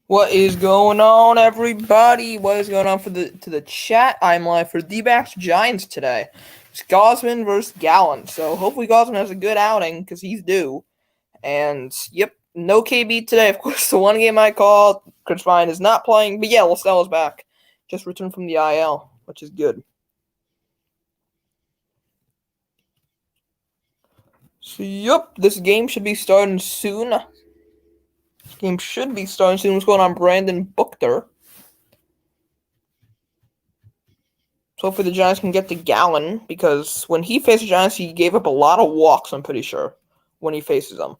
What is going on, everybody? What is going on to the chat? I'm live for D-backs Giants today. It's Gosman versus Gallen. So hopefully Gosman has a good outing because he's due. And yep, no KB today. Of course, the one game I called, Chris Ryan is not playing. But yeah, Lastella's back. Just returned from the IL, which is good. So yep, this game should be starting soon. Game should be starting soon. What's going on, Brandon Buchter? So hopefully the Giants can get to Gallen, because when he faced the Giants, he gave up a lot of walks, I'm pretty sure, when he faces them.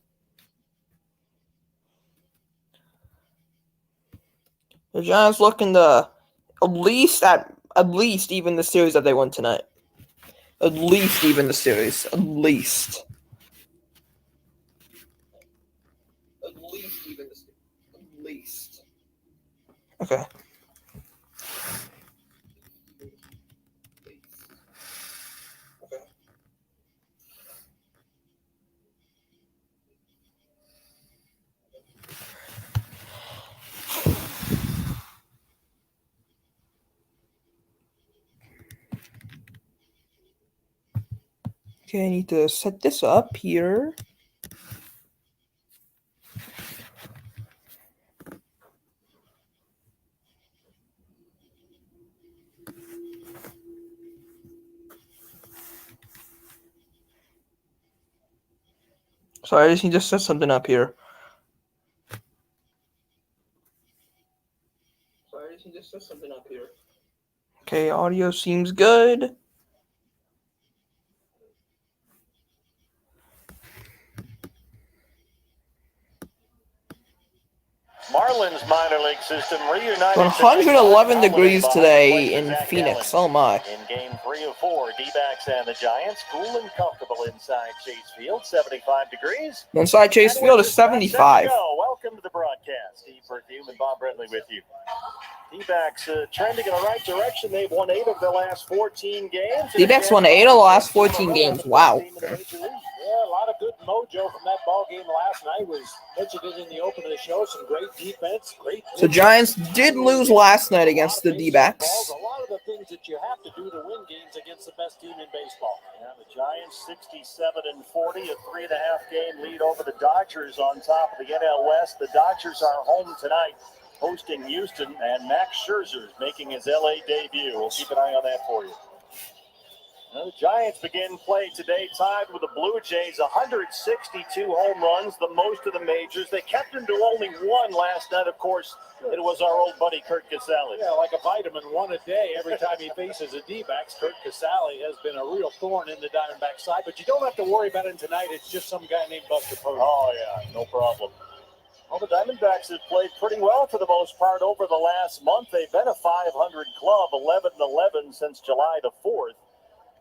The Giants looking to at least even the series that they won tonight. At least even the series. At least even the series. At least. Okay. Okay, I need to set this up here. Sorry, I just need to set something up here. Okay, audio seems good. Marlins minor league system reunited. 111 degrees today in Phoenix. Oh my. In game 3 of 4, D-backs and the Giants cool and comfortable inside Chase Field, 75 degrees. Inside Chase Field is 75. Welcome to the broadcast. Steve Perfume and Bob Bradley with you. D-backs trending in the right direction. They've won 8 of their last 14 games. D-backs won 8 of the last 14 games. Wow. Yeah, a lot of good mojo from that ball game last night. Was mentioned it in the open of the show. Some great defense, great. So Giants did lose last night against the D-backs. A lot of the things that you have to do to win games against the best team in baseball. Yeah, the Giants 67-40, a 3.5 game lead over the Dodgers on top of the NL West. The Dodgers are home tonight, hosting Houston, and Max Scherzer is making his LA debut. We'll keep an eye on that for you. The Giants begin play today tied with the Blue Jays, 162 home runs, the most of the majors. They kept him to only 1 last night, of course. It was our old buddy Curt Casale. Yeah, like a vitamin, 1 a day every time he faces a D-backs. Curt Casale has been a real thorn in the Diamondback side, but you don't have to worry about it tonight. It's just some guy named Buster Posey. Oh, yeah, no problem. Well, the Diamondbacks have played pretty well for the most part over the last month. They've been a 500 club, 11-11 since July the 4th.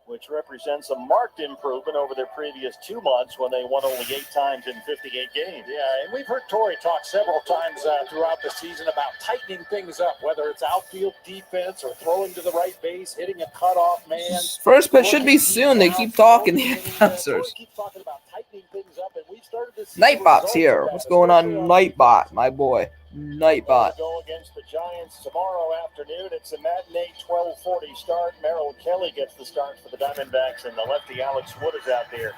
Which represents a marked improvement over their previous 2 months when they won only 8 times in 58 games. Yeah, and we've heard Torrey talk several times throughout the season about tightening things up, whether it's outfield defense or throwing to the right base, hitting a cutoff man. First pitch should be soon. They keep talking, the announcers. Keep talking about tightening things up, and we've started to see Nightbot's here. What's going on, Nightbot, my boy? Nightbot. Go against the Giants tomorrow afternoon. It's a matinee 12:40 start. Merrill Kelly gets the start for the Diamondbacks, and the lefty Alex Wood is out there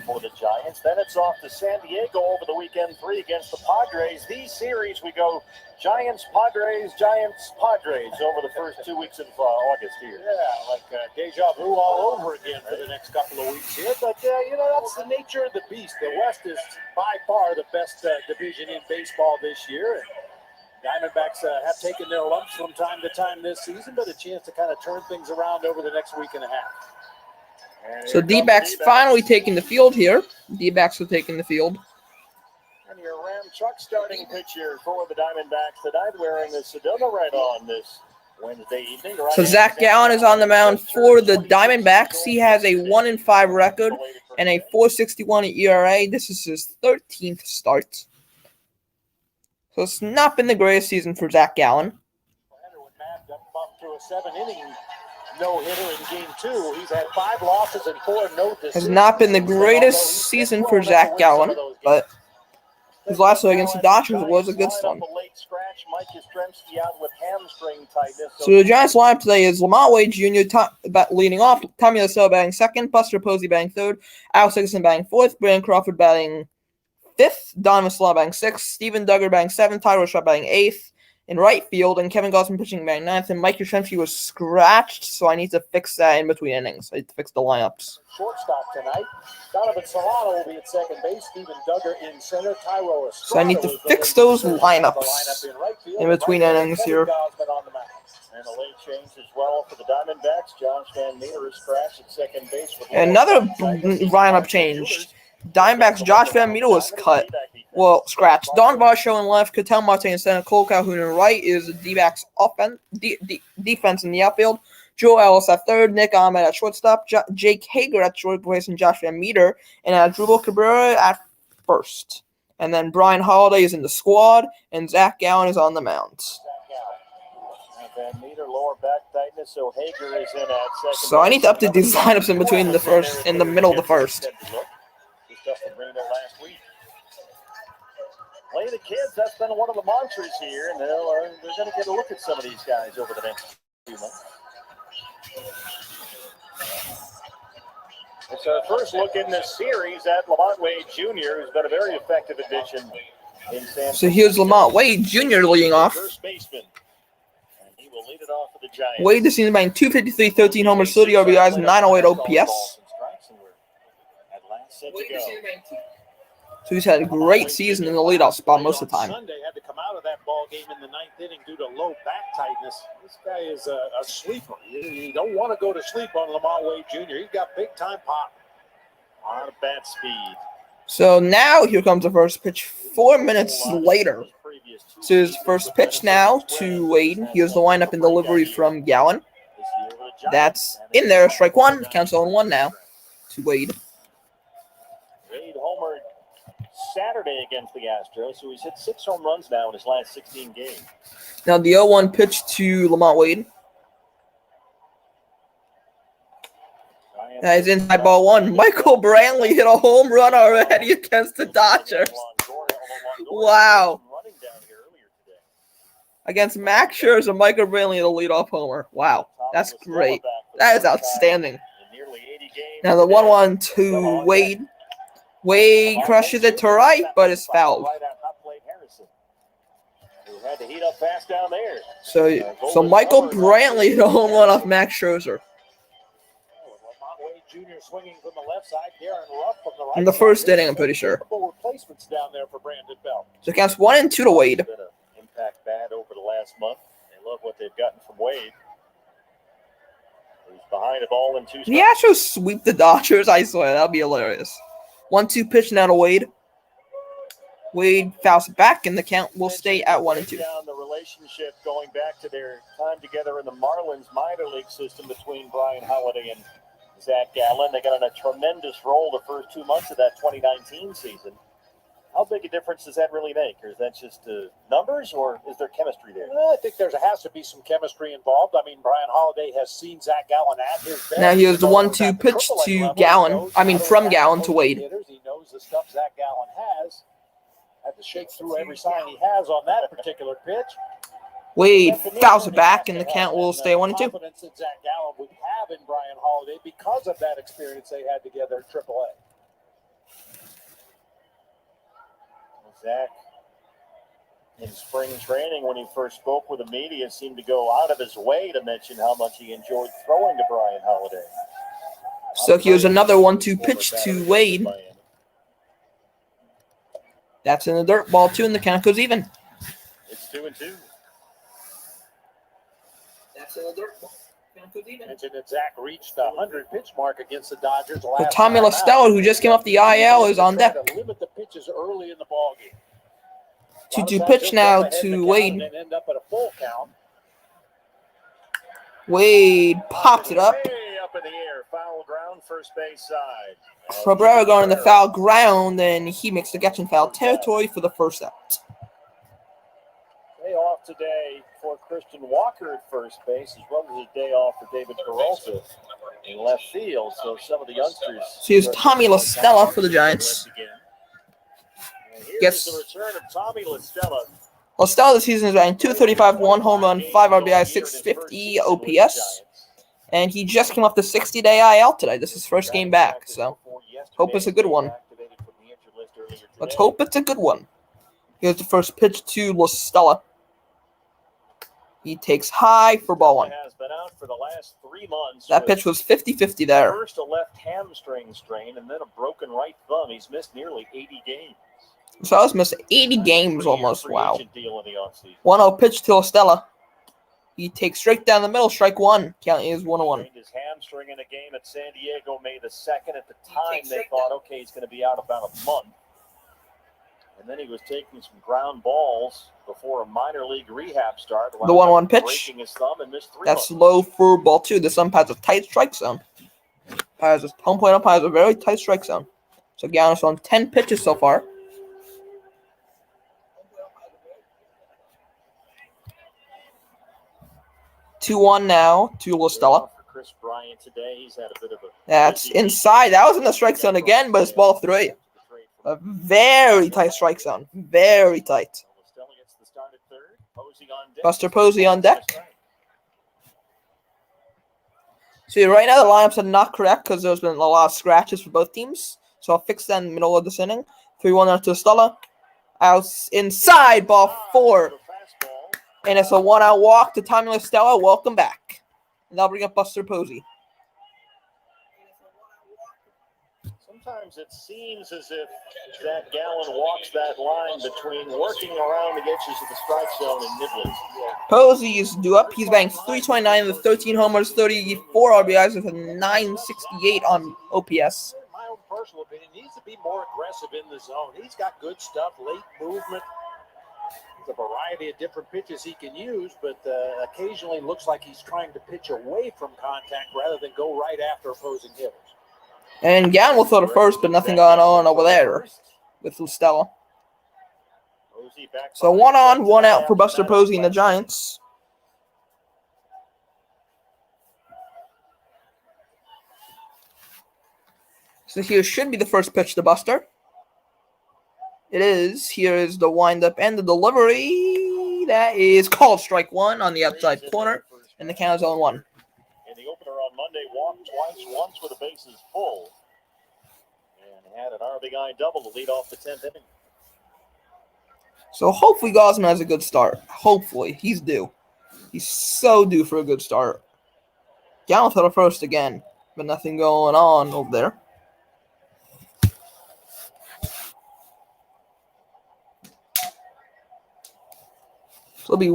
for the Giants. Then it's off to San Diego over the weekend 3 against the Padres. These series we go Giants, Padres over the first 2 weeks of August here. Yeah, like deja vu all over again for the next couple of weeks here. But, that's the nature of the beast. The West is by far the best division in baseball this year. Diamondbacks have taken their lumps from time to time this season, but a chance to kind of turn things around over the next week and a half. So D-backs finally taking the field here. D-backs are taking the field. And your Ram Chuck starting pitcher for the Diamondbacks tonight, wearing a Sedona red on this Wednesday evening. So Zach Gallen is on the mound for the Diamondbacks. He has a 1-5 record and a 4.61 ERA. This is his 13th start. So it's not been the greatest season for Zach Gallen. Through a 7-inning no-hitter in game 2. He's had 5 losses and 4 no decisions. Has not been the greatest season for Zach Gallen, but his last one against the Dodgers was a good one. scratch. Mike Yastrzemski out with hamstring tightness. So the Giants lineup today is Lamont Wade Jr. Leading off, Tommy Lassell batting second, Buster Posey batting third, Alex Dickerson batting fourth, Brandon Crawford batting fifth, Don Vassell batting sixth, Steven Duggar batting seventh, Tyler Shaw batting eighth in right field, and Kevin Gausman pitching batting ninth, and Mike Yastrzemski was scratched, so I need to fix that in between innings. I need to fix the lineups. Shortstop tonight. Donovan Solano will be at second base. Steven Duggar in center. Tyro Estrada. So I need to fix those lineups in between innings here. And a late change as well for the Diamondbacks. Josh Van Meter is scratched at second base. Another lineup change. Diamondbacks Josh Van Meter was cut. Well, scratched. Don Varsho in left, Ketel Marte in center, Cole Calhoun in right is the D-backs offense, defense in the outfield. Joe Ellis at third, Nick Ahmed at shortstop, Jake Hager at short base, and Josh Van Meter, and Adrubal Cabrera at first. And then Brian Holiday is in the squad, and Zach Gallen is on the mound. Van Meter lower back tightness, so Hager is in at second. So I need to update these lineups in between the first, in the middle of the first. Play the kids, that's been one of the mantras here, and they're going to get a look at some of these guys over the next few months. It's our first look in this series at Lamont Wade Jr., who's been a very effective addition in San Francisco. So here's Lamont Wade Jr. leading off. First baseman. And he will lead it off for the Giants. Wade this season batting 253, 13 homers, 30 RBIs, 908 OPS. At last set to go. So he's had a great season in the leadoff spot most of the time. Sunday had to come out of that ball game in the ninth inning due to low back tightness. This guy is a sleeper. You don't want to go to sleep on Lamont Wade Jr. He's got big time pop. On a bat speed. So now here comes the first pitch 4 minutes later. So his first pitch now to Wade. Here's the lineup and delivery from Gallen. That's in there. Strike one. Counts 0-1 now to Wade. Wade homered Saturday against the Astros, so he's hit 6 home runs now in his last 16 games. Now the 0-1 pitch to Lamont Wade. That is inside ball one. Michael Brantley hit a home run already against the Dodgers. Wow. Against Max Scherzer, Michael Brantley hit a leadoff homer. Wow, that's great. That is outstanding. Now the 1-1 to Wade. Wade crushes it to right, but it's fouled. Had to heat up fast down there. So Michael Brantley hit a home run off Max Scherzer. Jr. swinging from the left side, Darren Ruff from the right. In the first inning, I'm pretty sure. Replacements down there for Brandon Bell. So it counts 1-2 to Wade. Been an impact bat over the last month. They love what they've gotten from Wade. He's behind a ball in 2 spots. Can the Astros sweep the Dodgers? I swear, that'd be hilarious. 1-2 pitch now to Wade. Wade fouls back, and the count will stay at 1-2. Down the relationship going back to their time together in the Marlins minor league system between Brian Holiday and Zach Gallen. They got on a tremendous roll the first 2 months of that 2019 season. How big a difference does that really make? Or is that just numbers, or is there chemistry there? I think there has to be some chemistry involved. I mean, Brian Holiday has seen Zach Gallen at his best. Now here's the 1-2 pitch to Gallen. From Gallen to Wade. He knows the stuff Zach Gallen has. Had to shake through every sign he has on that particular pitch. Wade fouls it back, and the count will stay 1-2. Confidence that Zach Gallen would have in Brian Holiday because of that experience they had together at AAA. Zach, in spring training, when he first spoke with the media, seemed to go out of his way to mention how much he enjoyed throwing to Brian Holiday. So here's another 1-2 pitch to Wade. That's in the dirt. Ball 2, and the count goes even. It's 2-2. That's in the dirt. Count goes even. Mentioned that Zach reached the 100-pitch mark against the Dodgers. So Tommy Lassell, who just came off the IL, is on deck. Limit the pitches early in the ball game. 2-2 pitch now to Wade. And end up at a full count. Wade pops it up. Way up in the air, foul ground, first base side. Cabrera going in the foul ground, and he makes the catch in foul territory for the first out. Day off today for Christian Walker at first base, as well as a day off for David Peralta in left field. So some of the youngsters. So here's Tommy LaStella for the Giants. Here's the return of Tommy LaStella. Well, Stella this season is batting .235, 1 home run, 5 RBI, 650 OPS. And he just came off the 60-day IL today. This is his first game back, so hope it's a good one. Let's hope it's a good one. Here's the first pitch to La Stella. He takes high for ball one. Has been out for the last 3 months. That pitch was 50-50 there. First a left hamstring strain and then a broken right thumb. He's missed nearly 80 games. Stella's missed 80 games almost. Wow. Deal in the offseason. 1-0 pitch to La Stella. He takes straight down the middle, strike one. Count is 1-1. His hamstring in a game at San Diego May the 2nd. At the time, they thought, okay, he's going to be out about a month. And then he was taking some ground balls before a minor league rehab start. The 1-1 pitch. Breaking his thumb and missed 3 That's months. low for ball two. This umpire's a tight strike zone. Home plate umpire has a very tight strike zone. So Gallon's on 10 pitches so far. Two-one now to La Stella. Chris Bryant today, he's had a bit of a That's inside. That was in the strike zone again, but it's ball 3. A very tight strike zone. Very tight. Buster Posey on deck. See, right now the lineups are not correct because there's been a lot of scratches for both teams. So I'll fix that in the middle of this inning. 3-1 out to Stella. Out inside, ball 4. And it's a 1-out walk to Tommy La Stella. Welcome back. And that'll bring up Buster Posey. Sometimes it seems as if that Gallon walks that line between working around the edges of the strike zone and nibbles. Posey is due up. He's batting .329 with 13 homers, 34 RBIs with a .968 on OPS. In my own personal opinion, he needs to be more aggressive in the zone. He's got good stuff, late movement. There's a variety of different pitches he can use, but occasionally looks like he's trying to pitch away from contact rather than go right after opposing hitters. And Gallon will throw to first, but nothing going on over there with La Stella. So 1 on, 1 out for Buster Posey and the Giants. So here should be the first pitch to Buster. It is. Here is the windup and the delivery. That is called strike one on the outside corner, and the count is 0-1. In the opener on Monday, walked twice, once with the bases full. And had an RBI double to lead off the 10th inning. So hopefully Gosman has a good start. Hopefully. He's due. He's so due for a good start. Gallon threw to first again, but nothing going on over there. So it'll be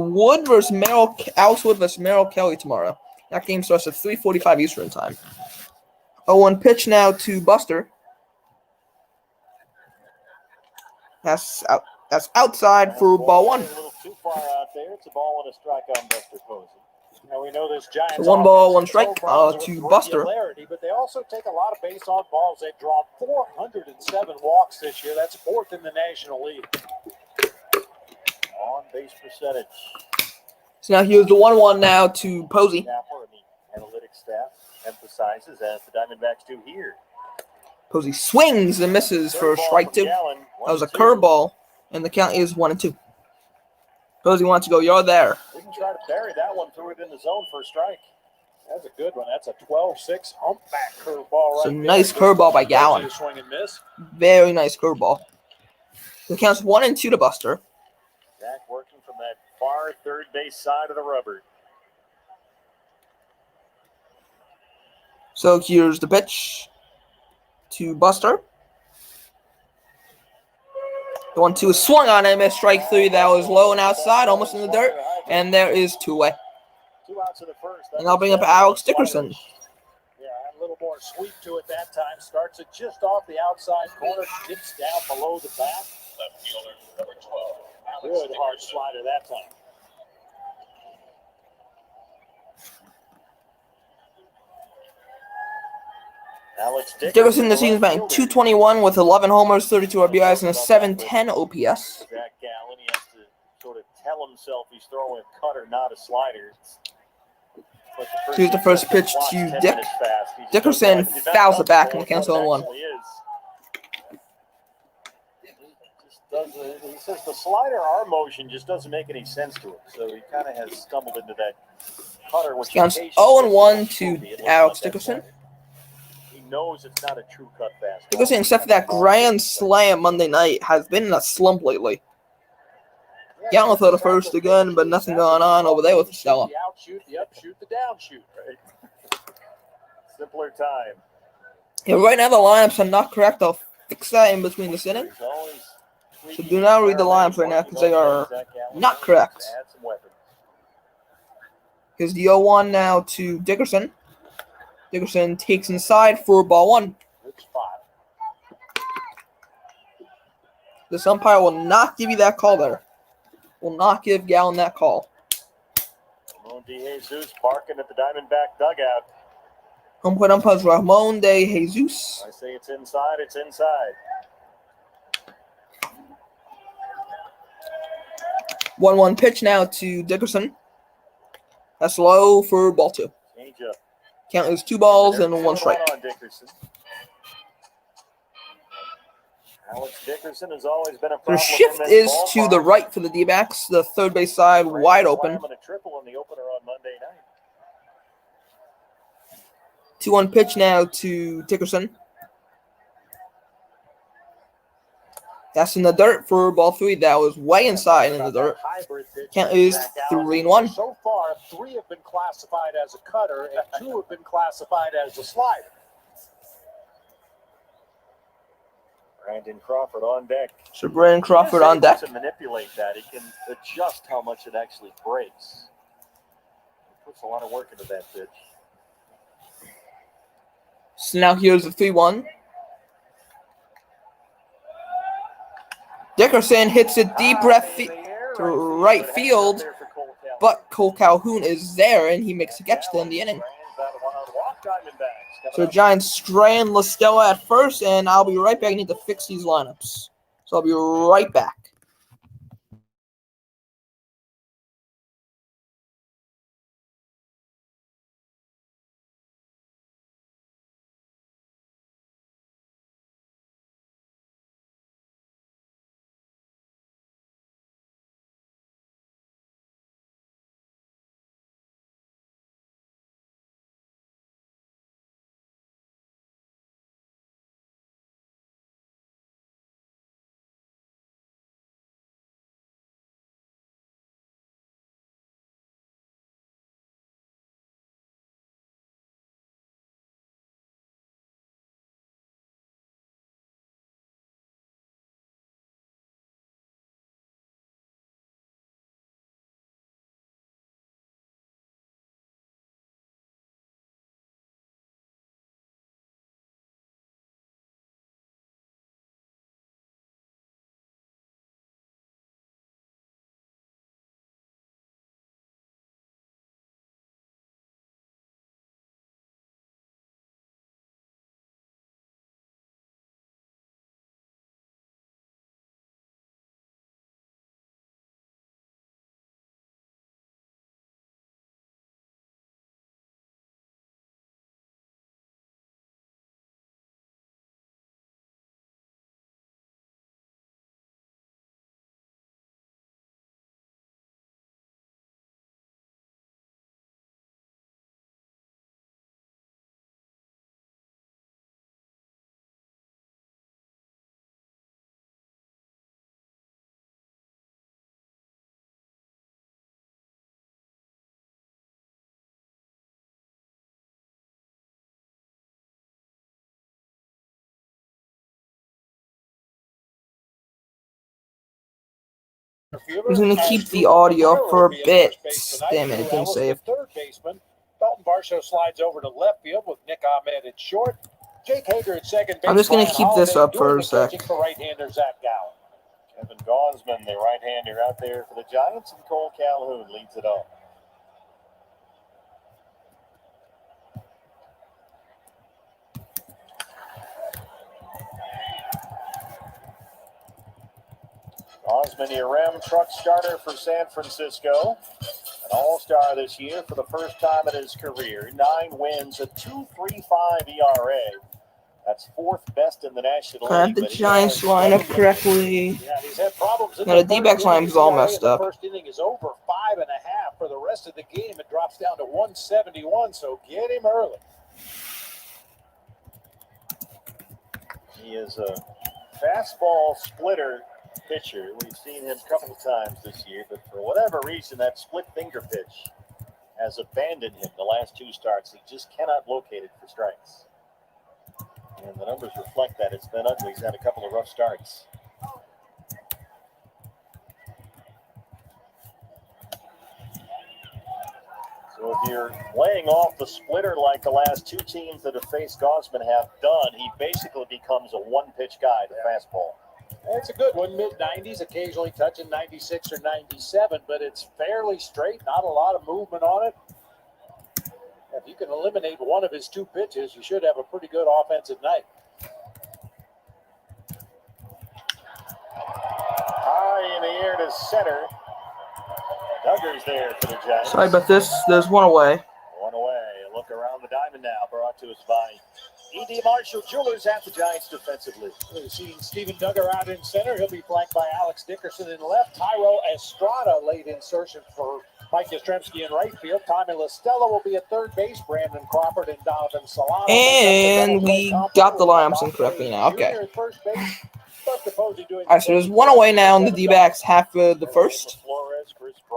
Alex Wood versus Merrill Kelly tomorrow. That game starts at 3:45 Eastern time. 0-1 pitch now to Buster. That's outside for ball 1. A little too far out there. It's a ball and a strike on Buster Posey. Now we know this Giants. So 1 ball, 1 strike to Buster. But they also take a lot of base on balls. They've drawn 407 walks this year. That's 4th in the National League. On base percentage. So now here's the 1-1 now to Posey. Napper and the analytics staff emphasizes, as the Diamondbacks do here. Posey swings and misses for strike 2. That was a curveball, and the count is 1-2. Posey wants to go. You're there. Didn't try to bury that one, threw it in the zone for a strike. That's a good one. That's a 12-6 humpback curveball. It's a nice curveball by Gallon. Swing and miss. Very nice curveball. The count's 1-2 to Buster. Jack working from that far third base side of the rubber. So here's the pitch to Buster. The 1-2 is swung on and missed. Strike 3. That was low and outside, almost in the dirt. And there is 2-away. 2 outs in the first. And I'll bring up Alex Dickerson. Yeah, a little more sweep to it that time. Starts it just off the outside corner. Dips down below the bat. Left fielder, number 12. Good hard slider that time. Alex Dickerson this season's batting .221 with 11 homers, 32 RBIs, and a .710 OPS. Jack Gallon, he has to sort of tell himself he's throwing a cutter, not a slider. Here's the first pitch to Dick. Dickerson fouls it back and the count's 0-1. He says the slider arm motion just doesn't make any sense to him. So he kind of has stumbled into that cutter, which Counts occasionally 0-1 gets a little to swoopy. It looks Alex like that Dickerson. slider. He knows it's not a true cut fastball. Dickerson, except for that grand slam Monday night, has been in a slump lately. Gallen throw the first again, but nothing going on over there with Stella. The outshoot, the upshoot, the downshoot. Right. Simpler time. Yeah, right now the lineups are not correct. I'll fix that in between this inning. He's always So do not read the lineups right now because they are not correct. Add some weapons. Here's the 0-1 now to Dickerson. Dickerson takes inside for ball one. Good spot. This umpire will not give you that call there. Will not give Gallen that call. Ramon DeJesus parking at the Diamondback dugout. Home plate umpires Ramon DeJesus. I say it's inside, it's inside. 1-1 pitch now to Dickerson. That's low for ball two. Changeup. Count is 2 balls and There's 1 strike. on Dickerson. Alex Dickerson has always been a The problem. shift is to the right for the D-backs. The third base side wide open. And a triple in the opener on Monday night. 2-1 pitch now to Dickerson. That's in the dirt for ball 3. That was way inside in the dirt. Count is 3-1. So far, 3 have been classified as a cutter, and 2 have been classified as a slider. Brandon Crawford on deck. So Brandon Crawford on deck. To manipulate that, he can adjust how much it actually breaks. He puts a lot of work into that pitch. So now here's the 3-1. Dickerson hits a deep left to right field, but Cole Calhoun is there, and he makes a catch to end the inning. So Giants straying Listella at first, and I'll be right back. I need to fix these lineups. So I'll be right back. I'm going to keep the audio for a bit. Damn it, it didn't save. Third baseman, Dalton Varsho slides over to left field with Nick Ahmed at short. Jake Hager at second base. I'm just going to keep this up for a sec. For right-hander Zach Gallen. Kevin Gausman, the right-hander out there for the Giants, and Cole Calhoun leads it off. Gausman, the Rem truck starter for San Francisco. An all-star this year for the first time in his career. 9 wins, a 2.35 ERA. That's fourth best in the National Had League. the but he Giants has line up 7 correctly. Yeah, he's had problems. Now the D-backs line is all messed up. The first inning is over 5.5. For the rest of the game, it drops down to 171. So get him early. He is a fastball splitter pitcher. We've seen him a couple of times this year, but for whatever reason, that split finger pitch has abandoned him the last 2 starts. He just cannot locate it for strikes. And the numbers reflect that. It's been ugly. He's had a couple of rough starts. So if you're laying off the splitter like the last 2 teams that have faced Gosman have done, he basically becomes a one-pitch guy, the fastball. It's a good one, mid-90s, occasionally touching 96 or 97, but it's fairly straight, not a lot of movement on it. If you can eliminate one of his 2 pitches, you should have a pretty good offensive night. High in the air to center. Duggar's there for the Giants. Sorry about this. There's one away. One away. A look around the diamond now, brought to us by E.D. Marshall Jewelers at the Giants defensively. We've seen Steven Duggar out in center. He'll be flanked by Alex Dickerson in left. Tyro Estrada late insertion for Mike Yastrzemski in right field. Tommy LaStella will be at third base. Brandon Crawford and Donovan Solano. And we got the lineups incorrectly now. Okay. All right, so there's one away now in the D-backs half of the first.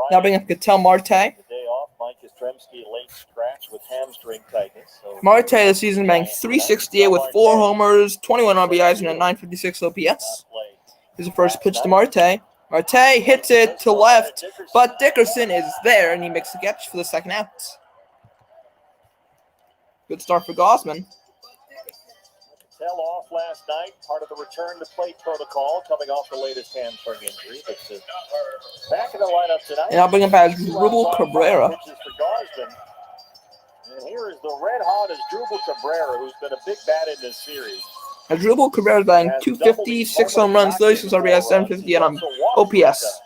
Now bring up Ketel Marte. The day off, Mike Yastrzemski late scratch with hamstring tightness. So Marte this season banged .368 with 4 homers, 21 RBIs, and a .956 OPS. Here's the first pitch to Marte. Marte hits it to left, but Dickerson is there, and he makes the catch for the second out. Good start for Gosman. Fell off last night, part of the return to play protocol, coming off the latest hamstring injury. But back in the lineup tonight. And I'll bring up Asdrubal Cabrera. Pitches for Gosman. And here is the red-hot Asdrubal Cabrera, who's been a big bat in this series. Asdrubal Cabrera banged .250, 6 home runs, 36 RBIs, 750 on OPS.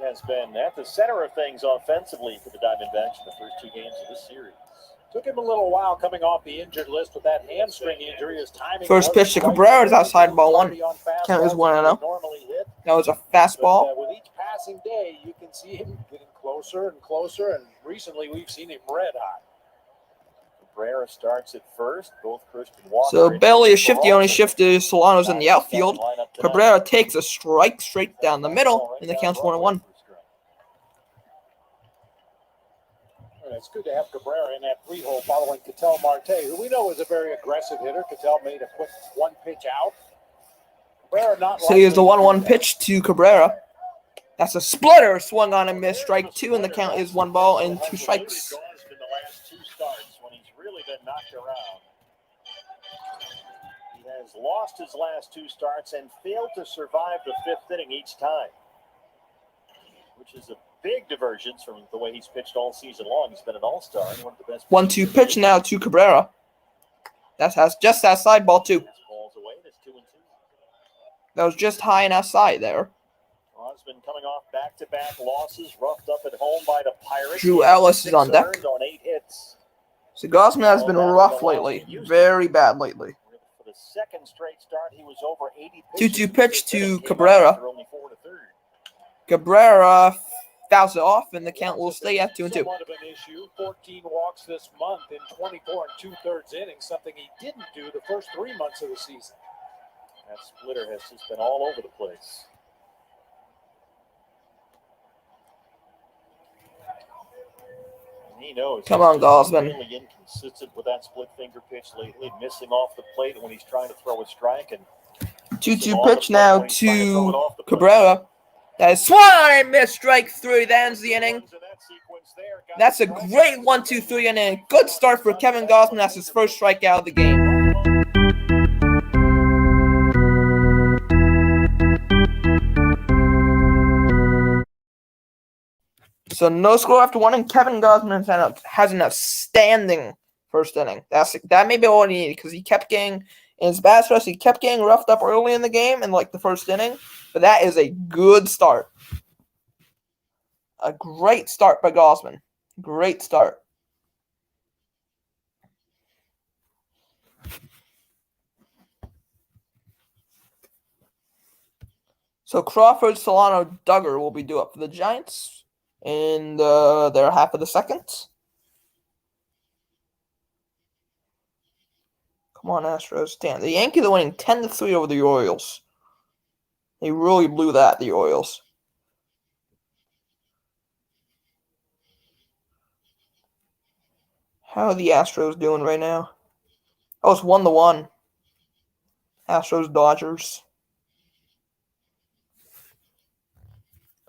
Has been at the center of things offensively for the Diamondbacks in the first 2 games of this series. Took him a little while coming off the injured list with that hamstring injury. His timing first pitch to Cabrera is outside ball 1. Count is 1-0. That was a fastball. But, with each passing day, you can see him getting closer and closer, and recently we've seen him red hot. Cabrera starts at first. Both Christian Walker. So Bailey is shifty, only shifted. Solano's in the outfield. Cabrera takes a strike straight down the middle, and the count's 1-1. It's good to have Cabrera in that 3-hole following Ketel Marte, who we know is a very aggressive hitter. Ketel made a quick 1 pitch out. Cabrera not. So here's the 1-1 pitch to Cabrera. That's a splitter, swung on and missed. Strike 2, and the count is 1 ball and 2 strikes. In the last 2 starts when he's really been knocked around. He has lost his last 2 starts and failed to survive the 5th inning each time, which is a big divergence from the way he's pitched all season long. He's been an all-star and one of the best. 1-2 pitch now to Cabrera. That has just outside ball 2. Balls away, and it's 2-2. That was just high and outside there. Osmond coming off back-to-back losses, roughed up at home by the Pirates. Drew Ellis is on deck. On 8 hits. So Gosman has been rough lately. Very bad lately. For the second straight start, he was over 80 2-2 pitch to Cabrera. Only 4 1/3. Cabrera fouls it off, and the count will stay at 2-2. Somewhat of an issue. 14 walks this month in 24 2/3 innings, something he didn't do the first 3 months of the season. That splitter has just been all over the place. And he knows. Come on, Gosman. Really inconsistent with that split finger pitch lately, missing off the plate when he's trying to throw a strike. And 2-2 pitch now to Cabrera. That is swung on and missed. Strike 3. That ends the inning. That's a great 1-2-3 inning. Good start for Kevin Gosman. That's his first strikeout of the game. So no score after 1, and Kevin Gosman has an outstanding first inning. That may be all he needed, because he kept getting in his bad stretch. He kept getting roughed up early in the game in like the first inning, but that is a good start. A great start by Gosman. Great start. So Crawford, Solano, Duggar will be due up for the Giants in their half of the second. Come on, Astros. Damn, the Yankees are winning 10-3 over the Orioles. They really blew that, the Orioles. How are the Astros doing right now? Oh, it's 1-1. Astros, Dodgers.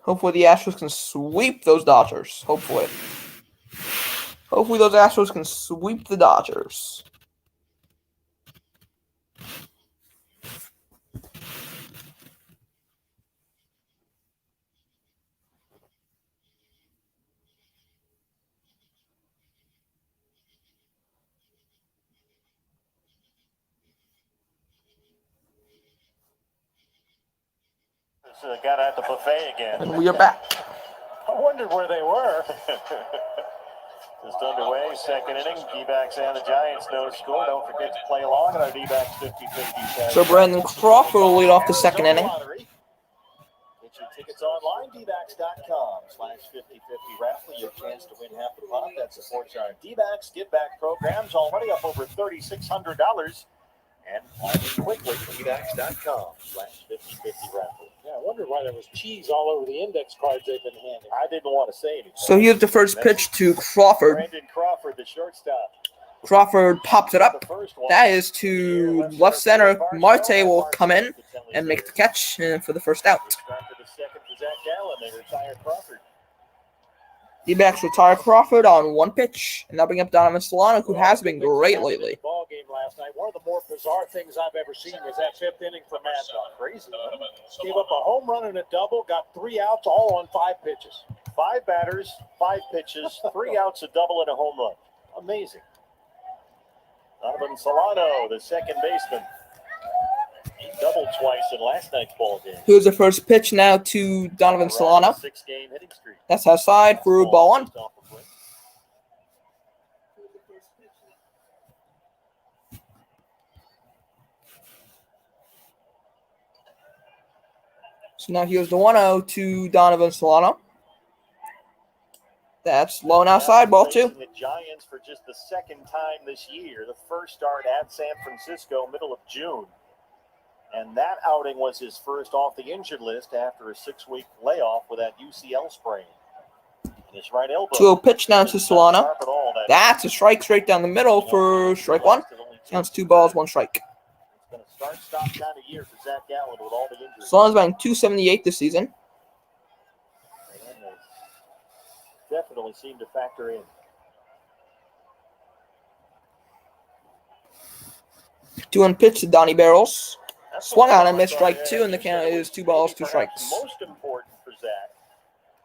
Hopefully the Astros can sweep those Dodgers. Hopefully. Hopefully those Astros can sweep the Dodgers. So they got at the buffet again. And we are back. I wondered where they were. Just underway, second inning. D-backs and the Giants, no score. Don't forget to play along in our D-backs 50-50. So Brandon Crawford will lead off the second inning. Get your tickets online, dbacks.com/50-50 raffle. Your chance to win half the pot. That supports our D-backs give back programs. Already up over $3,600. And climbing quickly, dbacks.com/50-50 raffle. Yeah, I wondered why there was cheese all over the index cards they've been handing. I didn't want to say anything. So here's the first pitch to Crawford. Brandon Crawford, the shortstop. Crawford pops it up. That is to left center. Marte will come in and make the catch for the first out. Start for the second for Zach Gallen. They retire Crawford. D-backs retire Crawford on one pitch, and they'll bring up Donovan Solano, who has been great lately. Ball game last night. One of the more bizarre things I've ever seen was that fifth inning from Mad Dog. Crazy. Gave up a home run and a double, got 3 outs, all on 5 pitches. 5 batters, 5 pitches, 3 outs, a double, and a home run. Amazing. Donovan Solano, the second baseman. He doubled twice in last night's ball game. Here's the first pitch now to Donovan Solano. 6-game hitting streak. That's outside for ball one. So now here's the 1-0 to Donovan Solano. That's low and outside, ball 2. The Giants for just the second time this year. The first start at San Francisco, middle of June. And that outing was his first off the injured list after a 6-week layoff with that UCL sprain. His right elbow. 2-0 pitch now to Solano. That's a strike straight down the middle for strike 1. Counts 2 balls, 1 strike. It's been a start-stop kind of year for Zach Gallen with all the injuries. Solano's batting .278 this season. Definitely seem to factor in. 2-1 pitch to Donnie Barrels. Swung on and missed strike 2, and the count is 2 balls, 2 strikes. Most important for Zach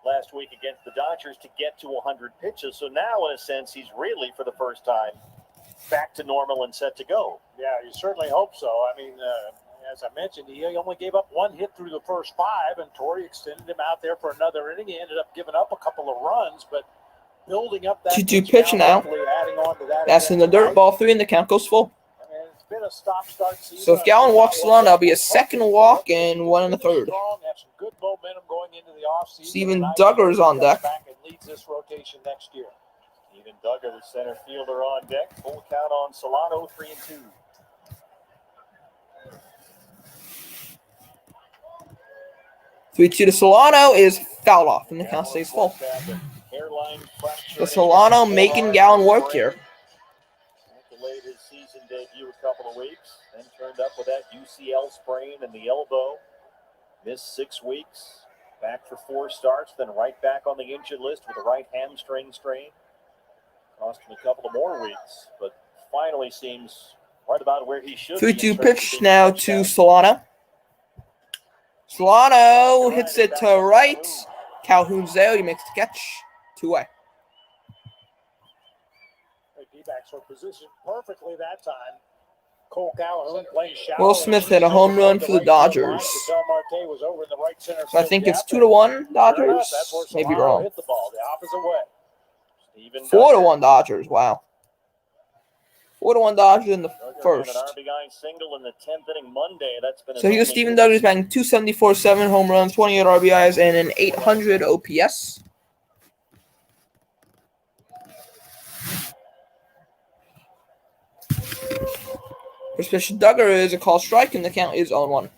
last week against the Dodgers to get to 100 pitches. So now, in a sense, he's really, for the first time, back to normal and set to go. Yeah, you certainly hope so. I mean, as I mentioned, he only gave up 1 hit through the first 5, and Torrey extended him out there for another inning. He ended up giving up a couple of runs, but building up that 2-2 pitch now. Adding on to that. That's in the dirt, ball 3, and the count goes full. Been a stop-start season. So if Gallen walks along, that'll be a second walk and 1 in the third. Have some good momentum going into the offseason. Steven Duggar is on deck. Back and leads this rotation next year. Steven Duggar, the center fielder, on deck. Full count on Solano, 3-2. To Solano is fouled off, and the count stays full. So Solano making Gallen work here. Delayed his season debut a couple of weeks, then turned up with that UCL sprain in the elbow. Missed 6 weeks, back for 4 starts, then right back on the injured list with a right hamstring strain. Cost him a couple of more weeks, but finally seems right about where he should be. 3-2 pitch now to Solano. Solano hits it to right. Calhoun's there. He makes the catch. 2-away. D-backs were positioned perfectly that time. Cole Calhoun playing shallow. Will Smith hit a home run for the Dodgers. So I think it's 2-1 Dodgers. Maybe wrong. Hit the ball the opposite way. 4-1 Dodgers. Wow. 4-1 Dodgers in the Duggar had first. an RBI single in the 10th inning Monday. That's been his So here's only Steven hit. Duggar's batting .274, 7 home runs, 28 RBIs, and an .800 OPS. First pitch to Duggar is a call strike, and the count is 0-1.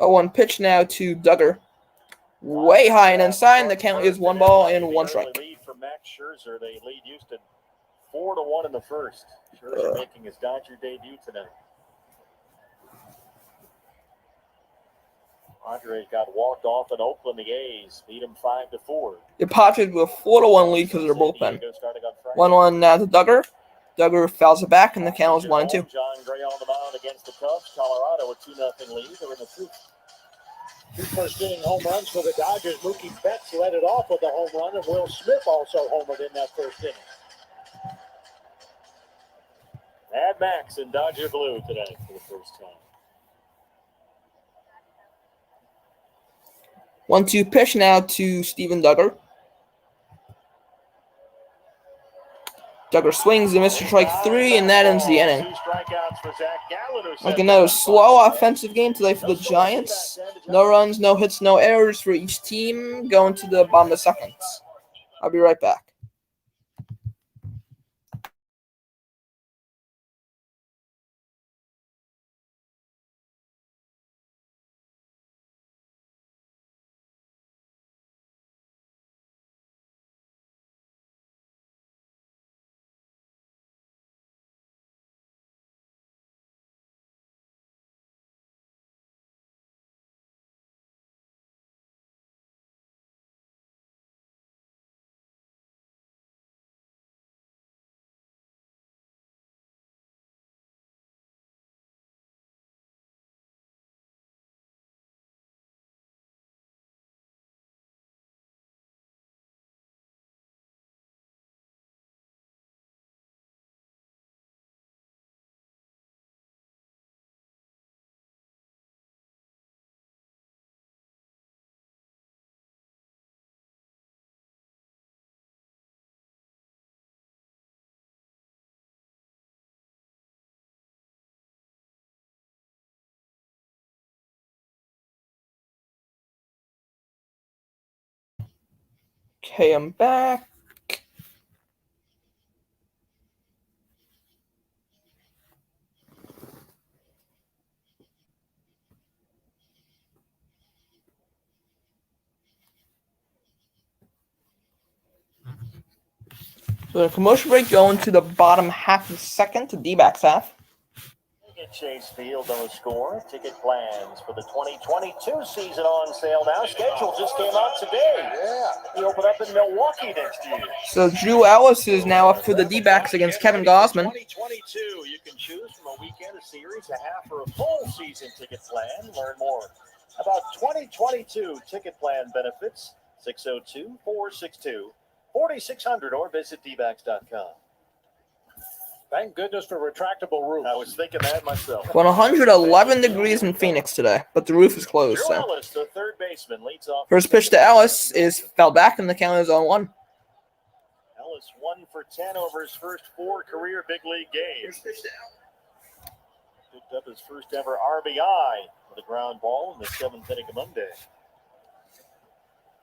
Oh, one pitch now to Duggar. Way high and inside, and the count is 1 ball and 1 strike. Lead for Max Scherzer. They lead Houston 4-1 in the first. Scherzer making his Dodger debut tonight. Padres got walked off in Oakland. The A's beat them 5-4. The Padres with a 4-1 lead because of their bullpen. 1-1 now to Duggar. Duggar fouls it back, and the count is 1-2. John Gray on the mound against the Cubs. Colorado a 2-0 lead. They're in the fifth. 2 first-inning home runs for the Dodgers. Mookie Betts led it off with a home run, and Will Smith also homered in that first inning. Mad Max in Dodger blue today for the first time. 1-2 pitch now to Steven Duggar. Duggar swings and misses strike 3, and that ends the inning. 2 strikeouts for Zach Gallen, who Like set another that slow up. offensive game today for the Giants. No runs, no hits, no errors for each team going to the bottom of the second. I'll be right back. Okay, I'm back. So the commercial break going to the bottom half of the second to D-backs half. At Chase Field, no score. Ticket plans for the 2022 season on sale now. Schedule just came out today. Yeah. He opened up in Milwaukee next year. So Drew Ellis is now up for the D-backs against Kevin Gausman. 2022. You can choose from a weekend, a series, a half, or a full season ticket plan. Learn more about 2022 ticket plan benefits. 602-462-4600 or visit dbacks.com. Thank goodness for retractable roofs. I was thinking that myself. 111 degrees in Phoenix today, but the roof is closed. Drew So Ellis, the third baseman, leads off. first pitch to Ellis is fell back, and the count is 0-1. Ellis 1 for 10 over his first 4 career big league games. Picked up his first ever RBI with a ground ball in the 7th inning of Monday.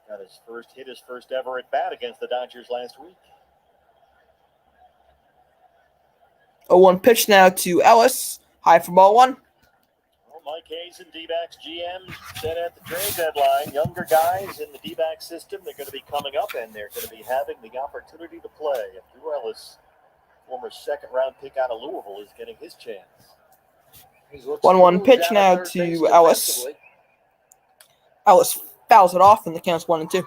Got his first ever at bat against the Dodgers last week. 0-1 pitch now to Ellis. High for ball 1. Well, Mike Hayes and D-backs GM said at the trade deadline, younger guys in the D-backs system, they're going to be coming up and they're going to be having the opportunity to play. And Drew Ellis, former second-round pick out of Louisville, is getting his chance. 1-1 pitch now to Ellis. Ellis fouls it off, and the count's 1-2. And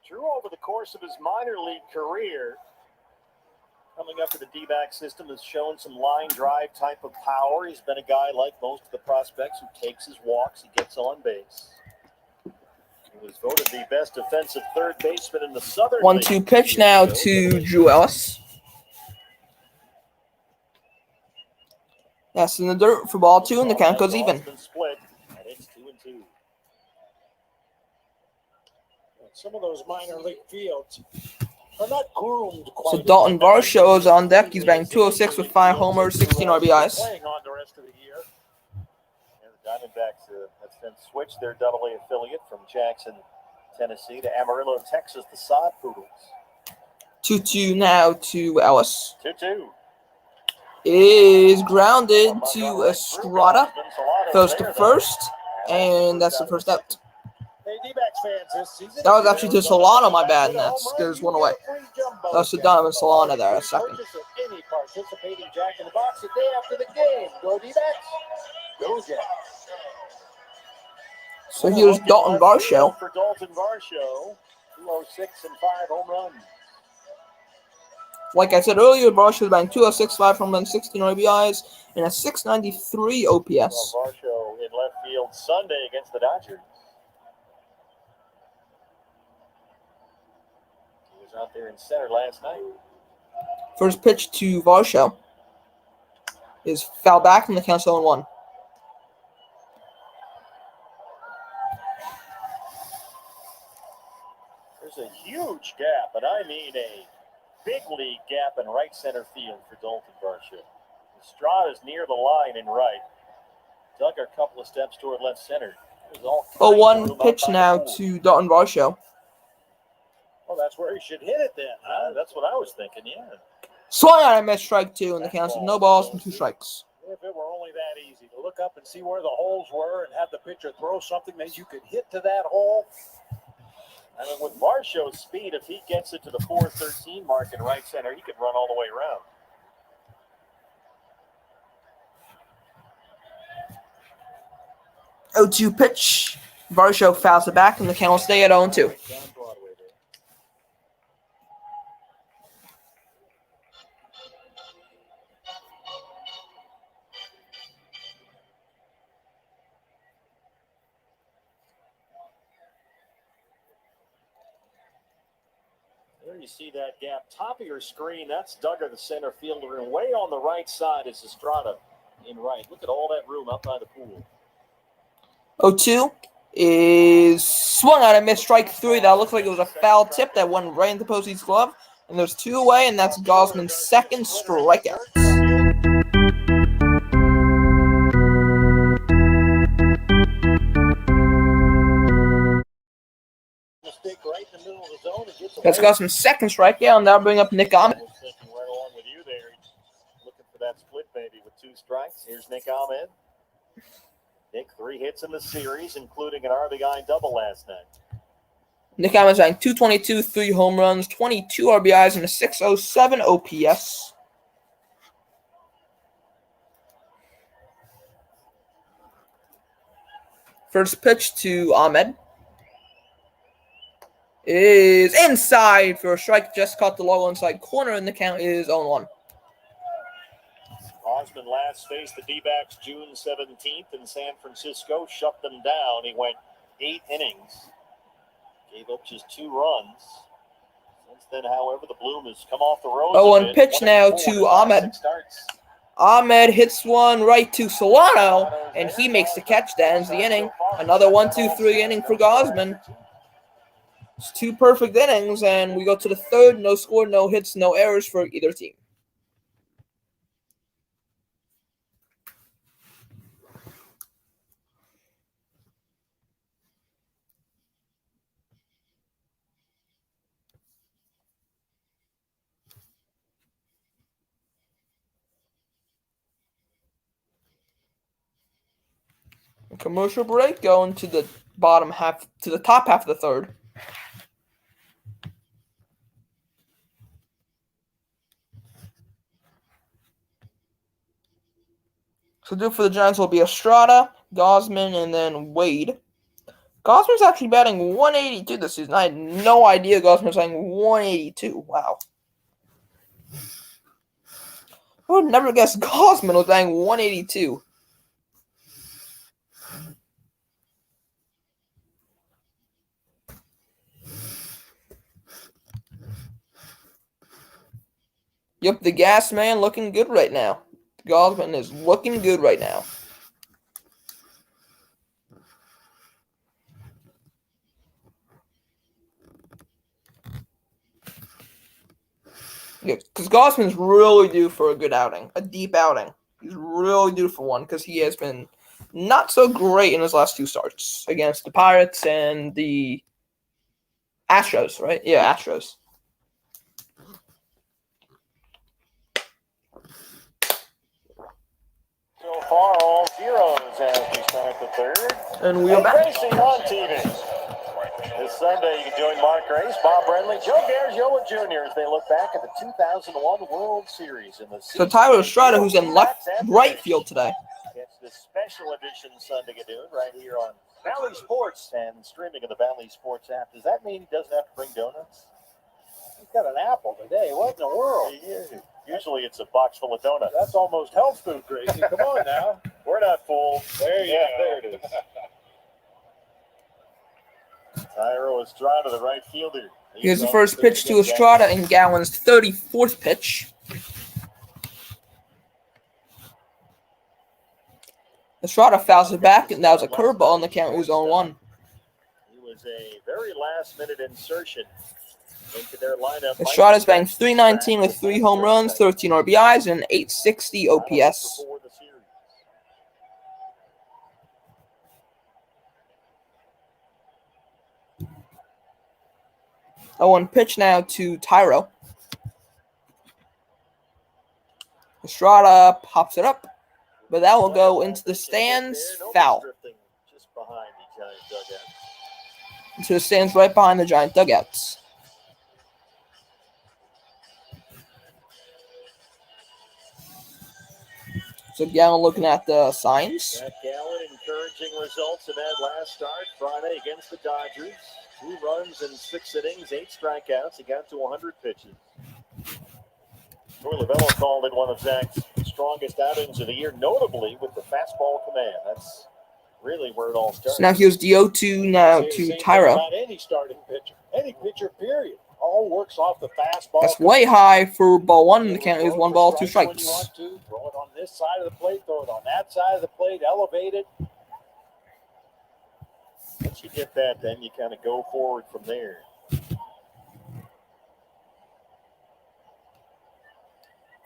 Drew, over the course of his minor league career, coming up to the D-back system, has shown some line drive type of power. He's been a guy like most of the prospects who takes his walks, he gets on base. He was voted the best defensive third baseman in the Southern 1-2 League. pitch now to Drew Ellis. That's in the dirt for ball 2, and the count goes even. Split, and it's 2-2. Some of those minor league fields are not groomed quite. So Dalton Varsho is on deck. He's batting .206 with 5 homers, 16 RBIs. Playing on the rest of the year. And the Diamondbacks have since switched their AA affiliate from Jackson, Tennessee to Amarillo, Texas, the Sod Poodles. 2-2 now to Ellis. 2-2. Is grounded to Estrada. Throws to first, and that's the first out. Hey, D-backs fans, this season, That was actually to Solano, my bad, and that scares one away. That was to Donovan Solano there, a second. Any participating Jack in the Box the day after the game. Go D-backs. Go Jacks. So here's Dalton Varsho. For Dalton Varsho, 206 and 5 home runs. Like I said earlier, Varsho is batting .206, 5 home runs, 16 RBIs, and a .693 OPS. Varsho in left field Sunday against the Dodgers. He was out there in center last night. First pitch to Varsho is foul back, and the count's 0-1. There's a huge gap, and I mean a big league gap in right center field for Dalton Varsho. Estrada's near the line in right. Dug a couple of steps toward left center. 0-1 pitch now to Dalton Varsho. Well, that's where he should hit it then. That's what I was thinking, yeah. Swung on and missed strike 2, and the count's no balls and 2 strikes. If it were only that easy to look up and see where the holes were and have the pitcher throw something that you could hit to that hole. I mean, with Varsho's speed, if he gets it to the 413 mark in right center, he could run all the way around. .02 pitch. Varsho fouls it back, and the count will stay at 0-2. There you see that gap. Top of your screen, that's Duggar, the center fielder, and way on the right side is Estrada in right. Look at all that room up by the pool. 0-2 is swung on and missed strike 3. That looks like it was a foul tip that went right into Posey's glove. And there's 2 away, and that's Gosman's second strikeout. Right in the middle of the zone and gets That's Gosman's second strikeout, and that'll bring up Nick Ahmed. I was thinking right along with you there. Looking for that split baby with 2 strikes. Here's Nick Ahmed. Nick, 3 hits in the series, including an RBI double last night. Nick Ahmed's batting .222, 3 home runs, 22 RBIs, and a .607 OPS. First pitch to Ahmed is inside for a strike. Just caught the low inside corner, and the count is 0-1. Osmond last faced the D-backs June 17th in San Francisco. Shut them down. He went 8 innings. Gave up just 2 runs. Since then, however, the bloom has come off the rose. 0-1 pitch now to Ahmed. Ahmed hits one right to Solano, and he makes the catch. That ends the inning. Another 1-2-3 inning for Gosman. It's 2 perfect innings, and we go to the third. No score, no hits, no errors for either team. Commercial break, going to the bottom half, to the top half of the third. So due for the Giants will be Estrada, Gosman, and then Wade. Gosman's actually batting 182 this season. I had no idea Gosman's batting 182. Wow. I would never guess Gosman was batting 182. Yep, the gas man looking good right now. Gosman is looking good right now. Yeah, because Gosman's really due for a good outing, a deep outing. He's really due for one because he has been not so great in his last two starts against the Pirates and the Astros, right? Yeah, Astros. So far, all zeros as we start the third. And we are back. Racing on TV. This Sunday, you can join Mark Grace, Bob Brenly, Joe Garagiola Jr. as they look back at the 2001 World Series in the So Tyler Estrada, who's in right field today. It's the special edition Sunday at noon right here on Valley Sports and streaming of the Valley Sports app. Does that mean he doesn't have to bring donuts? He's got an apple today. What in the world? Usually it's a box full of donuts. That's almost health food, Gracie. Come on now. We're not fools. There you go. There it is. Tyro Estrada, the right fielder. Here's the first pitch to Estrada in Gallen's 34th pitch. Estrada fouls it back, and that was a curveball, and the count was 0-1. He was a very last-minute insertion into their lineup. Estrada's batting .319 with 3 home runs, 13 RBIs, and an .860 OPS. 0-1 pitch now to Tyro. Estrada pops it up, but that will go into the stands. Foul. Just behind the Giant dugout. Into the stands right behind the Giant dugouts. So Gallen looking at the signs. That Gallen encouraging results in that last start Friday against the Dodgers. 2 runs in 6 innings, 8 strikeouts. He got to 100 pitches. Troy Lavello called it one of Zach's strongest outings of the year, notably with the fastball command. That's really where it all starts. So now here's the 0-2 now to Tyro. Not any starting pitcher, any pitcher, period. All works off the fastball. That's way high for ball 1. The count is 1 ball, 2 strikes. When you want to, throw it on this side of the plate, throw it on that side of the plate, elevate it. Once you get that, then you kind of go forward from there.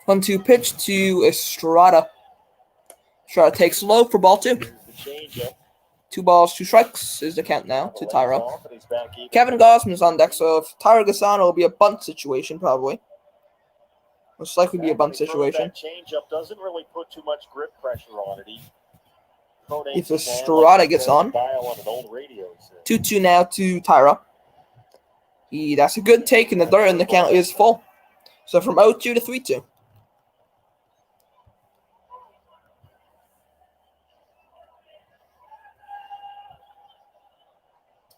1-2 pitch to Estrada. Estrada takes low for ball 2. The changeup. 2 balls, 2 strikes is the count now to Tyro. Kevin Gosman is on deck, so if Tyro gets on, it'll be a bunt situation probably. Most likely be a bunt situation. That changeup doesn't really put too much grip pressure on it. If Estrada gets on. 2-2 now to Tyro. That's a good take in the dirt, and the count is full. So from 0-2 to 3-2.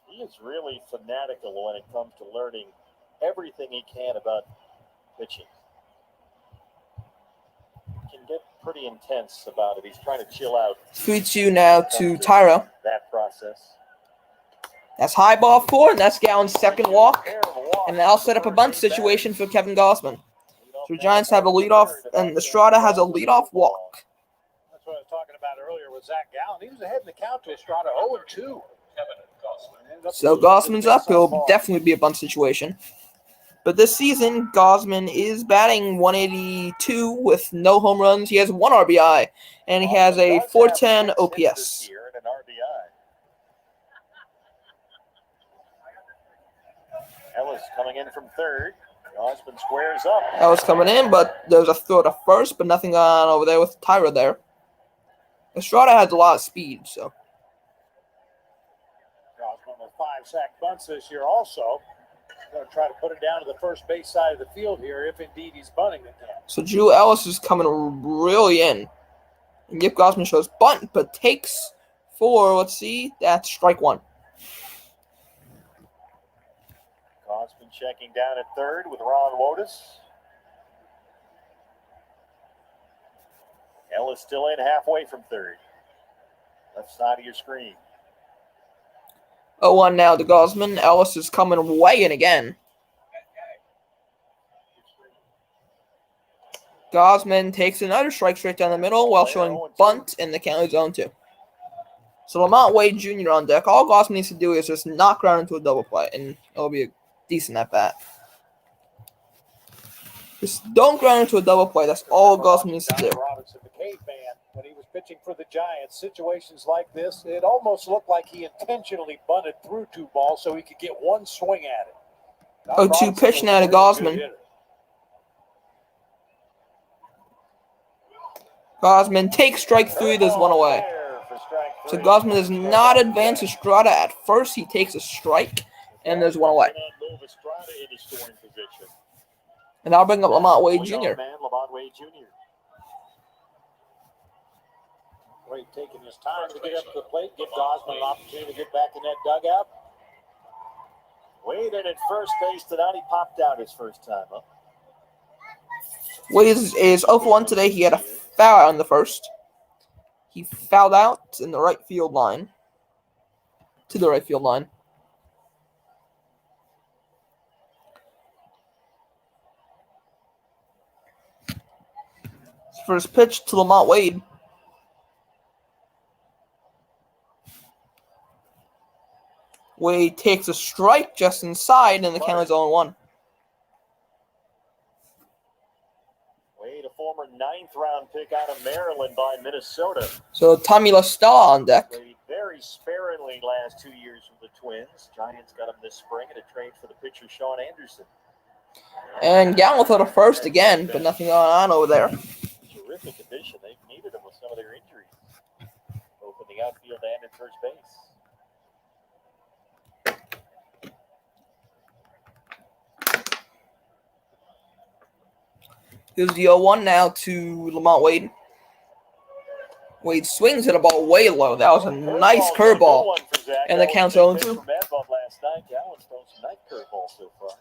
He is really fanatical when it comes to learning everything he can about pitching. Can get pretty intense about it. He's trying to chill out. 3-2 now to Tyro. That process. That's high ball 4, and that's Gallen's second walk. And that'll set up a bunt situation for Kevin Gosman. So the Giants have a leadoff, and Estrada has a leadoff walk. That's what I was talking about earlier with Zach Gallen. He was ahead in the count to Estrada 0-2. So Gosman's up. It'll definitely be a bunt situation. But this season, Gosman is batting .182 with no home runs. He has 1 RBI, and he has a .410 OPS. Ellis coming in from third. Gosman squares up. Ellis coming in, but there's a throw to first, but nothing on over there with Tyro there. Estrada has a lot of speed, so. Gosman with 5 sack bunts this year also. Going to try to put it down to the first base side of the field here, if indeed he's bunting it down. So Drew Ellis is coming really in. And Yip Gosman shows bunt, but takes 4. Let's see. That's strike 1. Gosman checking down at third with Ron Wotus. Ellis still in halfway from third. Left side of your screen. 0-1 now to Gosman. Ellis is coming way in again. Gosman takes another strike straight down the middle while showing bunt, and the count is 0-2. So Lamont Wade Jr. on deck. All Gosman needs to do is just knock ground into a double play, and it'll be a decent at bat. Just don't ground into a double play. That's all Gosman needs to do. Robinson, the caveman, when he was pitching for the Giants, situations like this, it almost looked like he intentionally bunted through 2 balls so he could get one swing at it. 0-2 pitch now to Gosman. Gosman takes strike 3. There's one away. So Gosman does not advance Estrada at first. He takes a strike, and there's one away. And I'll bring up Lamont Wade Jr. Wade taking his time to get up to the plate, give Gosman an opportunity to get back in that dugout. Wade in at first base tonight. He popped out his first time up. Wade is 0-1 today. He had a foul out in the first. He fouled out in the right field line. To the right field line. First pitch to Lamont Wade. Wade takes a strike just inside, and the count is 0-1. Wade, a former 9th-round pick out of Maryland by Minnesota. So Tommy La Stella on deck. Played very sparingly last 2 years with the Twins. Giants got him this spring in a trade for the pitcher Sean Anderson. And Gallen threw the first again, but nothing going on over there. Terrific addition. They've needed him with some of their injuries, both in the outfield and at first base. Here's the 0-1 now to Lamont Wade. Wade swings at a ball way low. That was a nice curveball. And the count's 0-2. Last night, Gallen's thrown some nice curveballs so far.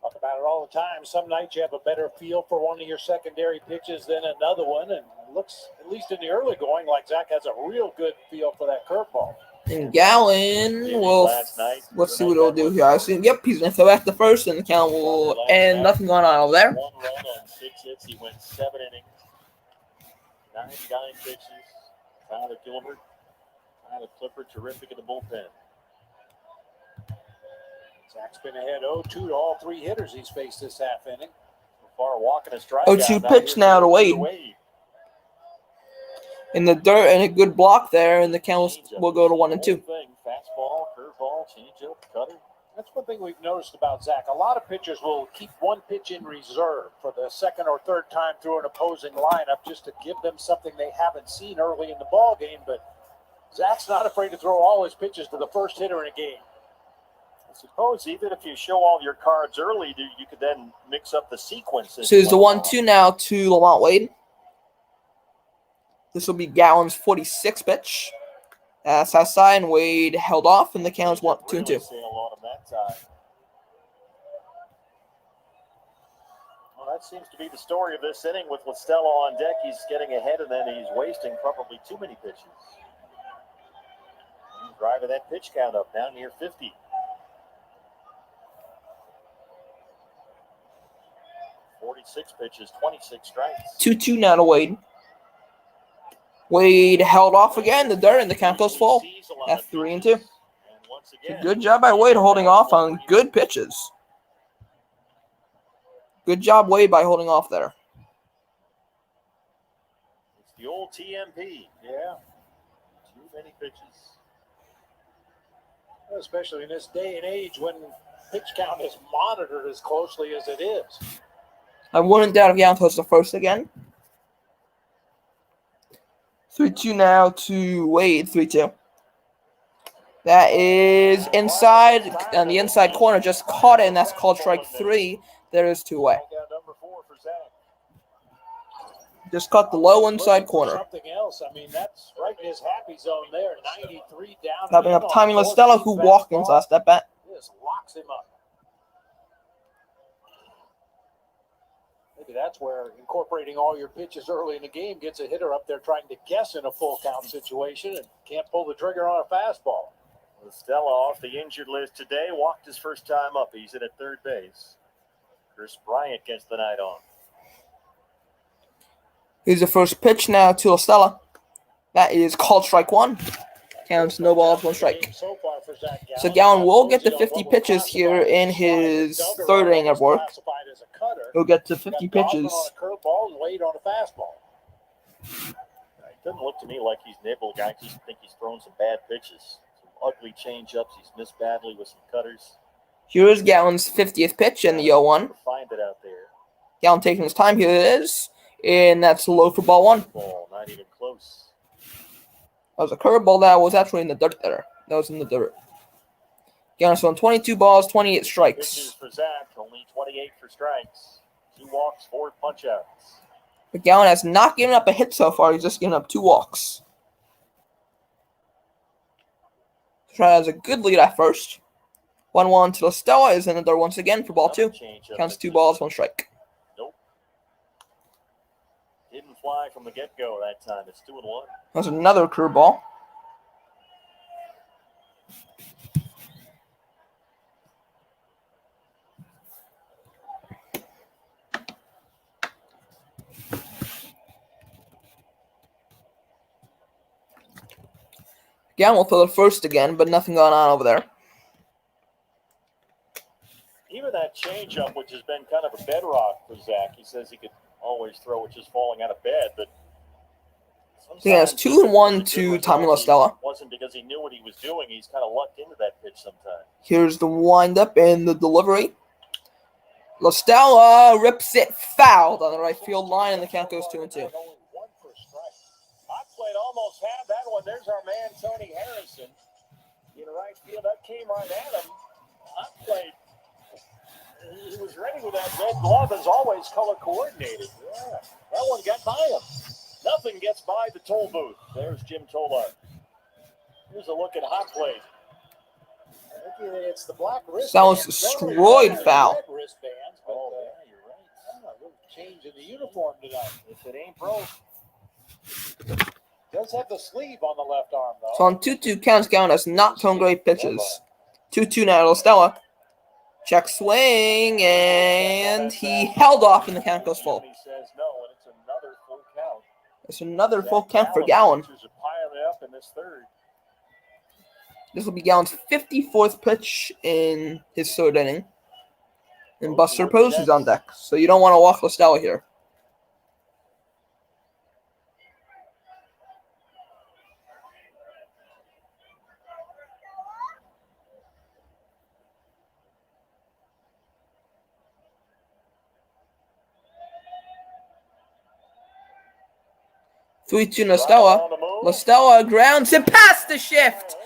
Talk about it all the time. Some nights you have a better feel for one of your secondary pitches than another one. And it looks, at least in the early going, like Zach has a real good feel for that curveball. And Gallen will, let's see what he'll do here. I assume, yep, he's going to throw back the first, and the count will end. Nothing going on over there. 1 run on 6 hits. He went 7 innings. 99 pitches. Tyler Gilbert. Tyler Clifford, terrific in the bullpen. Zach's been ahead 0-2 to all 3 hitters he's faced this half inning. So far, walking a strike. 0-2 pitch now to Wade. In the dirt, and a good block there, and the count will go to 1-2. Fastball, curveball, changeup, cutter. That's one thing we've noticed about Zach. A lot of pitchers will keep one pitch in reserve for the second or third time through an opposing lineup just to give them something they haven't seen early in the ball game. But Zach's not afraid to throw all his pitches to the first hitter in a game. I suppose even if you show all your cards early, you could then mix up the sequences. So it's the 1-2 now to Lamont Wade. This will be Gallen's 46th pitch. That's outside, and Wade held off, and the count is 2-2. Well, that seems to be the story of this inning with Stella on deck. He's getting ahead, and then he's wasting probably too many pitches. He's driving that pitch count up, down near 50. .46 pitches, 26 strikes. 2-2 now to Wade. Wade held off again. The dirt, and the count goes full at 3-2. Good job by Wade holding off on good pitches. Good job, Wade, by holding off there. It's the old TMP. Yeah. Too many pitches. Especially in this day and age when pitch count is monitored as closely as it is. I wouldn't doubt if Gallen throws the first again. 3-2 now to Wade, 3-2. That is inside, on the inside corner, just caught it, and that's called strike 3. There is 2 away. Just caught the low inside corner. Something else. I mean, that's right in his happy zone there. 93 down. That'll bring up Tommy La Stella, who walked into last at bat. Just locks him up. Maybe that's where incorporating all your pitches early in the game gets a hitter up there trying to guess in a full count situation and can't pull the trigger on a fastball. Stella off the injured list today. Walked his first time up. He's in at third base. Chris Bryant gets the night off. Here's the first pitch now to Stella. That is called strike one. Counts no balls, one strike. So Gallen will get to 50 pitches here in his third inning of work. He'll get to 50 pitches. It doesn't look to me like he's nibbled. I just think he's thrown some bad pitches. Some ugly changeups. He's missed badly with some cutters. Here's Gallen's 50th pitch in the 0-1. Find it out there. Gallen taking his time. Here it is. And that's low for ball one. Ball, not even close. That was a curveball that was actually in the dirt there. That was in the dirt. Gallen's thrown 22 balls, 28 Pitches strikes. for Zach. Only 28 for strikes. 2 walks, 4 punch-outs. But Gallen has not given up a hit so far. He's just given up 2 walks. Estrada has a good lead at first. 1-1 to Stella is in the dirt once again for ball 2. Counts 2 balls, 1 strike. Nope. Didn't fly from the get-go that time. It's 2-1. That's another curveball. Gallen will throw the first again, but nothing going on over there. Even that changeup, which has been kind of a bedrock for Zach, he says he could always throw, which is falling out of bed, but He has 2-1 to Tommy La Stella. Wasn't because he knew what he was doing. He's kind of lucked into that pitch sometimes. Here's the windup and the delivery. La Stella rips it fouled on the right field line, and the count goes 2-2. Hot plate almost had that one. There's our man, Tony Harrison. In the right field, that came right at him. Hot plate. He was ready with that red glove, as always, color coordinated. Yeah, that one got by him. Nothing gets by the toll booth. There's Jim Tolar. Here's a look at hot plate. It's the black wrist. That was destroyed foul. Oh, yeah, you're right. A little change in the uniform tonight. If it ain't broke. Does have the sleeve on the left arm, though. So on 2-2 counts, Gallen has not thrown great pitches. 2-2 now to La Stella. Check swing, and he held off, and the count goes full. He says no, and it's another full count. It's another full count for Gallen. Pitchers are piling up in this third. This will be Gallen's 54th pitch in his third inning. And Buster Posey's on deck, so you don't want to walk La Stella here. Three-2 La Stella. La Stella grounds it past the shift.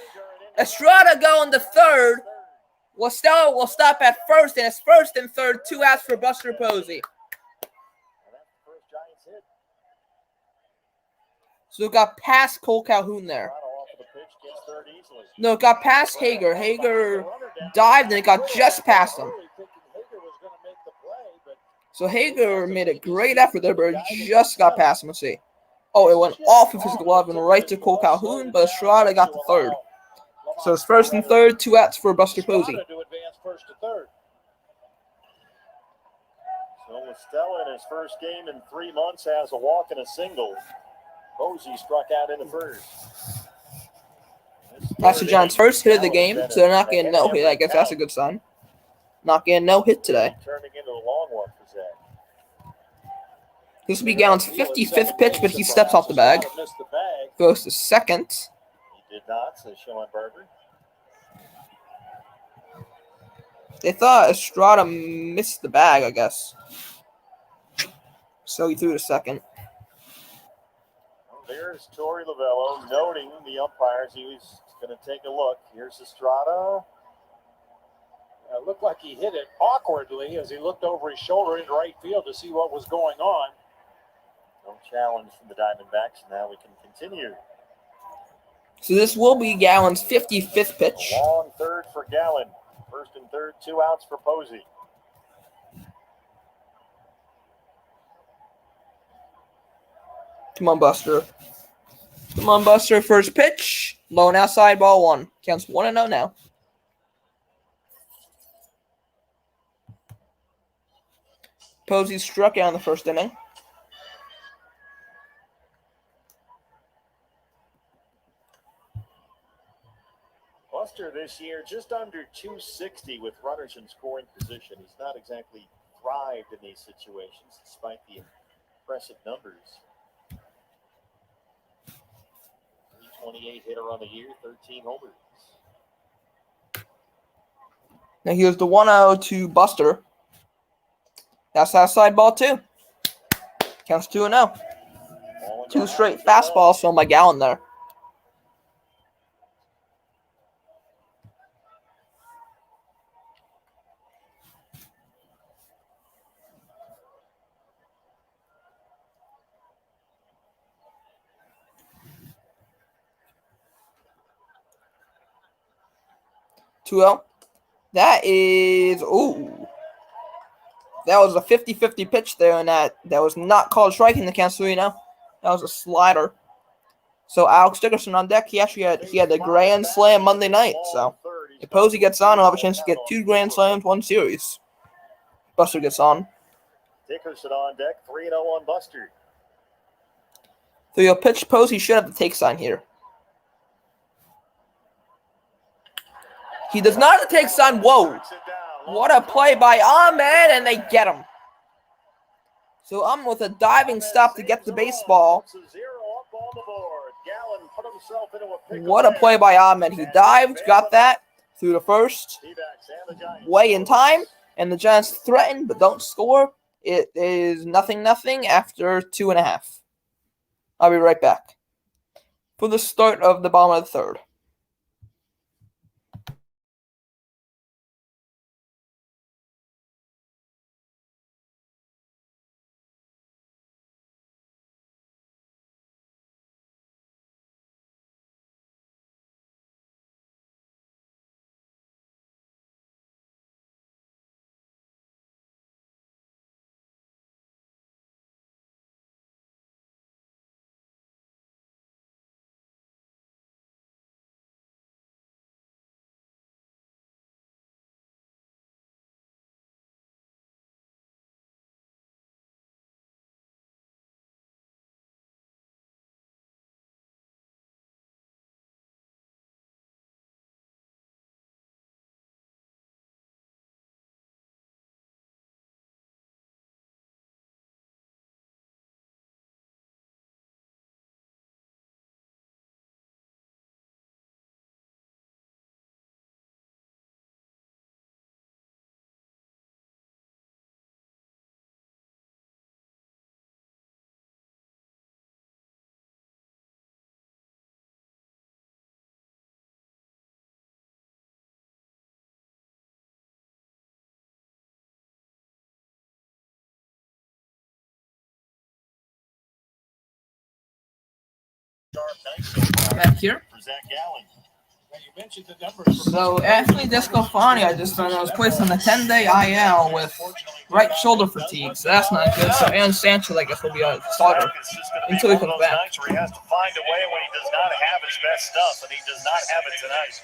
Estrada going to third. La Stella will stop at first, and it's first and third. 2 outs for Buster Posey. So it got past Cole Calhoun there. No, it got past Hager. Hager dived, and it got just past him. So Hager made a great effort there, but it just got past him. Let's see. Oh, it went off of his glove and right to Cole Calhoun, but Estrada got the third. So it's first and third, 2 outs for Buster Posey. So Stella in his first game in 3 months has a walk and a single. Posey struck out in the first. That's the Giants' first hit of the game, so they're not getting no hit. I guess that's a good sign. Not getting no hit today. Turning into a long one for Zach. This will be Gallen's 55th pitch, but he steps off the bag. Goes to second. He did not, says Schoenberger. They thought Estrada missed the bag, I guess. So he threw to second. Well, there's Torey Lavello noting the umpires. He was going to take a look. Here's Estrada. It looked like he hit it awkwardly as he looked over his shoulder in right field to see what was going on. No challenge from the Diamondbacks. Now we can continue. So this will be Gallen's 55th pitch. A long third for Gallen. First and third, 2 outs for Posey. Come on, Buster. Come on, Buster. First pitch. Low and outside, ball 1. Counts 1-0 now. Posey struck out in the first inning. Buster this year just under 260 with runners in scoring position. He's not exactly thrived in these situations despite the impressive numbers. 328 hitter on the year, 13 homers. Now here's the 1-0 to Buster. That's outside, ball 2. Counts 2-0. 2 straight fastballs thrown by Gallen there. That is, that was a 50-50 pitch there, and that was not called striking the count 3-0. That was a slider. So Alex Dickerson on deck. He had a grand slam Monday night. So if Posey gets on, he'll have a chance to get 2 grand slams, 1 series. Buster gets on. Dickerson on deck, 3-0 on Buster. 3-0 pitch. Posey should have the take sign here. He does not have the take sign. Whoa. What a play by Ahmed, and they get him. So I'm with a diving stop to get the baseball. What a play by Ahmed. He dived, got that, through the first. Way in time, and the Giants threaten but don't score. It is 0-0 after 2.5. I'll be right back for the start of the bottom of the third. Back here. So Anthony Descalfani, I just found out, was placed on the 10-day IL with right shoulder fatigue, so that's not good. So Aaron Sanchez, I guess, will be a starter until he comes back. He has to find a way when he does not have his best stuff, and he does not have it tonight.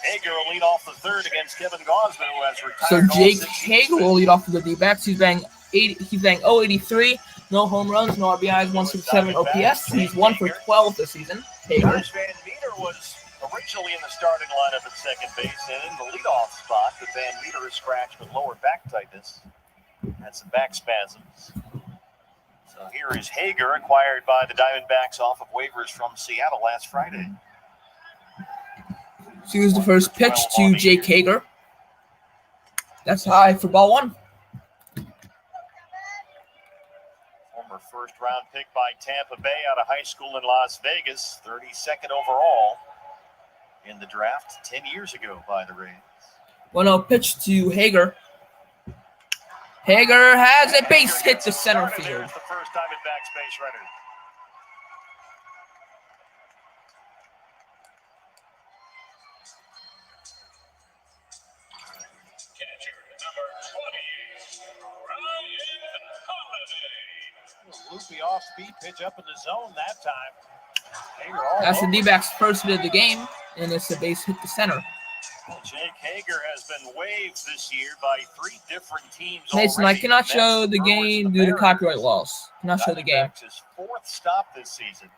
Hager will lead off the third against Kevin Gosman, who has retired. So Jake Hager will lead off for the D-backs. He's batting 083, no home runs, no RBIs, 167 OPS. He's 1 for 12 this season. Hager. Josh Van Meter was originally in the starting lineup at second base and in the leadoff spot, but Van Meter is scratched with lower back tightness and some back spasms. So here is Hager, acquired by the Diamondbacks off of waivers from Seattle last Friday. So here's the first pitch to Jake Hager. That's high for ball 1. Former first-round pick by Tampa Bay out of high school in Las Vegas, 32nd overall in the draft 10 years ago by the Rays. 1-0 pitch to Hager. Hager has a base hit to center field. There's the first Diamondbacks base runner. Loopy off-speed pitch up in the zone that time. That's the D-backs' first hit of the game, and it's a base hit to center. Jake Hager has been waived this year by 3 different teams. Mason, I cannot show the game due to copyright laws. Cannot show the game. Diamondbacks' his 4th stop this season.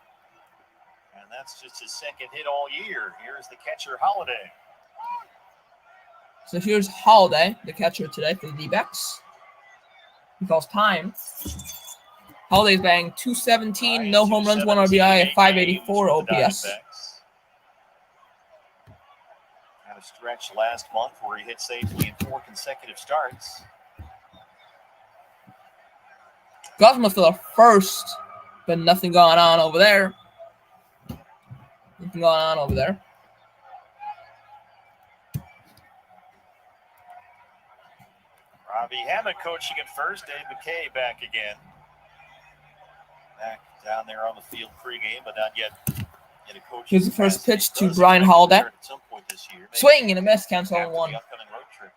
And that's just his 2nd hit all year. Here's the catcher, Holiday. So here's Holiday, the catcher today for the D-backs. He calls time. Holiday's batting .217, no home runs, 1 RBI, a .584 OPS. Had a stretch last month where he hit safely in 4 consecutive starts. Gosman for the first, but nothing going on over there. Nothing going on over there. Robbie Hammett coaching at first. Dave McKay back again. Back down there on the field pregame, but not yet in a coaching. Here's the first pitch to Brian Holiday. At some point this year. Swing and a miss, counts 0-1. The upcoming road trip.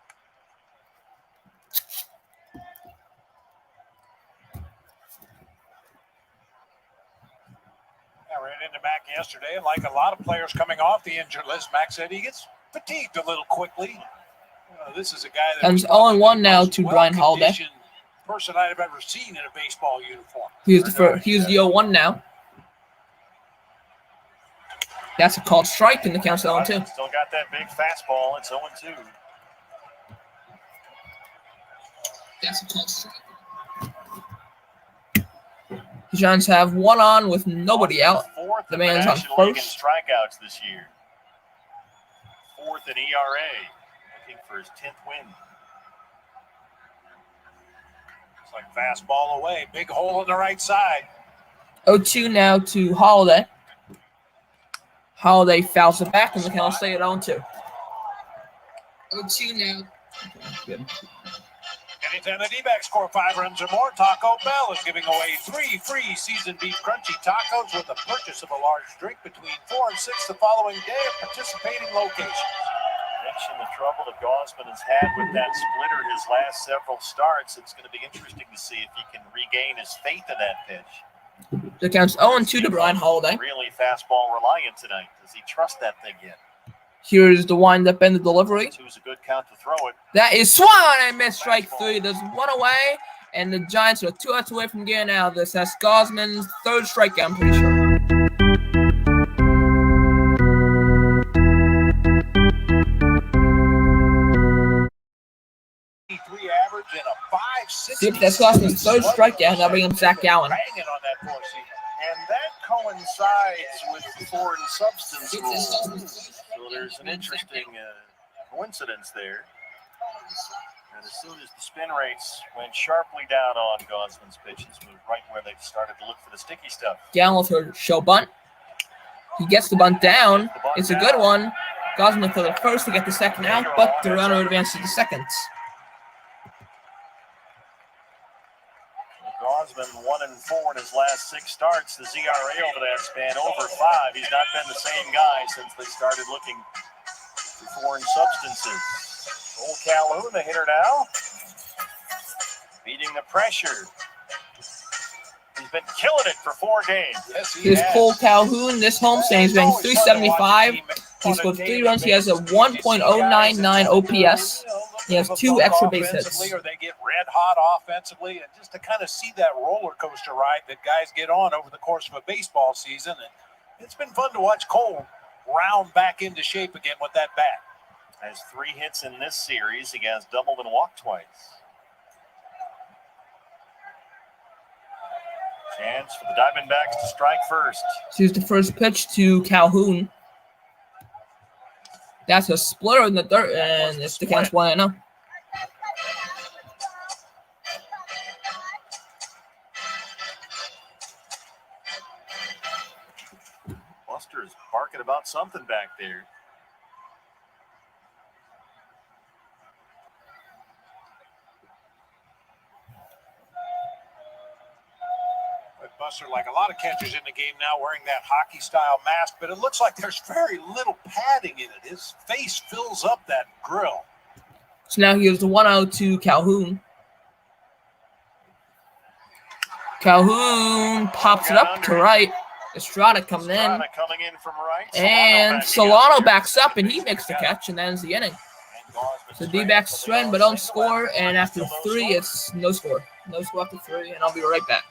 I ran into Mac yesterday, and like a lot of players coming off the injured list, Mac said he gets fatigued a little quickly. This is a guy that comes 0-1 now to Brian Holiday. Person I've ever seen in a baseball uniform. Here's the 0-1 now. That's a called strike, and the count's 0-2. Still got that big fastball. It's 0-2. That's a called strike. The Giants have 1 on with nobody out. The man's on first. Strikeouts this year. 4th in ERA. Looking for his 10th win. It's like fastball away. Big hole on the right side. 0-2 now to Holiday. Holiday fouls it back, and the count will stay at 0-2. 0-2 now. Good. Anytime the D-backs score 5 runs or more, Taco Bell is giving away 3 free seasoned beef crunchy tacos with the purchase of a large drink between 4 and 6 the following day at participating locations. Mention the trouble that Gosman has had with that splitter his last several starts. It's going to be interesting to see if he can regain his faith in that pitch. The count's 0-2 to Brian Holiday. Really fastball reliant tonight. Does he trust that thing yet? Here's the windup and the delivery. 2's a good count to throw it. That is swung and missed. Strike 3. There's 1 away, and the Giants are 2 outs away from getting out of this. That's Gosman's 3rd strikeout, I'm pretty sure. Average and a 5.60. Yep, that's Gosman's 3rd strikeout. Now bring him Zach Gallen. And that coincides with the foreign substance rule. So there's an interesting coincidence there. And as soon as the spin rates went sharply down on Gosman's pitches, moved right where they started to look for the sticky stuff. Gallen with her show bunt. He gets the bunt down. It's a good one. Gosman for the first to get the second out, but the runner advances to second. Gosman 1-4 in his last 6 starts. The ZRA over that span over 5. He's not been the same guy since they started looking for foreign substances. Old Calhoun, the hitter now, beating the pressure. He's been killing it for 4 games. Yes, Here's Cole Calhoun. This homestand, he's batting .375. He scored 3 runs. He has a 1.099 OPS. He has 2 extra base hits. Or they get red hot offensively, and just to kind of see that roller coaster ride that guys get on over the course of a baseball season. And it's been fun to watch Cole round back into shape again with that bat. Has 3 hits in this series. He has doubled and walked twice. Chance for the Diamondbacks to strike first. Here's the first pitch to Calhoun. That's a splitter in the dirt, and it's the count's 1-0. Buster's barking about something back there. Buster, like a lot of catchers in the game now, wearing that hockey-style mask, but it looks like there's very little padding in it. His face fills up that grill. So now here's the 1-0 to Calhoun. Calhoun pops it up to right, Estrada coming in. Estrada coming in from right. And Solano backs up, and he makes the catch, and that ends the inning. So D-backs trend, but don't score, and after 3, it's no score. No score after 3, and I'll be right back.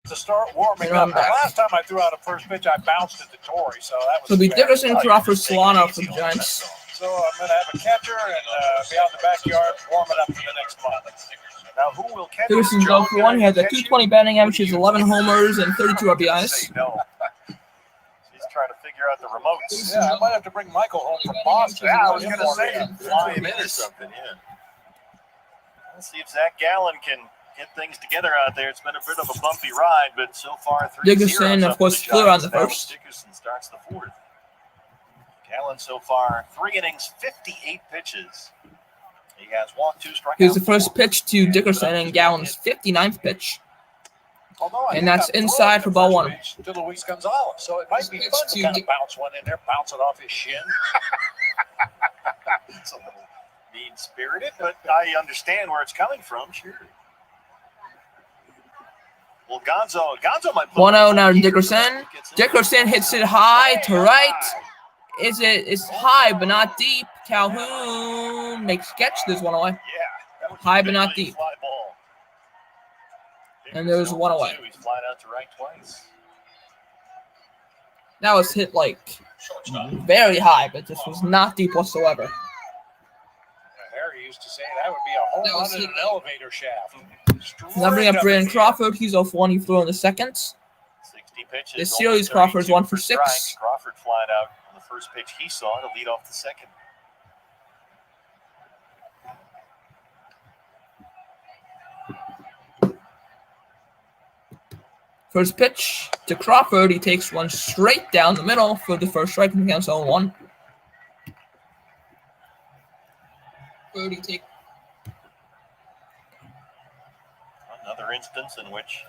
To start warming up. The last time I threw out a first pitch, I bounced at the Torrey, so that was. So the Dickerson, Crawford, Solano for the Giants. So I'm going to have a catcher and be out in the backyard warming up for the next month. Now, who will catch? Dickerson's 0 for 1. He has a 220 batting average, 11 homers, and 32 RBIs. No. He's trying to figure out the remotes. Yeah, I might have to bring Michael home from Boston. Yeah, I was going to say, fly him in or something, yeah. Let's see if Zach Gallen can get things together out there. It's been a bit of a bumpy ride, but so far 3-0. Dickerson, of course, flew on the first. Dickerson starts the 4th. Gallen so far 3 innings, 58 pitches. He has walked 2 strikeouts. Here's the first pitch to Dickerson and Gallen's 59th pitch. And that's inside for ball 1. To Luis Gonzalez, so it might be fun to kind of bounce one in there, bounce it off his shin. It's a little mean-spirited, but I understand where it's coming from. Sure. Well, Gonzo might put 1-0 now to Dickerson. Dickerson hits it high to right. It's high but not deep. Calhoun makes catch. There's 1 away. Yeah. High but not deep. And there's 1 away. He's flying out to right twice. That was hit like very high, but this was not deep whatsoever. Harry used to say that would be a home run in an elevator shaft. Now bring up Brandon Crawford. He's 0 for 1. He threw in the second. 60 pitches. This series, Crawford's 1 for 6. Crawford flying out on the first pitch he saw to lead off the second. First pitch to Crawford. He takes one straight down the middle for the first strike and counts 0-1. Another instance in which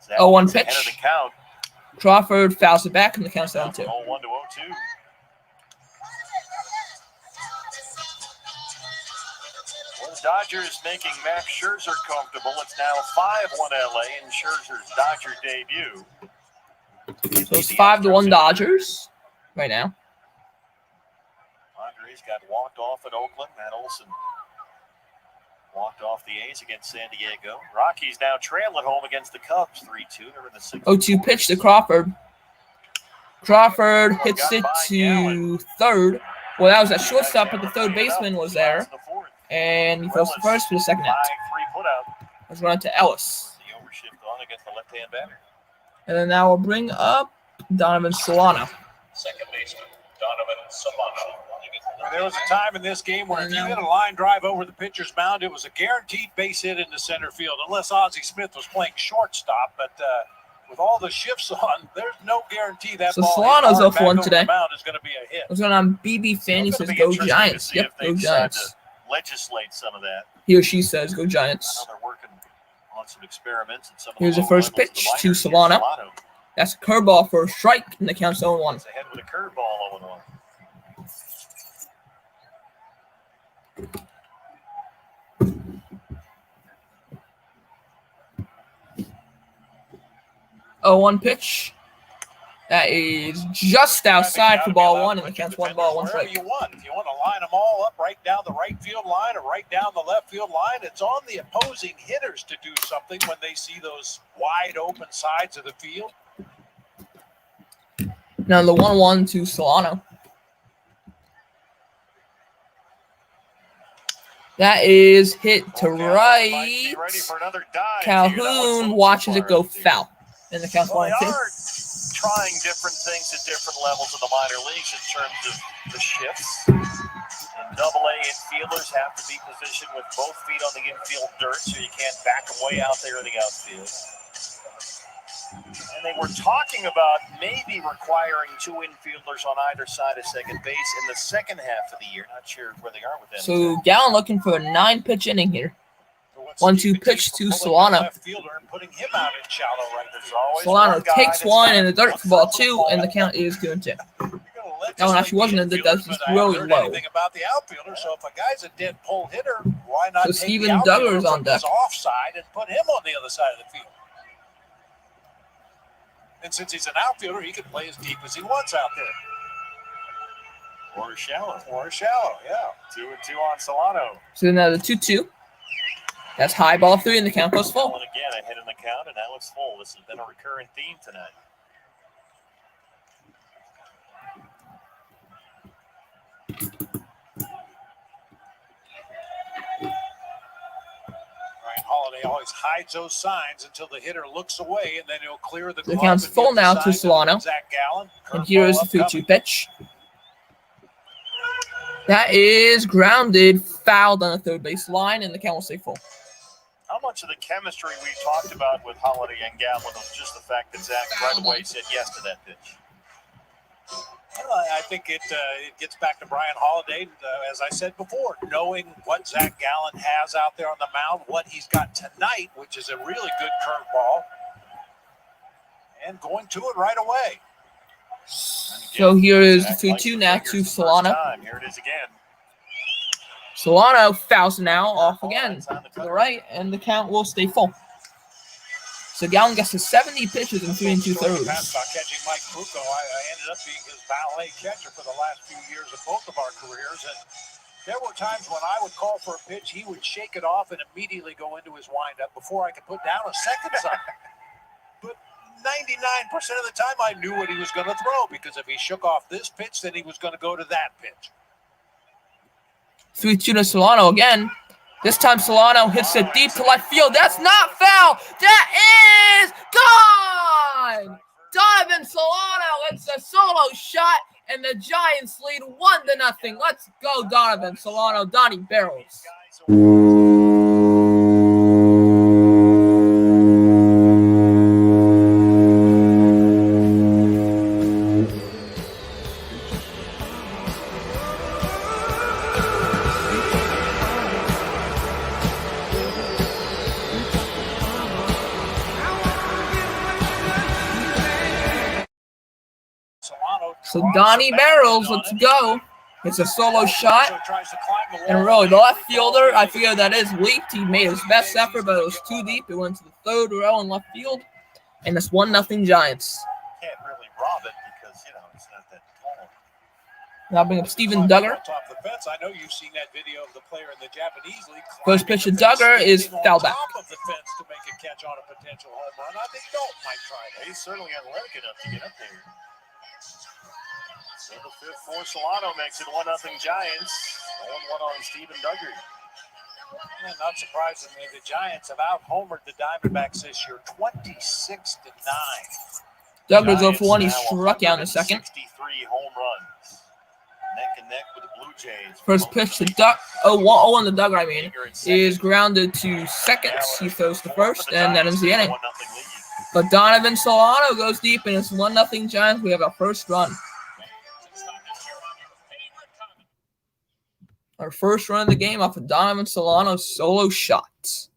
0-1 pitch. Ahead of the count. Crawford fouls it back and the count's down 2. 0-1 to 0-2. Well, the Dodgers making Max Scherzer comfortable. It's now 5-1 LA in Scherzer's Dodger debut. So it's 5-1 Dodgers right now. Padres got walked off at Oakland. Matt Olson walked off the A's against San Diego. Rockies now trail at home against the Cubs 3-2. They're in the 6th. 0-2 pitch to Crawford. Crawford hits it to third. Well, that was at shortstop, but the third baseman was there. And he throws the first for the second out. 3 putouts. Let's run to Ellis. The overshift on against the left-hand batter. And then now we'll bring up Donovan Solano. Second baseman, Donovan Solano. There was a time in this game where if you hit a line drive over the pitcher's mound, it was a guaranteed base hit into center field, unless Ozzie Smith was playing shortstop. But with all the shifts on, there's no guarantee that ball Solano's hit up one over today. the mound is going to be a hit. What's going on? BB Fanny says go Giants. Yep, go Giants. Legislate some of that. He or she says go Giants. I know they're working on some experiments. And some of Here's the low first levels of pitch the to minors. Solano. That's a curveball for a strike, and the count's 0-1. It's ahead with a curveball 0-1. One pitch. That is just outside for ball one, and the count's 1 ball, 1 strike. You want. If you want to line them all up right down the right field line or right down the left field line, it's on the opposing hitters to do something when they see those wide open sides of the field. Now the 1-1 to Solano. That is hit to right. Ready for another dive. Calhoun watches it go foul. And the count's 1-2. They are trying different things at different levels of the minor leagues in terms of the shifts. In Double-A, infielders have to be positioned with both feet on the infield dirt so you can't back them way out there in the outfield. And they were talking about maybe requiring 2 infielders on either side of second base in the second half of the year. Not sure where they are with that. So Gallen looking for a 9-pitch inning here. 1-2 pitch to Solano. Solano takes one in the dirt for ball 2, and the count is 2-2. That one actually wasn't in the dirt, it's really low. So Steven Duggar is on deck. Offside and put him on the other side of the field. And since he's an outfielder, he can play as deep as he wants out there. Or shallow, yeah. 2-2 on Solano. So now the 2-2. That's high, ball 3, and the count goes full. And again, a hit in the count, and now it's full. This has been a recurring theme tonight. Holiday always hides those signs until the hitter looks away, and then he'll clear the glove. The count's full now to Solano. And here is the 3-2 pitch. That is grounded, fouled on the third base line, and the count will stay full. How much of the chemistry we talked about with Holiday and Gallon was just the fact that Zach right away said yes to that pitch? I think it gets back to Brian Holiday, as I said before, knowing what Zach Gallen has out there on the mound, what he's got tonight, which is a really good curveball, and going to it right away. So here is the 2-2 now to Solano. Here it is again. Solano fouls now off again to the right, and the count will stay full. So Gallen gets to 70 pitches in 3 2/3. About catching Mike Pucco, I ended up being his valet catcher for the last few years of both of our careers, and there were times when I would call for a pitch, he would shake it off and immediately go into his windup before I could put down a second sign. But 99% of the time, I knew what he was going to throw, because if he shook off this pitch, then he was going to go to that pitch. 3-2 to Solano again. This time Solano hits it deep to left field. That's not foul. That is gone. Donovan Solano hits a solo shot, and the Giants lead 1-0. Let's go, Donovan Solano. Donnie Barrels. So Donnie Barrels, let's go. It's a solo shot. And really, the left fielder, I figure that is leaped. He made his best effort, but it was too deep. It went to the third row in left field. And it's 1-0 Giants. Can't really rob it because, it's not that tall. Now bring up Steven Duggar. Top of the fence. I know you've seen that video of the player in the Japanese league. First pitch to Duggar is foul back. Top of the fence to make a catch on a potential home run. I think Dalton might try that. He's certainly athletic enough to get up there. So the fifth for Solano makes it 1-0 Giants. 1-1 on Steven Duggar. Yeah, not surprisingly, the Giants have out-homered the Diamondbacks this year, 26-9. Doug goes 0 for 1. He Giants now struck out in the second. 163 home runs. Neck and neck with the Blue Jays. First pitch to Doug. 0-1 the Doug, I mean, is grounded to second. He throws to first, and that ends the inning. But Donovan Solano goes deep, and it's 1-0 Giants. We have our first run. Our first run of the game off of Donovan Solano's solo shots.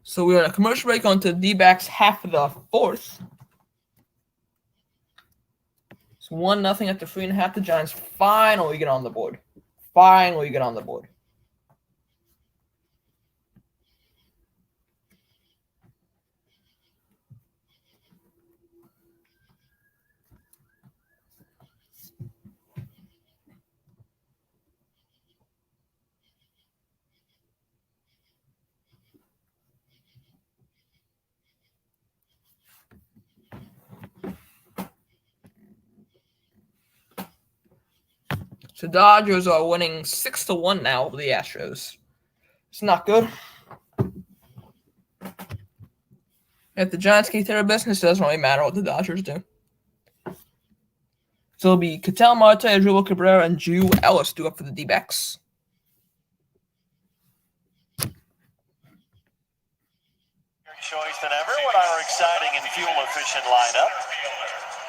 So we're at a commercial break on to the D-backs half of the fourth. It's 1-0 after 3.5. The Giants finally get on the board. So Dodgers are winning 6-1 now over the Astros. It's not good. If the Giants can take care of business, it doesn't really matter what the Dodgers do. So it'll be Ketel Marte, Adriel Cabrera, and Drew Ellis do up for the D-backs. Choice than ever with our exciting and fuel-efficient lineup.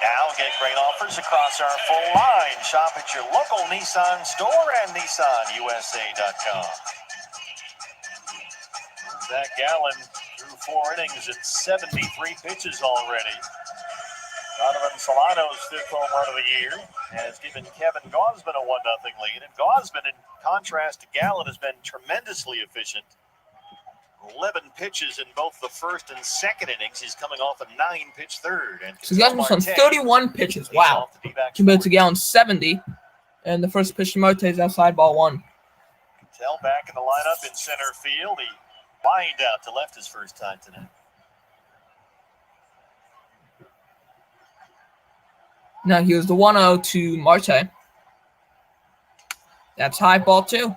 Now get great offers across our full line. Shop at your local Nissan store and NissanUSA.com. Zach Gallen threw 4 innings at 73 pitches already. Donovan Solano's 5th home run of the year has given Kevin Gausman a 1-0 lead. And Gausman, in contrast to Gallen, has been tremendously efficient. 11 pitches in both the first and second innings. He's coming off a 9-pitch third. And so Gausman's on 31 pitches. Wow. Compared to Gallen's 70. And the first pitch to Marte is outside ball 1. Ketel back in the lineup in center field. He lined out to left his first time tonight. Now here's the 1-0 to Marte. That's high ball 2.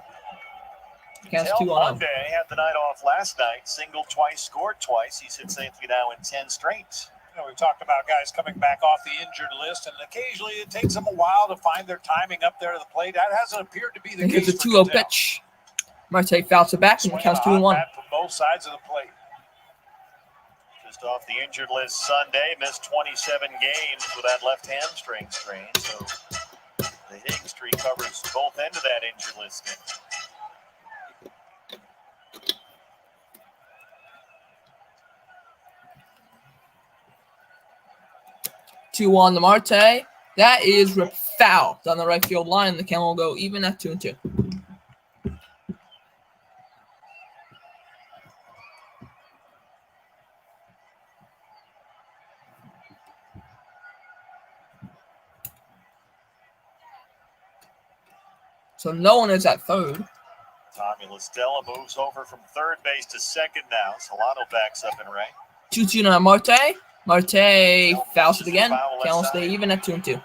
Counts 2-0. Monday had the night off last night. Singled twice, scored twice. He's hit safely now in 10 straight. You know, we've talked about guys coming back off the injured list, and occasionally it takes them a while to find their timing up there to the plate. That hasn't appeared to be the case. Here's a 2-0 pitch. Marte fouls it back, and it counts 2-1. From both sides of the plate. Just off the injured list Sunday, missed 27 games with that left hamstring strain. So the hitting streak covers both ends of that injured list game. 2-1 to Marte. That is foul down the right field line. The count will go even at 2-2. So no one is at third. Tommy LaStella moves over from third base to second now. Solano backs up in right. 2-2 to Marte. Marte fouls it again. Count will stay even at 2-2.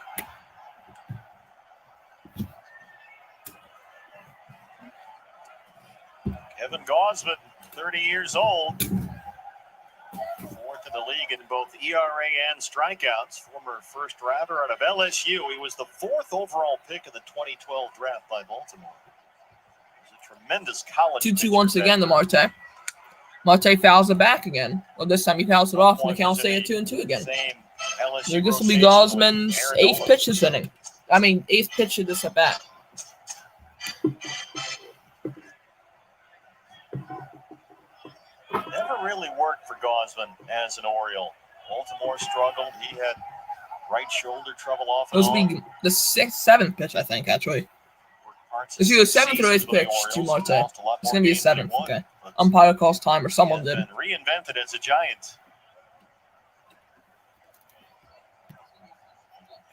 Kevin Gausman, 30 years old. Fourth in the league in both ERA and strikeouts. Former first rounder out of LSU. He was the 4th overall pick of the 2012 draft by Baltimore. He was a tremendous college 2-2 once again to Marte. Marte fouls it back again. Well, this time he fouls it off, and the count will stay at 2-2 again. So this will be Gausman's 8th pitch this inning. 8th pitch of this at bat. Never really worked for Gausman as an Oriole. Baltimore struggled. He had right shoulder trouble off and on. This will be the 7th pitch, I think, actually. It's either 7th or 8th pitch to Marte. It's going to be a 7th, okay. umpire calls time, or someone did. And reinvented as a Giant.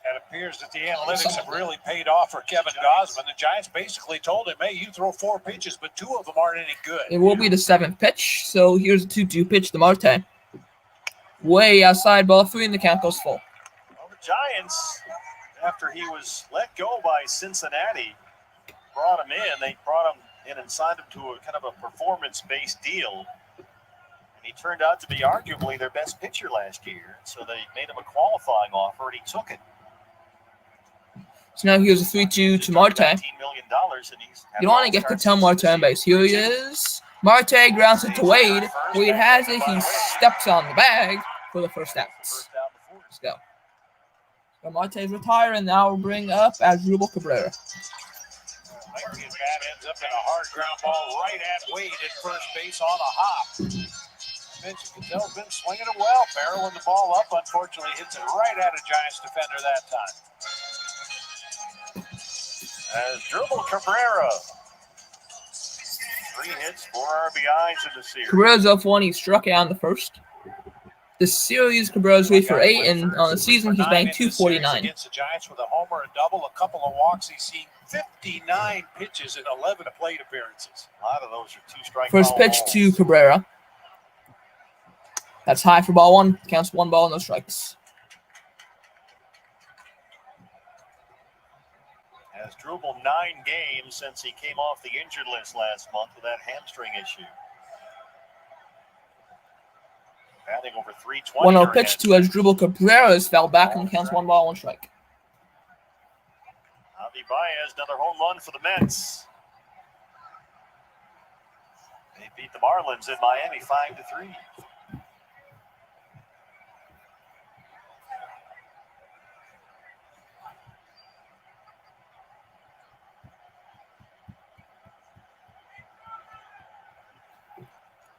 It appears that the analytics have really paid off for Kevin Gosman. The Giants basically told him, hey, you throw 4 pitches, but 2 of them aren't any good. It will be the 7th pitch, so here's a 2-2 pitch to Marte. Way outside, ball 3, and the count goes full. Well, the Giants, after he was let go by Cincinnati, brought him in. They brought him in and signed him to a kind of a performance-based deal. And he turned out to be arguably their best pitcher last year. So they made him a qualifying offer, and he took it. So now here's a 3-2 to Marte. $19 million, and he's You don't want to get to tell Marte on base. Here he is. Marte grounds it to Wade. Wade has it. He steps on the bag for the first out. Let's go. So Marte's retired, and now we'll bring up Asdrubal Cabrera. Bat ends up in a hard ground ball right at Wade at first base on a hop. Mitch Catel's been swinging it well, barreling the ball up. Unfortunately, hits it right at a Giants defender that time. Asdrubal Cabrera. 3 hits, 4 RBIs in the series. Cabrera's up 1. He struck out in the first. The series, Cabrera's rated for 8, and on the season, he's batting .249. Against the Giants with a homer, a double, a couple of walks. He's seen 59 pitches in 11 plate appearances. A lot of those are 2 strike First pitch to Cabrera. That's high for ball 1. Counts 1 ball, no strikes. Asdrubal 9 games since he came off the injured list last month with that hamstring issue. Batting over 320. 1-0 pitch to Asdrubal Cabrera fell back and counts 1 ball, 1 strike. Javi Baez, another home run for the Mets. They beat the Marlins in Miami 5-3.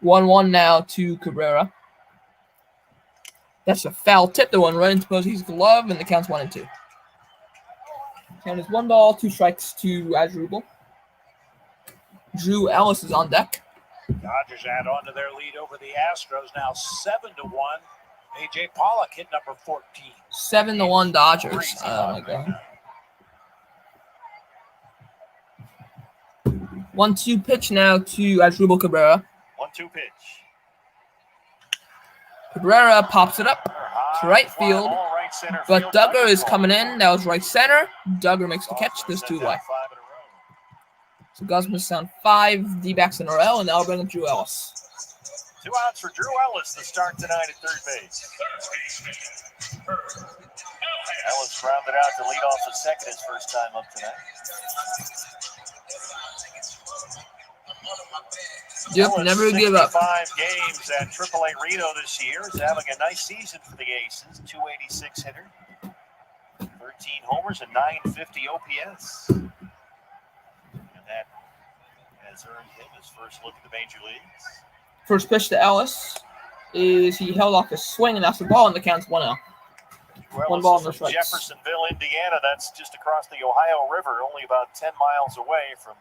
One now to Cabrera. That's a foul tip. The one right into Posey's glove, and the count's 1-2. Count is 1 ball, 2 strikes to Asdrubal. Drew Ellis is on deck. Dodgers add on to their lead over the Astros, now 7-1. A.J. Pollock hit number 14. 7-1 Dodgers. Oh my god. 1-2 pitch now to Asdrubal Cabrera. 1-2 pitch. Cabrera pops it up to right field, but Duggar is coming in. That was right center. Duggar makes the catch. There's 2 away. So Gosman's down 5 D-backs in a row, and now bring up Drew Ellis. 2 outs for Drew Ellis to start tonight at third base. Ellis grounded out to lead off the second his first time up tonight. Yep, never give up. 5 games at AAA Reno this year. Is having a nice season for the Aces. 286 hitter, 13 homers, and 950 OPS. And that has earned him his first look at the major leagues. First pitch to Ellis is he held off a swing, and that's the ball, and the count's 1-0. 1 ball, no strikes. Jeffersonville, Indiana. That's just across the Ohio River, only about 10 miles away from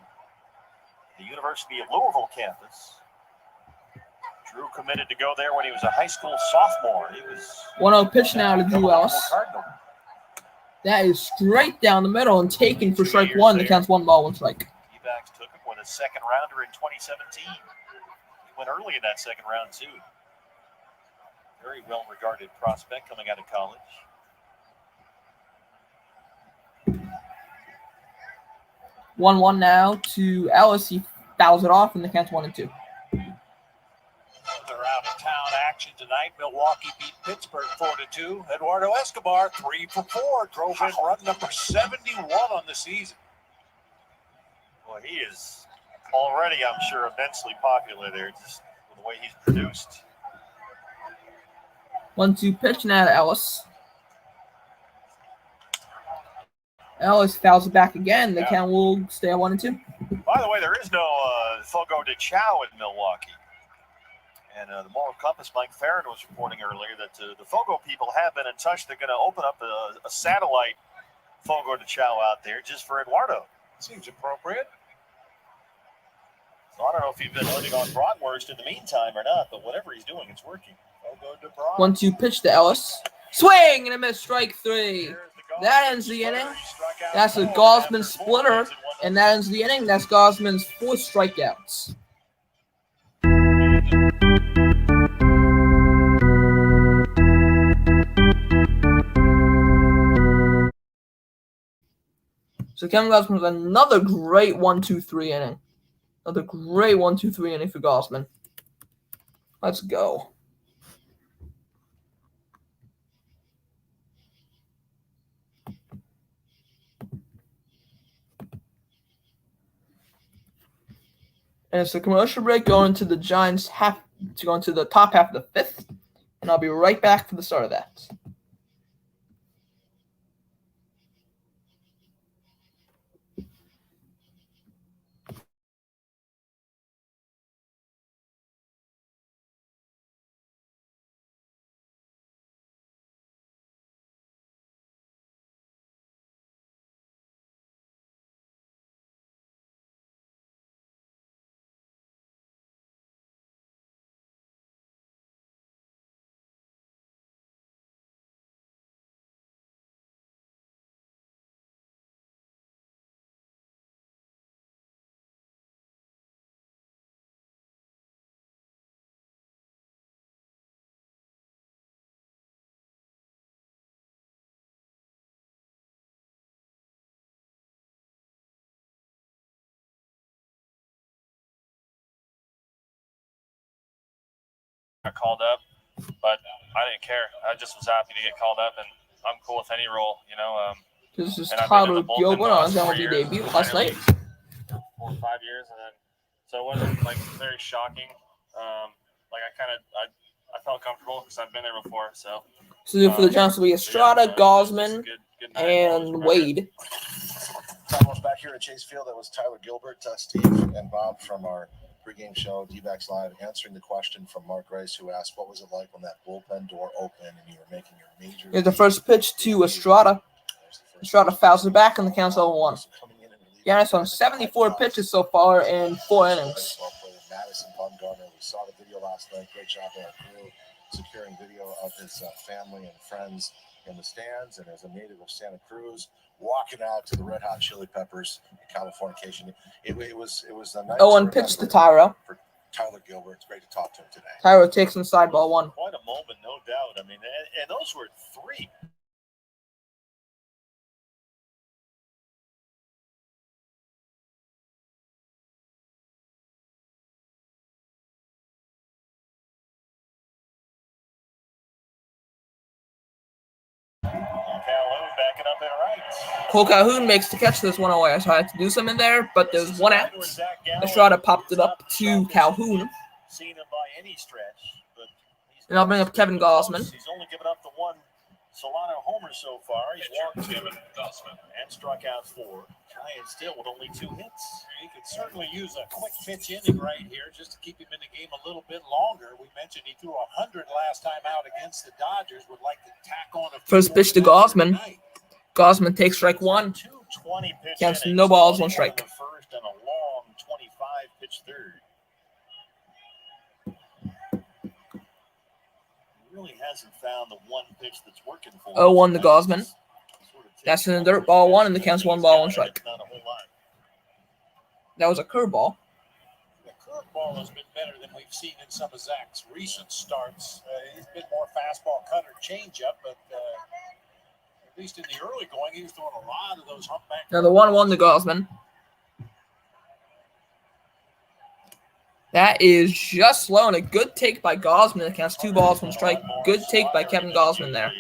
the University of Louisville campus. Drew committed to go there when he was a high school sophomore. He was 1-0 pitch now to Drew Ellis. That is straight down the middle and taken for strike 1. The count's 1 ball, 1 strike. D-backs took him with a second rounder in 2017. He went early in that second round too. Very well-regarded prospect coming out of college. 1-1 now to Ellis. He fouls it off, and the count's 1-2. They're out of town action tonight. Milwaukee beat Pittsburgh 4-2. Eduardo Escobar 3 for 4. Drove in run number 71 on the season. Well, he is already, I'm sure, immensely popular there, just with the way he's produced. 1-2 pitch now to Ellis. Ellis fouls it back again. The count will stay at 1-2. By the way, there is no Fogo de Chao in Milwaukee. And the Moral Compass, Mike Farron was reporting earlier that the Fogo people have been in touch. They're going to open up a satellite Fogo de Chao out there just for Eduardo. Seems appropriate. So I don't know if he's been living on bratwurst in the meantime or not, but whatever he's doing, it's working. 1-2 pitch to Ellis. Swing and a miss, strike 3. That ends the inning. That's a Gosman splitter, and that ends the inning. That's Gosman's 4 strikeouts. So Kevin Gosman was another great 1-2-3 inning. Another great 1-2-3 inning for Gosman. Let's go. And it's a commercial break going to the Giants to go into the top half of the 5th. And I'll be right back for the start of that. Got called up, but I didn't care. I just was happy to get called up, and I'm cool with any role, you know. This is and I've been in Tyler the bullpen Gilbert the on last his 4 MLB years, debut last night. 4 or 5 years, and then so it wasn't like very shocking. Like I felt comfortable because I've been there before. So for the Giants will be Estrada, Gosman, good and Wade. Almost back here at Chase Field, that was Tyler Gilbert, Steve, and Bob from our pregame show, D-Backs Live, answering the question from Mark Rice, who asked, what was it like when that bullpen door opened and you were making your major... Here's the first pitch to Estrada. Estrada fouls it back, and the count's 0-1. Giants on 74 pitches so far in 4 innings. Madison Bumgarner, we saw the video last night. Great job by our crew securing video of his family and friends in the stands, and as a native of Santa Cruz, walking out to the Red Hot Chili Peppers in Californication. It was a night. 0-1 pitch to Tyro. For Tyler Gilbert, it's great to talk to him today. Tyro takes inside ball 1. Quite a moment, no doubt. I mean, and those were 3. Calhoun backing up in right. Cole Calhoun makes the catch this one away. I tried to do something there, but there's 1 out. Estrada popped it up to Calhoun. Seen him by any stretch, but and I'll bring up Kevin Gosman. He's only given up the 1 Solano homer so far. He's walked Kevin Gosman and struck out 4. Giants still with only 2 hits. He could certainly use a quick pitch inning right here just to keep him in the game a little bit longer. We mentioned he threw 100 last time out against the Dodgers. Would like to tack on a first pitch to Gosman. Gosman takes strike 1. 2-20 pitch Counts innings, no balls, 1 strike. First and a long 25 pitch third. He really hasn't found the 1 pitch that's working for him. 0-1 to Gosman. That's in the dirt, ball 1, and the count's 1 ball, 1 strike. That was a curveball. The curveball has been better than we've seen in some of Zach's recent starts. He's been more fastball, cutter, changeup, but at least in the early going, he was throwing a lot of those humpback. Now the 1-1 to Gosman. That is just slow, and a good take by Gosman. It counts 2 balls, 1 strike. Good take by Kevin Gosman there.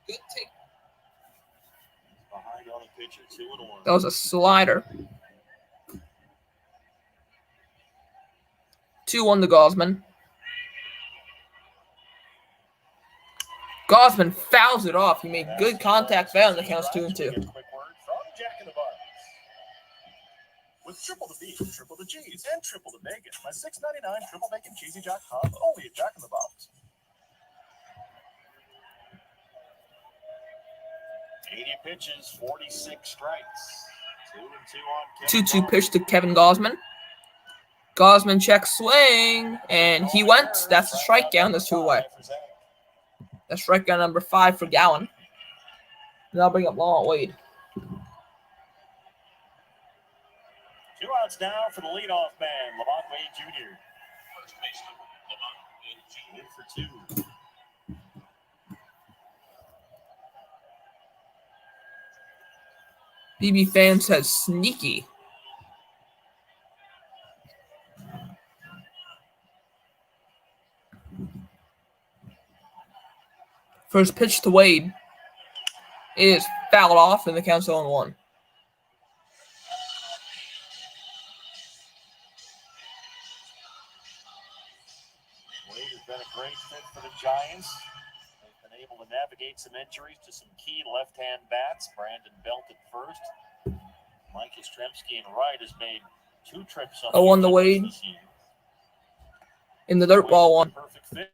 Good take. That was a slider. 2-1 to Gosman. Gosman fouls it off. He made good contact foul, and the count's 2-2. With triple the beef, triple the cheese, and triple the bacon. My $6.99 triple bacon cheesy jack hub only at Jack in the Box. 80 pitches, 46 strikes. 2-2 on 2-2 pitch to Kevin Gosman. Gosman checks swing, and he went. That's a strikeout. That's 2 away. That's strikeout number 5 for Gallen. That'll bring up Lamont Wade. 2 outs now for the leadoff man, Lamont Wade Jr. First baseman, Lamont Wade Jr. In for 2. BB fan says sneaky. First pitch to Wade is fouled off, and the count's 0-1. Wade has been a great fit for the Giants. They've been able to navigate some injuries to some key left-hand bats. Brandon Belt at first. Mike Yastrzemski in right has made 2 trips on 0-1 to Wade. this year. In the dirt ball one. Perfect fit.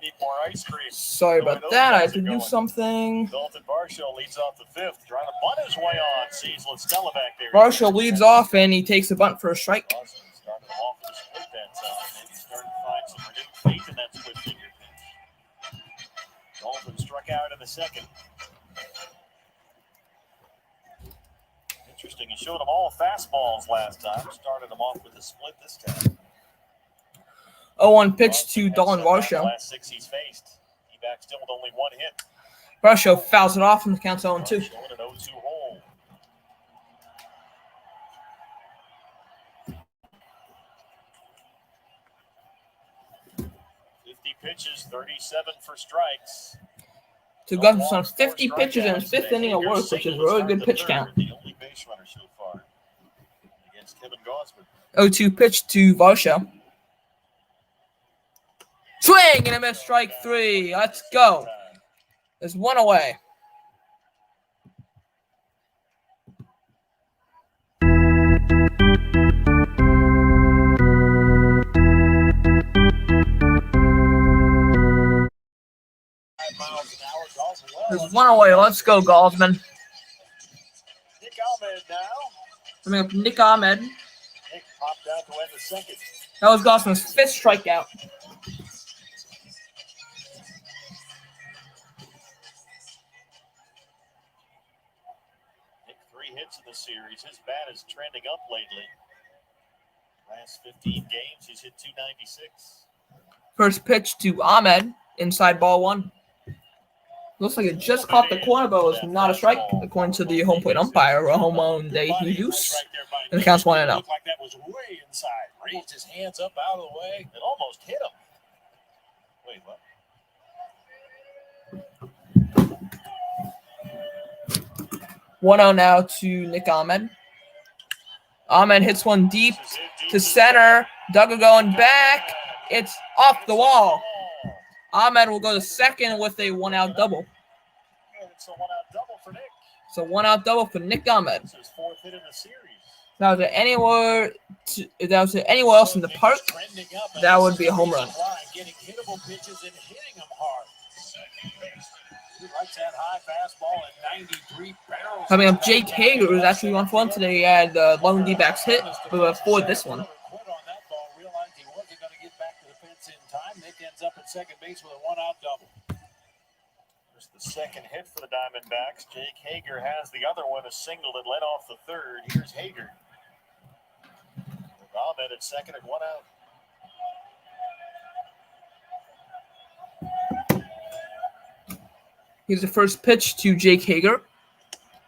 need more ice cream. Sorry about that. I had to do something. Dalton Varsho leads off the fifth, trying to bunt his way on. Sees Listella back there. Varsho leads off, and he takes a bunt for a strike. Started him off with a split that time, and he's starting to find some renewed faith in that split finger pitch. Dalton struck out in the second. Interesting. He showed them all fastballs last time. Started them off with a split this time. 0-1 pitch to Dalton Varsho. Last 6 he's faced. D-back still with only 1 hit. Varsho fouls it off and the count's 0-2. Showing an 0-2 hole. Pitches, 37 for strikes. So Gusman's on 50 pitches in his 5th inning of work, which is a really good pitch count. The only base runner so far against Kevin Gosman. 0-2 pitch to Varsho. Swing and a miss, strike 3. Let's go. There's 1 away. There's 1 away. Let's go, Gosman. Nick Ahmed now. Coming up, Nick Ahmed. Nick popped out to end the second. That was Gosman's 5th strikeout. Nick 3 hits in the series. His bat is trending up lately. Last 15 games, he's hit 296. First pitch to Ahmed. Inside ball 1. Looks like it just caught the corner, but it was not a strike, according to the home plate umpire, Ramon de Jesus. And the count's 1-0. Looked like that was way inside. Raised his hands up out of the way. It almost hit him. Wait, what? 1-0 now to Nick Ahmed. Ahmed hits one deep to center. Duggar going back. It's off the wall. Ahmed will go to second with a 1-out double. It's a 1-out double for Nick. So 1-out double for Nick Ahmed. It's his 4th hit in the series. Now, if anywhere else in the park, that would be a home run. Getting hittable pitches and hitting them hard. He likes that high fastball at 93 barrels. Coming up, Jake Hager was actually 1-for-1 today. He had the lone D-backs hit before this one. Nick ends up at second base with a 1-out double. There's the second hit for the Diamondbacks. Jake Hager has the other one, a single that led off the third. Here's Hager. Ahmed at second and 1 out. Here's the first pitch to Jake Hager.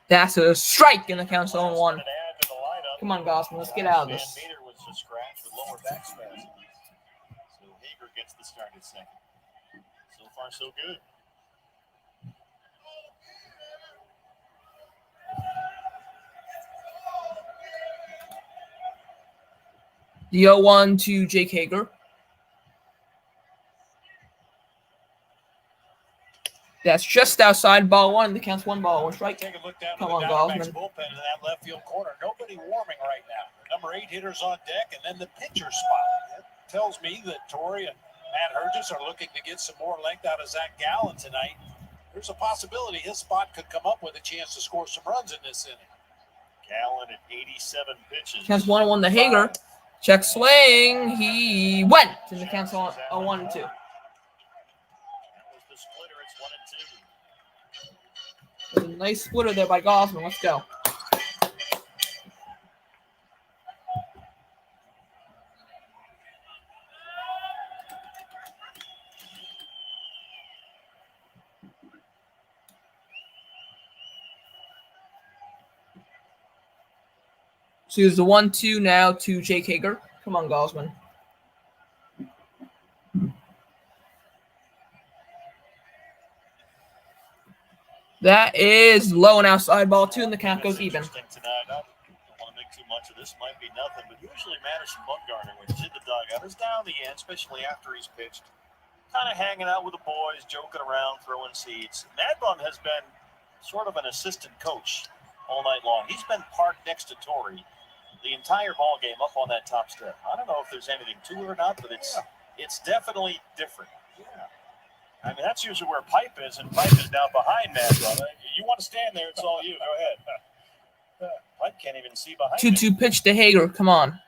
That's a strike, and the count's 0-1. Come on, Gosman, let's get out of this. Meter was a scratch with lower back spasms. So Hager gets the start at second. So far, so good. The 0-1 to Jake Hager. That's just outside ball 1. The count's 1-1 strike. Take a look down Come to the on, Diamondbacks Gosman. bullpen in that left field corner. Nobody warming right now. Number 8 hitters on deck, and then the pitcher spot. That tells me that Torrey and Matt Hergis are looking to get some more length out of Zach Gallen tonight. There's a possibility his spot could come up with a chance to score some runs in this inning. Gallen at 87 pitches. Count's 1-1 to Hager. Check swing. He went. And the count's 0-1-2. That was the splitter. It's 1-2. There's a nice splitter there by Gosman. Let's go. So here's the 1-2 now to Jake Hager. Come on, Gosman. That is low and outside ball 2, and the count goes even. Tonight. I don't want to make too much of this. Might be nothing, but usually Madison Bumgarner, when he's in the dugout, is down the end, especially after he's pitched, kind of hanging out with the boys, joking around, throwing seeds. Madbum has been sort of an assistant coach all night long. He's been parked next to Torrey the entire ball game up on that top step. I don't know if there's anything to it or not, but it's definitely different. Yeah. I mean, that's usually where Pipe is, and Pipe is now behind Matt. You want to stand there, it's all you. Go ahead. Pipe can't even see behind 2-2 pitch to Hager. Come on.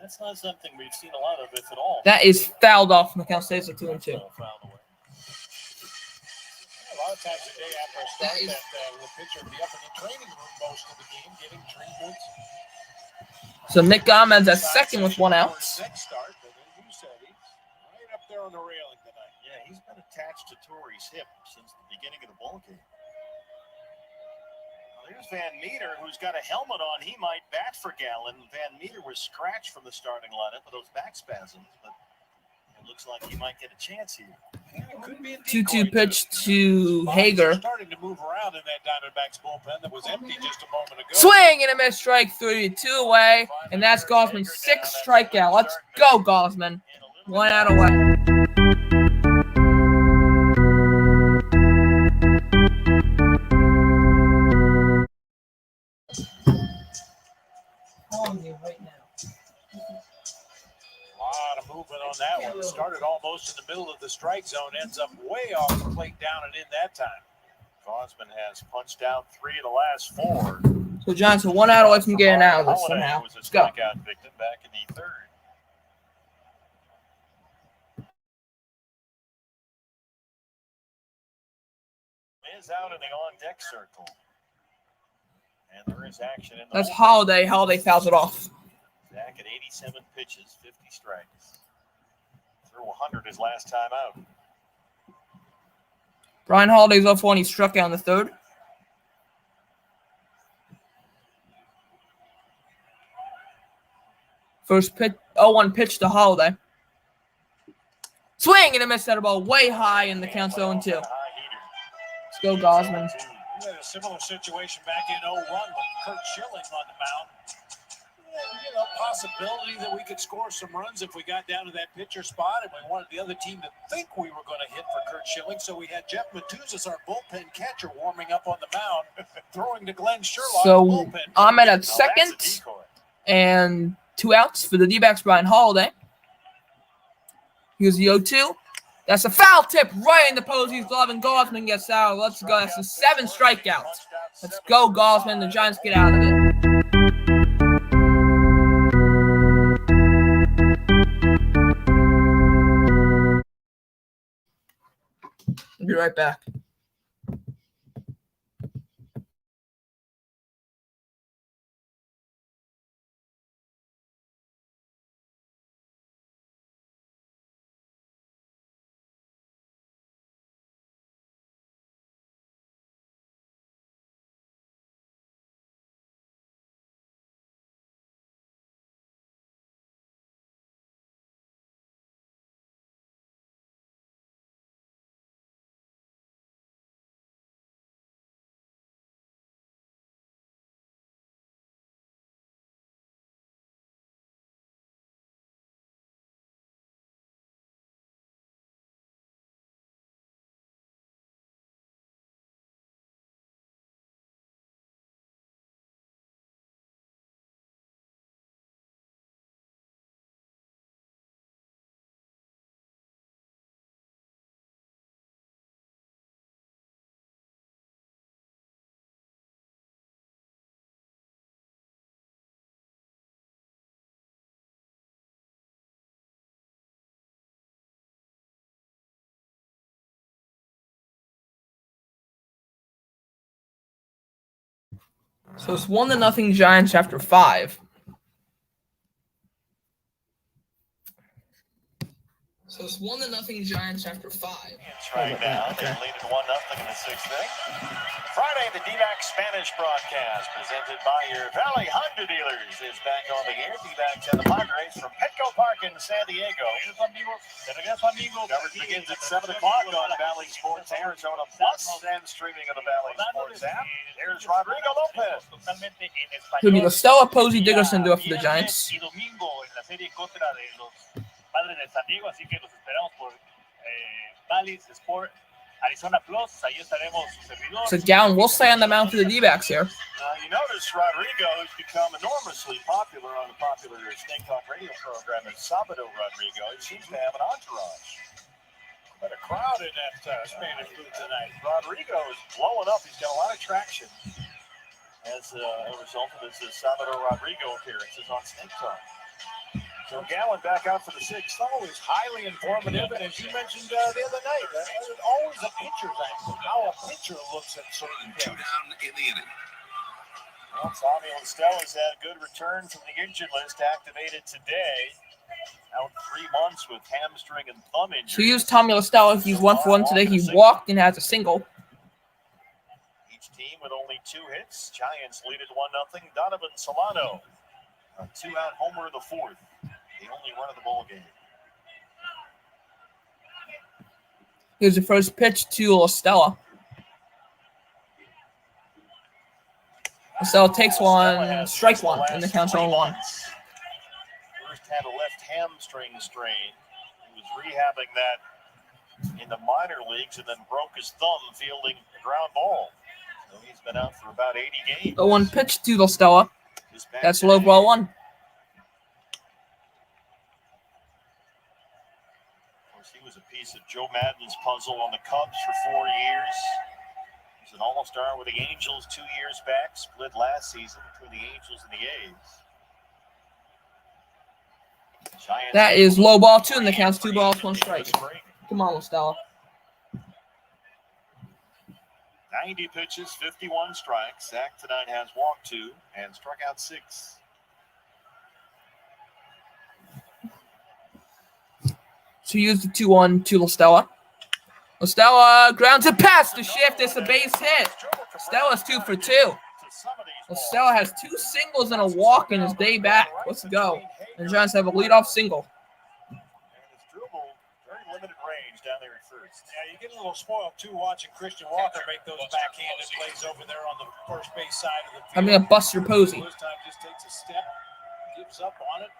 That's not something we've seen a lot of, if at all. That is fouled off, and the count stays at 2-2. A lot of times a day after a start, the pitcher will be up in the training room most of the game, getting treatments. So Nick Gomez at second with 1 out. Next start, but as you said, he's right up there on the railing tonight. Yeah, he's been attached to Torrey's hip since the beginning of the ball game. Well, there's Van Meter, who's got a helmet on. He might bat for Gallen. Van Meter was scratched from the starting lineup with those back spasms, but it looks like he might get a chance here. 2-2 pitch to Hager. Starting to move around in that Diamondbacks bullpen that was empty just a moment ago. Swing and a miss, strike 3, 2 away, and that's Gosman's 6th strikeout. Let's go, Gosman. 1 out away. Calling you right now. A lot of movement on that one. Started almost in the middle of the strike zone, ends up way off the plate down and in that time. Gosman has punched out 3 of the last 4. So Giants are 1 out away from getting out of this Holiday somehow. was a Let's go. strikeout victim back in the 3rd. Is out in the on-deck circle. And there is action in the That's bullpen. Holiday. Holiday fouls it off. Zach at 87 pitches, 50 strikes. Threw 100 his last time out. Brian Holiday's off one. He struck out in the 3rd. First pitch, 0-1 pitch to Holiday. Swing and a miss, that ball way high, and the count's 0-2. Let's go, Gosman. We had a similar situation back in 01 with Kurt Schilling on the mound. You know, possibility that we could score some runs if we got down to that pitcher spot, and we wanted the other team to think we were going to hit for Kurt Schilling. So we had Jeff Matuzas, our bullpen catcher, warming up on the mound, throwing to Glenn Sherlock. So the bullpen. Ahmed at That's a second, decoy. and 2 outs for the D-backs. Brian Holiday. Here's the 0-2. That's a foul tip right in the Posey's glove, and Gosman gets out. Let's go. That's a 7 strikeouts. Let's go, Gosman. The Giants get out of it. I'll be right back. So it's 1-0 Giants after 5. So it's 1-0 Giants after 5. It's right now. They lead at 1-0 in the 6th inning. Friday, the D-backs Spanish broadcast presented by your Valley Honda dealers is back on the air. D-backs and the Padres from Petco Park in San Diego. Coverage begins at 7 o'clock on Valley Sports Arizona Plus and streaming on the Valley Sports app. Here's Rodrigo Lopez. Who need Stella, Posey, Dickerson do it for the Giants. Padres de San Diego, así que los esperamos por Valley Sport Arizona Plus. Ahí estaremos su servidor. So Gallen will stay on the mound for the D-backs here. You notice Rodrigo has become enormously popular on the popular Snake Talk radio program as Sabado Rodrigo. He seems to have an entourage. But a crowd in that Spanish booth tonight. Rodrigo is blowing up. He's got a lot of traction as a result of his Salvador Rodrigo appearances on Snake Talk. So Gallen back out for the sixth. Always highly informative, and as you mentioned the other night, always a pitcher's angle. How a pitcher looks at certain things. 2 down in the inning. Well, Tommy Listella's had a good return from the injured list, activated today. Out 3 months with hamstring and thumb injury. So here's Tommy Listella. He's 1 for 1 today. He walked and has a single. Each team with only 2 hits. Giants lead it 1-0. Donovan Solano, a 2-out homer of the 4th. The only run of the ball game. Here's the first pitch to Listella. Listella takes one, strike one, and the count's 0-1. First had a left hamstring strain. He was rehabbing that in the minor leagues and then broke his thumb fielding a ground ball. So he's been out for about 80 games. The 1 pitch to Listella. That's low ball 1. He was a piece of Joe Madden's puzzle on the Cubs for 4 years. He's an all-star with the Angels 2 years back, split last season between the Angels and the A's. Giants That is low ball 2, and the count's 2 balls, 1 strike. Come on, Listella. 90 pitches, 51 strikes. Zach tonight has walked 2 and struck out 6. So here's the 2-1 to Listella. Listella grounds it past the shift. It's a base hit. Listella's 2 for 2. Listella has 2 singles and a walk in his day back. Let's go. And the Giants have a leadoff single. And his dribble, very limited range down there at first. Yeah, you get a little spoiled, too, watching Christian Walker make those backhanded plays over there on the first base side of the field. I'm going to bust your Posey. This time just takes a step, gives up on it.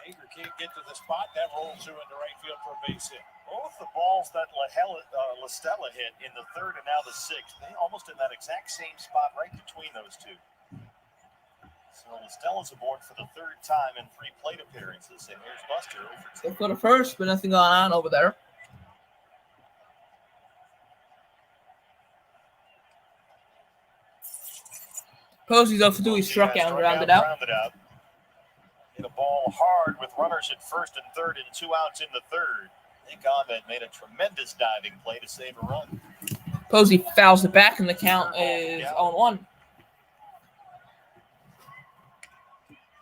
Hager can't get to the spot. That rolls through into right field for a base hit. Both the balls that Listella hit in the 3rd and now the 6th, they almost in that exact same spot right between those 2. So Listella's aboard for the 3rd time in 3 plate appearances. And here's Buster over 2. They put a first, but nothing going on over there. Posey's up for 2. He struck out and grounded out. Hit a ball hard with runners at 1st and 3rd and 2 outs in the 3rd. Nick Ahmed made a tremendous diving play to save a run. Posey fouls it back, and the count is 0-1.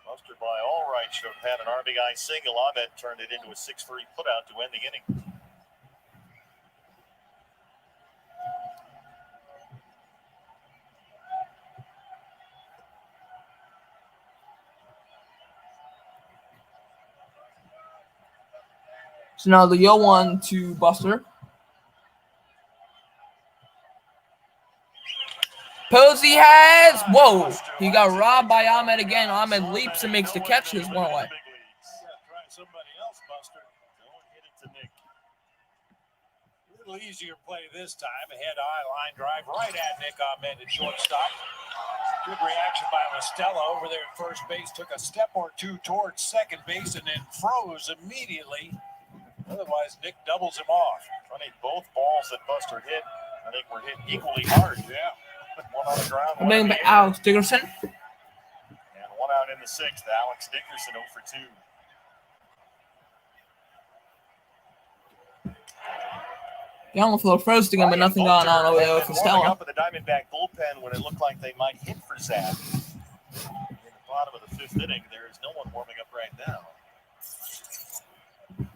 Buster by all right should have had an RBI single. Ahmed turned it into a 6-3 putout to end the inning. So now the 0-1 to Buster. Posey has, whoa, he got robbed by Ahmed again. Ahmed leaps and makes the catch, his 1 away. Try somebody else, Buster. Don't hit it to Nick. A little easier play this time. A head-eye line drive right at Nick Ahmed at shortstop. Good reaction by Listella over there at first base. Took a step or 2 towards second base and then froze immediately. Otherwise, Nick doubles him off. Funny, both balls that Buster hit, I think were hit equally hard. Yeah. 1 on the ground, 1 I'm in bringing the back air. Alex Dickerson. And 1 out in the 6th. Alex Dickerson 0 for 2. Going for the first again, but nothing going on over there with Warming Listella. up in the Diamondback bullpen when it looked like they might hit for Zach. In the bottom of the 5th inning, there is no one warming up right now.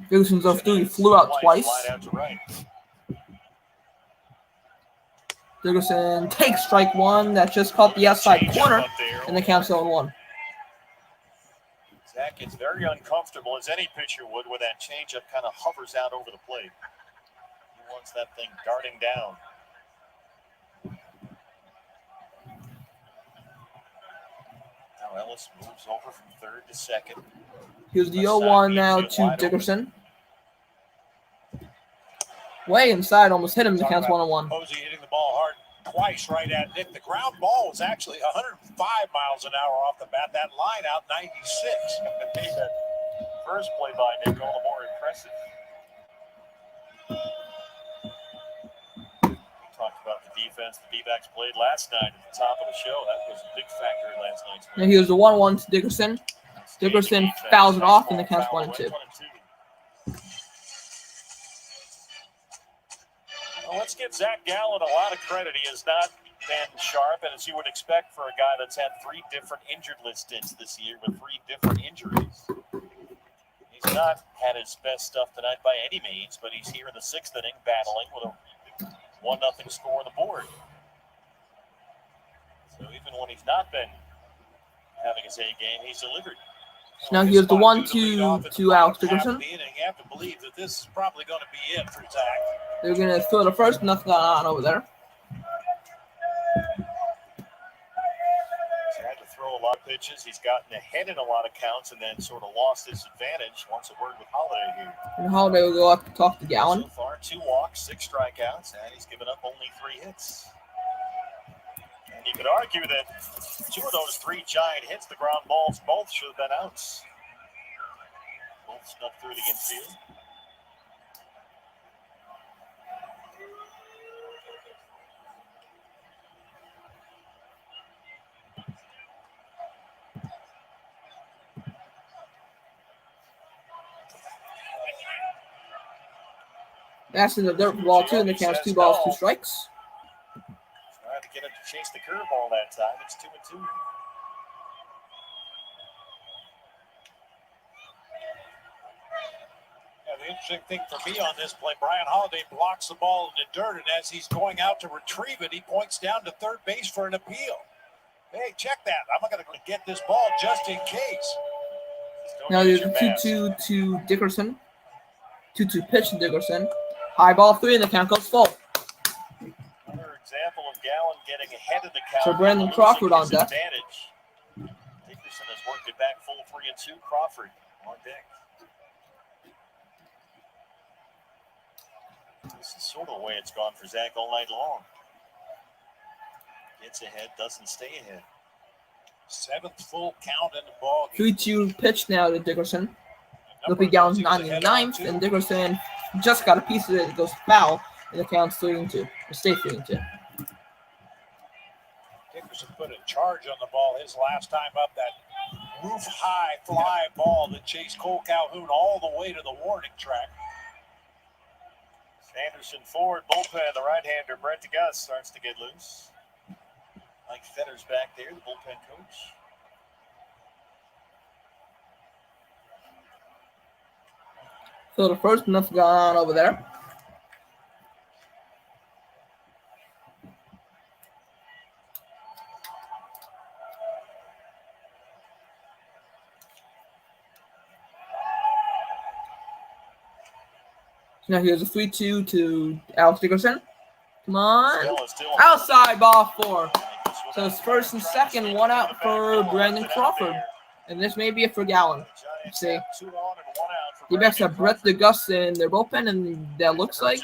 Dickerson's off 2. He flew out twice. Slide out to right. Dickerson takes strike 1. That just caught the outside corner, and the count's 0-1. Zach gets very uncomfortable, as any pitcher would, when that changeup kind of hovers out over the plate. He wants that thing darting down. Now Ellis moves over from 3rd to 2nd. Here's the 0-1 now to Dickerson. Way inside, almost hit him. The count's 1-1. Posey hitting the ball hard twice right at Nick. The ground ball was actually 105 miles an hour off the bat. That line out 96. That first play by Nick, all the more impressive. defense the D-backs played last night at the top of the show. That was a big factor in last night's Now win. here's the 1-1 to Dickerson. Dickerson fouls it off and the count's 1-2. Well, let's give Zach Gallen a lot of credit. He has not been sharp, and as you would expect for a guy that's had 3 different injured list stints this year with 3 different injuries. He's not had his best stuff tonight by any means, but he's here in the 6th inning battling with a 1-0 score on the board. So even when he's not been having his A game, he's delivered. Now here's the 1-2 to Alex Dickerson. You have to believe that this is probably going to be it for Zach. They're going to throw the first, nothing going on over there. He's had to throw a lot of pitches. He's gotten ahead in a lot of counts and then sort of lost his advantage. Wants a word with Holiday here. And Holiday will go up to talk to Gallen. So far, 2 walks, 6 strikeouts, and he's given up only 3 hits. And you could argue that 2 of those 3 giant hits, the ground balls, both should have been outs. Both snuck through the infield. That's in the dirt ball, too, and the count's 2 balls, 2 strikes. Trying to get him to chase the curveball that time. It's 2-2. Yeah, the interesting thing for me on this play, Brian Holiday blocks the ball in the dirt, and as he's going out to retrieve it, he points down to third base for an appeal. Hey, check that. I'm going to get this ball just in case. Now there's a 2-2 to Dickerson. 2-2 pitch to Dickerson. High ball 3, and the count goes full. Another example of Gallen getting ahead of the count. So Brandon Crawford on deck. Advantage. Dickerson has worked it back full 3-2. Crawford on deck. This is sort of the way it's gone for Zach all night long. Gets ahead, doesn't stay ahead. 7th full count in the ball game. 3-2 pitch now to Dickerson. It'll be Gallen's 99th, and Dickerson just got a piece of it. It goes foul, and the count's 3-2. It stays 3-2. Dickerson put a charge on the ball his last time up. That roof-high fly ball that chased Cole Calhoun all the way to the warning track. Sanderson forward, bullpen. The right-hander, Brent DeGus, starts to get loose. Mike Fetter's back there, the bullpen coach. So the first, nothing going on over there. Now here's a 3-2 to Alex Dickerson. Come on. Outside, ball 4. So it's first and second, 1 out for Brandon Crawford. And this may be it for Gallen. Let's see. D-backs have Brett DeGus in their bullpen, and that looks like.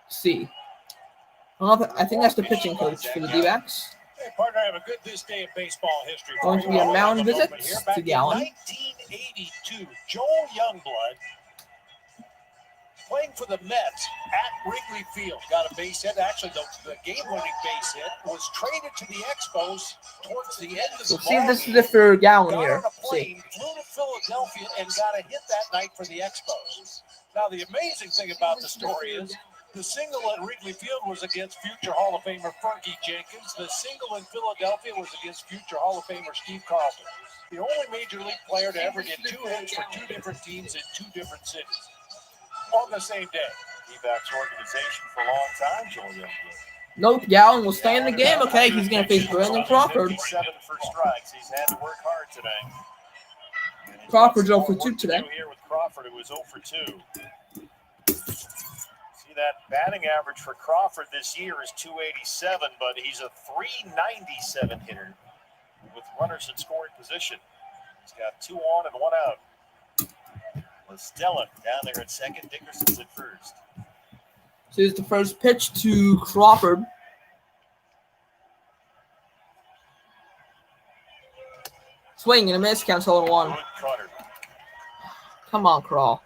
See. I think that's the pitching coach for the D-backs. Hey, partner, have a good this day in baseball history. Going to be a mound visit to Gallen. 1982, Joel Youngblood, playing for the Mets at Wrigley Field, got a base hit. Actually, the game-winning base hit was traded to the Expos towards the end of the We'll see if this is it for Gallen got here. on a plane, flew to Philadelphia, and got a hit that night for the Expos. Now, the amazing thing about the story is the single at Wrigley Field was against future Hall of Famer Fergie Jenkins. The single in Philadelphia was against future Hall of Famer Steve Carlton. The only Major League player to ever get 2 hits for 2 different teams in 2 different cities on the same day. D-backs organization for a long time, Joel Youngblood. Nope, Gallen will stay in the game. Okay, he's going to face Brandon Crawford. 57 for strikes. He's had to work hard today. Crawford's 0 for 2 today. Here with Crawford, who was 0 for 2. See that batting average for Crawford this year is 287, but he's a 397 hitter with runners in scoring position. He's got 2 on and 1 out. Stella down there at second, Dickerson's at first. So here's the first pitch to Crawford. Swing and a miss, counts 0-1. Come on, Crawl.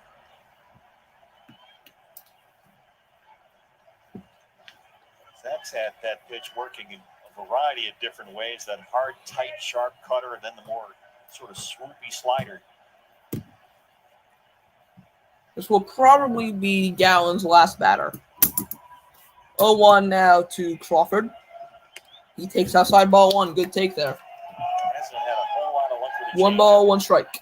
Fox had that pitch working in a variety of different ways. That hard, tight, sharp cutter, and then the more sort of swoopy slider. This will probably be Gallen's last batter. 0-1 now to Crawford. He takes outside ball one. Good take there. Hasn't had a whole lot of luck with the 1 changeup. ball, 1 strike.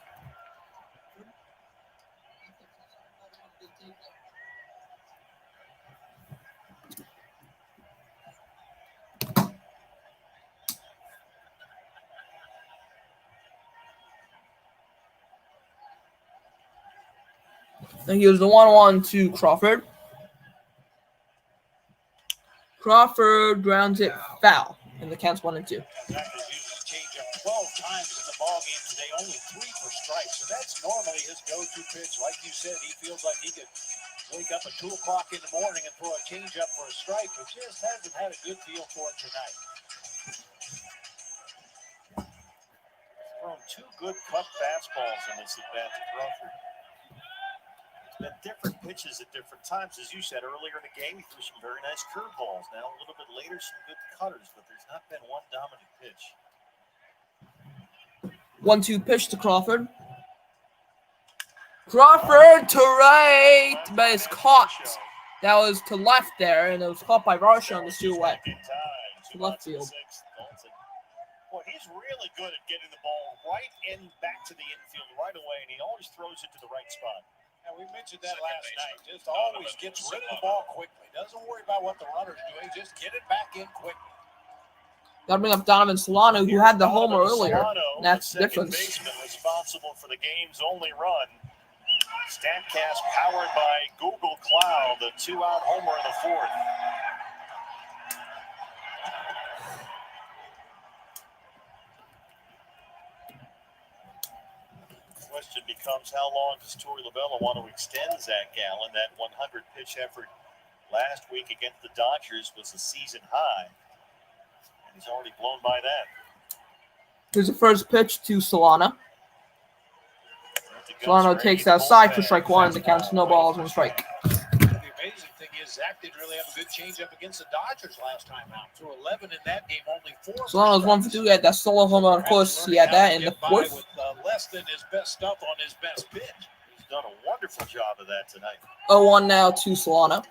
And here's the 1-1 to Crawford. Crawford grounds it foul, and the count's 1-2. Exactly. Uses changeup 12 times in the ball game today, only 3 for strikes. So that's normally his go-to pitch. Like you said, he feels like he could wake up at 2 o'clock in the morning and throw a changeup for a strike, but just hasn't had a good feel for it tonight. Thrown 2 good cut fastballs in this at-bat to Crawford. It's been different pitches at different times. As you said earlier in the game, he threw some very nice curveballs. Now a little bit later, some good cutters, but there's not been one dominant pitch. 1-2 pitch to Crawford. Crawford to right, but it's caught. That was to left there, and it was caught by Varsha on the silhouette. To left field. Boy, he's really good at getting the ball right in back to the infield right away, and he always throws it to the right spot. And we mentioned that last night. Just always gets rid of the ball quickly. Doesn't worry about what the runner's doing. Just get it back in quickly. Got to bring up Donovan Solano, who had the homer earlier. Solano, That's the second difference. baseman responsible for the game's only run. StatCast powered by Google Cloud, the 2-out homer in the 4th. Question becomes, how long does Torey Lovullo want to extend Zach Gallen? That 100-pitch effort last week against the Dodgers was a season high, and he's already blown by that. Here's the first pitch to Solano. Solano takes outside for strike 1. The count's no balls, 1 strike. The amazing thing is Zach didn't really have a good changeup against the Dodgers last time out. Threw 11 in that game, only 4. Solano's 1 for 2. He had that solo homer. Of course, he had that in the 4th. With less than his best stuff on his best pitch. He's done a wonderful job of that tonight. 0-1 now to Solano.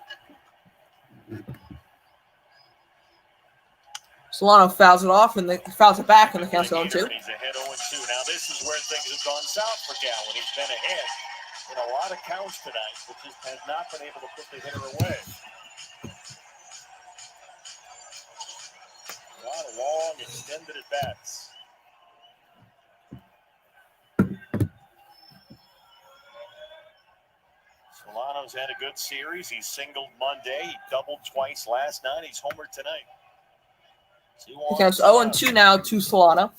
Solano fouls it off and fouls it back, and the count's 0-2. He's ahead 0-2. Now this is where things have gone south for Gallen. He's been ahead in a lot of counts tonight, but just has not been able to put the hitter away. A lot of long, extended at-bats. Solano's had a good series. He singled Monday. He doubled twice last night. He's homered tonight. The count's 0-2 now to Solano.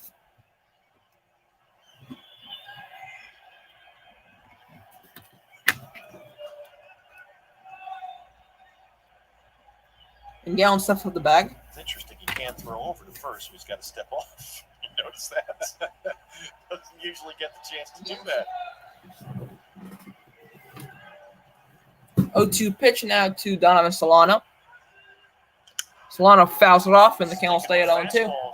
And Gallen steps with the bag. It's interesting. He can't throw over to first, so he's got to step off. You notice that? Doesn't usually get the chance to do that. 0-2 pitch now to Donovan Solano. Solano fouls it off, and the count will stay at 0-2. Well,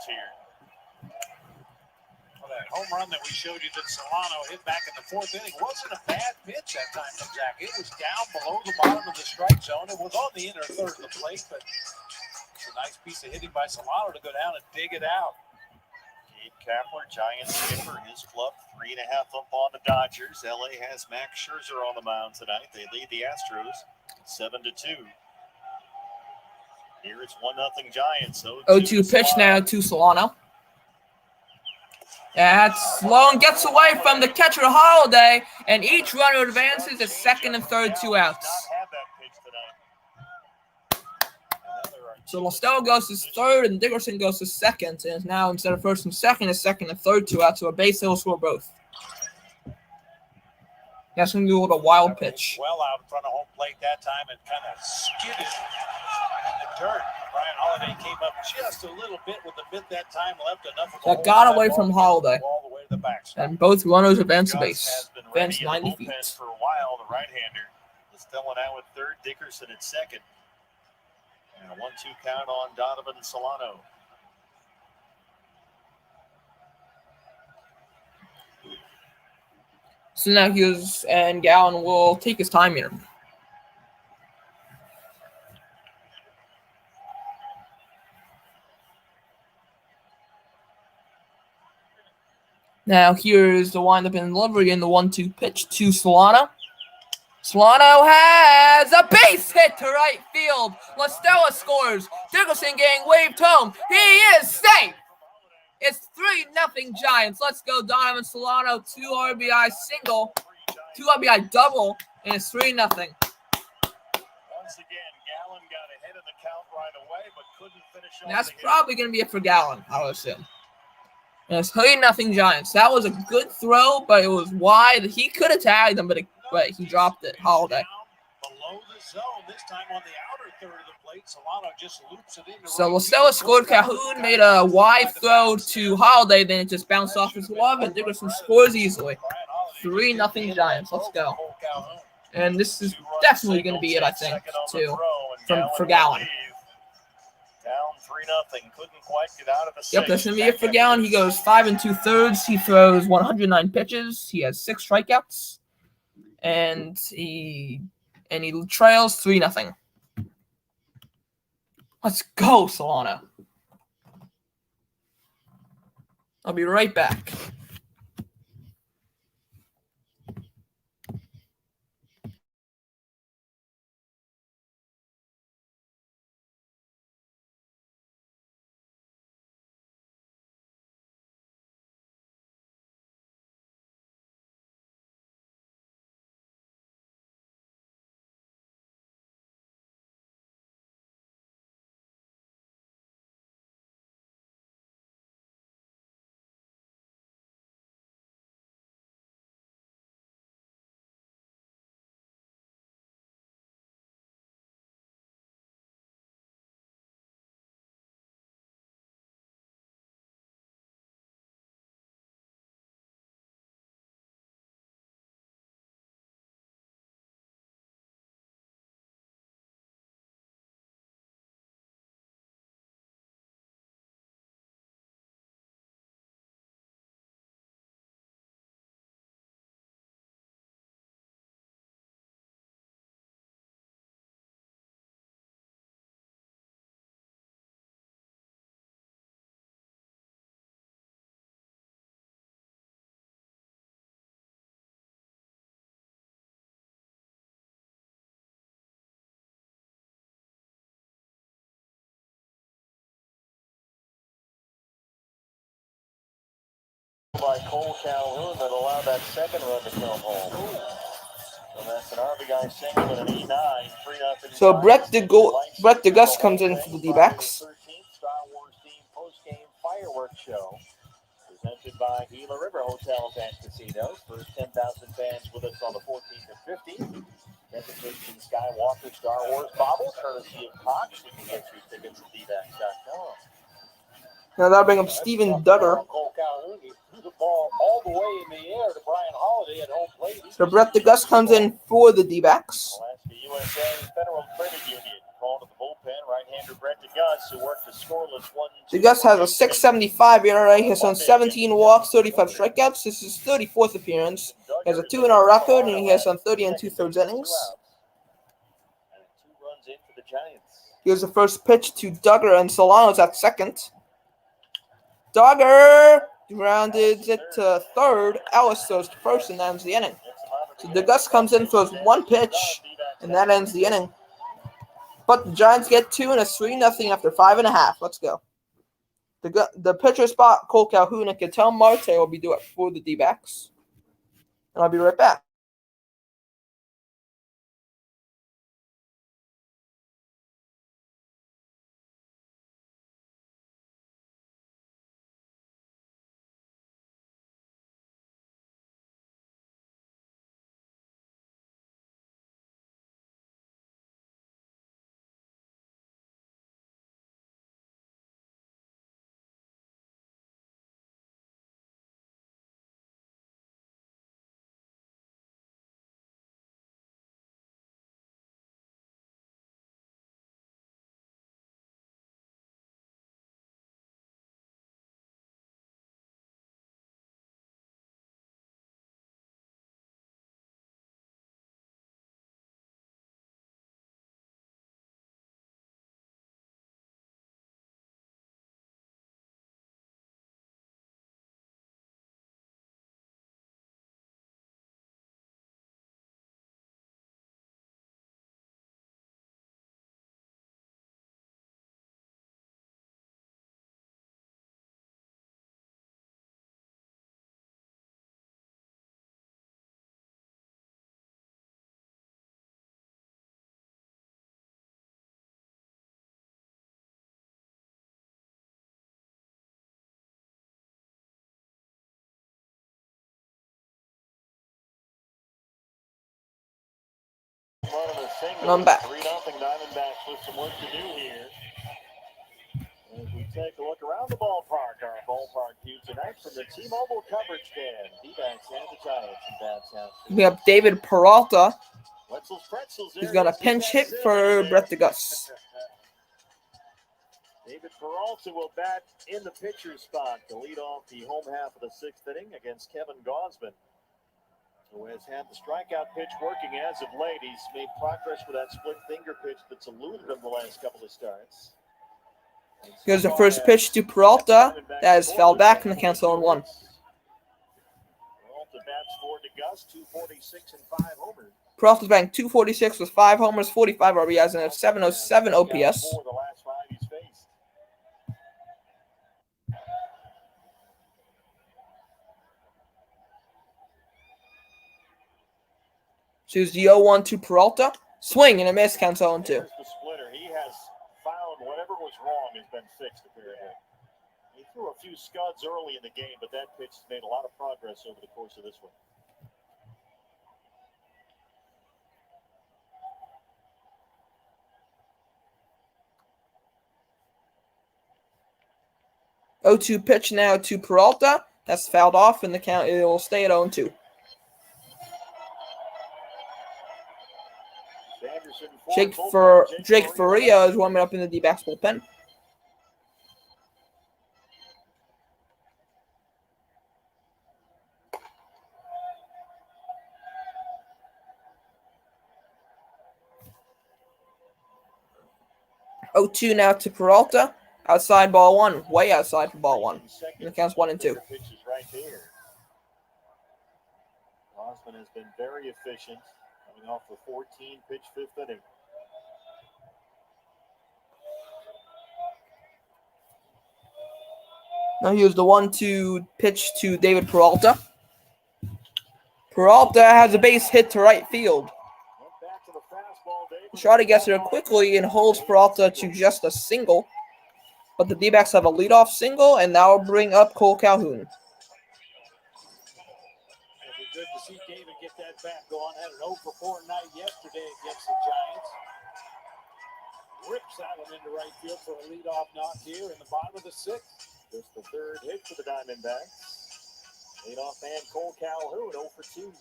that home run that we showed you that Solano hit back in the 4th inning wasn't a bad pitch that time from Zach. It was down below the bottom of the strike zone. It was on the inner third of the plate, but it's a nice piece of hitting by Solano to go down and dig it out. Gabe Kapler, Giants skipper, his club 3.5 up on the Dodgers. LA has Max Scherzer on the mound tonight. They lead the Astros 7-2. Here it's 1-0 Giants. 0-2 pitch now to Solano. That's long, gets away from the catcher Holiday, and each runner advances to second and third, 2 outs. So Mostello goes to third, and Dickerson goes to second, and now instead of first and second, it's second and third, 2 outs. So a base hit will score both. That's going to do a little wild pitch. Well out in front of home plate that time and kind of skidded in the dirt. Brian Holiday came up just a little bit with a bit that time left. Enough of that got away from Holiday. All the way to the backstop. And both runners advance the base. Advance 90 feet. For a while, the right-hander was filling out with third, Dickerson at second. And And a 1-2 count on Donovan Solano. So now and Gallen will take his time here. Now here's the windup and delivery in the 1-2 pitch to Solano. Solano has a base hit to right field. LaStella scores. Dickerson getting waved home. He is safe. It's 3-0 Giants. Let's go, Donovan Solano. 2 RBI single, 2 RBI double, and it's 3-0. Once again, Gallen got ahead of the count right away, but couldn't finish off. That's probably going to be it for Gallen, I would assume. And it's 3-0 Giants. That was a good throw, but it was wide. He could have tagged him, but he dropped it. Holiday. Below the zone, this time on the outer third of the plate. Solano just loops it into So LaStella scored. Calhoun made a wide throw to Holiday, then it just bounced off his glove, and Dickerson scores easily. 3-0 Giants. Let's go. And this is definitely going to be it, I think, too, for Gallen. Down 3-0. Couldn't quite get out of the Yep, that's going to be it for Gallen. He goes 5 2/3. He throws 109 pitches. He has 6 strikeouts. And he trails 3-0. Let's go, Solano. I'll be right back. By Cole Calhoun that allowed that second run to come home. So that's an RBI single and an E9, 3-0. So Brett DeGus comes in for the D-backs. 13th Star Wars themed post-game fireworks show presented by Gila River Hotels and Casinos. First 10,000 fans with us on the 14th and 15th. Get the Christian Skywalker Star Wars bobble courtesy of Cox. We can get you tickets at dbacks.com. Now that'll bring up Steven Duggar. Cole Calhoun, he threw the ball all the way in the air to Brian Holiday at home plate. So Brett DeGus comes in for the D-backs. Alaska USA Federal Credit Union called to the bullpen. Right-hander Brett DeGus, who worked a scoreless 1-2. DeGus has a 6.75 ERA. He has done 17 walks, 35 strikeouts. This is his 34th appearance. He has a 2-0 record, and he has done 30 2/3 innings. And 2 runs in for the Giants. Here's the first pitch to Duggar, and Solano's at second. Duggar grounded it to third. Ellis throws to first, and that ends the inning. So DeGus comes in, throws 1 pitch, and that ends the inning. But the Giants get 2, and it's 3-0 after 5.5. Let's go. The pitcher spot, Cole Calhoun and Ketel Marte will be doing it for the D-backs. And I'll be right back. single. And I'm back. 3-0 Diamondbacks with some work to do here. As we take a look around the ballpark, our ballpark view tonight from the T-Mobile coverage stand. D-backs and the Giants in Downtown. We have David Peralta. Wetzel's Pretzels He's there. got a Let's get pinch that hit cinnamon for in there. Brett DeGus. David Peralta will bat in the pitcher's spot to lead off the home half of the sixth inning against Kevin Gosman, who has had the strikeout pitch working as of late. He's made progress with that split finger pitch that's eluded him the last couple of starts. Here's the first pitch to Peralta. That is fouled back and the count's 0-1. Peralta bats for DeGus, 246 and 5 homers. Peralta's batting .246 with 5 homers, 45 RBIs, and a .707 OPS. For the last 5 he's faced. Choose the 0-1 to Peralta. Swing and a miss, counts 0-2. Here's the splitter. He has found whatever was wrong has been fixed apparently. He threw a few scuds early in the game, but that pitch has made a lot of progress over the course of this one. .0-2 pitch now to Peralta. That's fouled off, and the count it will stay at 0-2. Jake Faria is warming up in the D-backs bullpen. .0-2 now to Peralta. Outside ball 1, way outside for ball 1. And the count's 1-2. Pitch is right there. Osman has been very efficient, coming off the 14-pitch fifth inning. Now here's the 1-2 pitch to David Peralta. Peralta has a base hit to right field. Shardy gets there quickly and holds Peralta to just a single. But the D-backs have a leadoff single, and that will bring up Cole Calhoun. It'll be good to see David get that bat going. Had an 0 for 4 night yesterday against the Giants. Rips that one into right field for a leadoff knock here in the bottom of the sixth. Just the third hit for the Diamondbacks. Leadoff man Cole Calhoun, 0 for 2.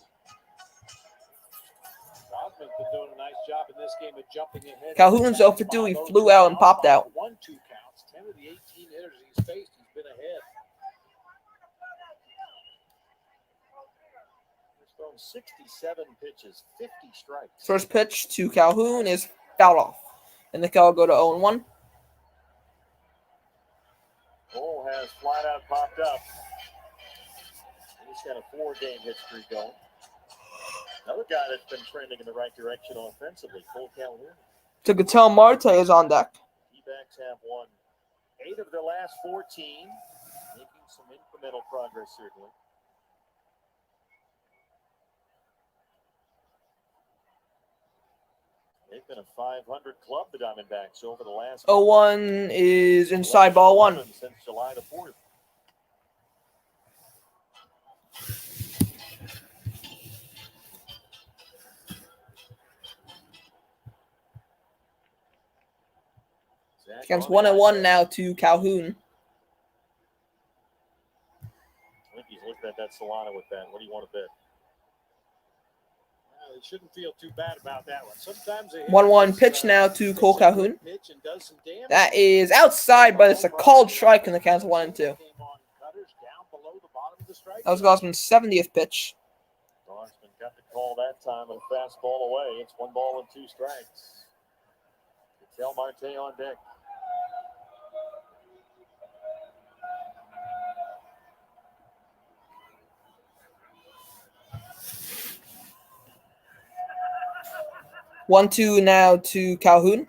Osman's been doing a nice job in this game of jumping ahead. Calhoun's 0 for 2. He flew out and popped out. 1-2 counts. 10 of the 18 hitters he's faced, he's been ahead. He's thrown 67 pitches, 50 strikes. First pitch to Calhoun is fouled off. And the count will go to 0-1. Cole has flat out popped up. He's got a 4-game hit streak going. Another guy that's been trending in the right direction offensively, Cole Calhoun. To Gatel Marte is on deck. D-backs have won 8 of their last 14, making some incremental progress certainly. They've been a 500 club, the Diamondbacks, over the last 0-1 is inside ball 1. Since July the 4th. Against 1-1 now to Calhoun. I think he's looking at that Solano with that. What do you want to bet? Well, he shouldn't feel too bad about that one. Sometimes 1-1 pitch now to Cole Calhoun. Pitch and does some damage. That is outside, but it's a called strike, and the count's 1-2. Came on cutters down below the bottom of the strike. That was Gosman's 70th pitch. Gosman got the call that time and a fastball away. It's 1 ball and 2 strikes. Ketel Marte on deck. One, 2 now to Calhoun.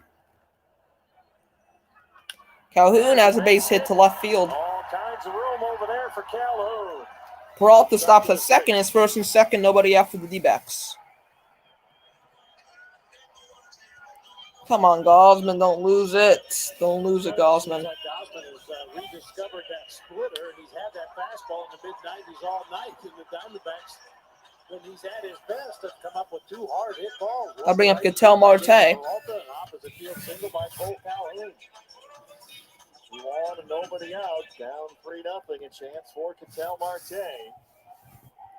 Calhoun has a base hit to left field. All kinds of room over there for Calhoun. Peralta stops at second. It's first and second. Nobody after the D-backs. Come on, Gosman. Don't lose it. Don't lose it, Gosman. Gosman has rediscovered that splitter, and he's had that fastball in the mid-90s all night. And the Diamondbacks when he's at his best, have come up with 2 hard hit balls. I'll bring up Right Ketel by Marte. Peralta, an opposite field single by Cole Calhoun. 2-on and nobody out. Down 3-0. A chance for Ketel Marte.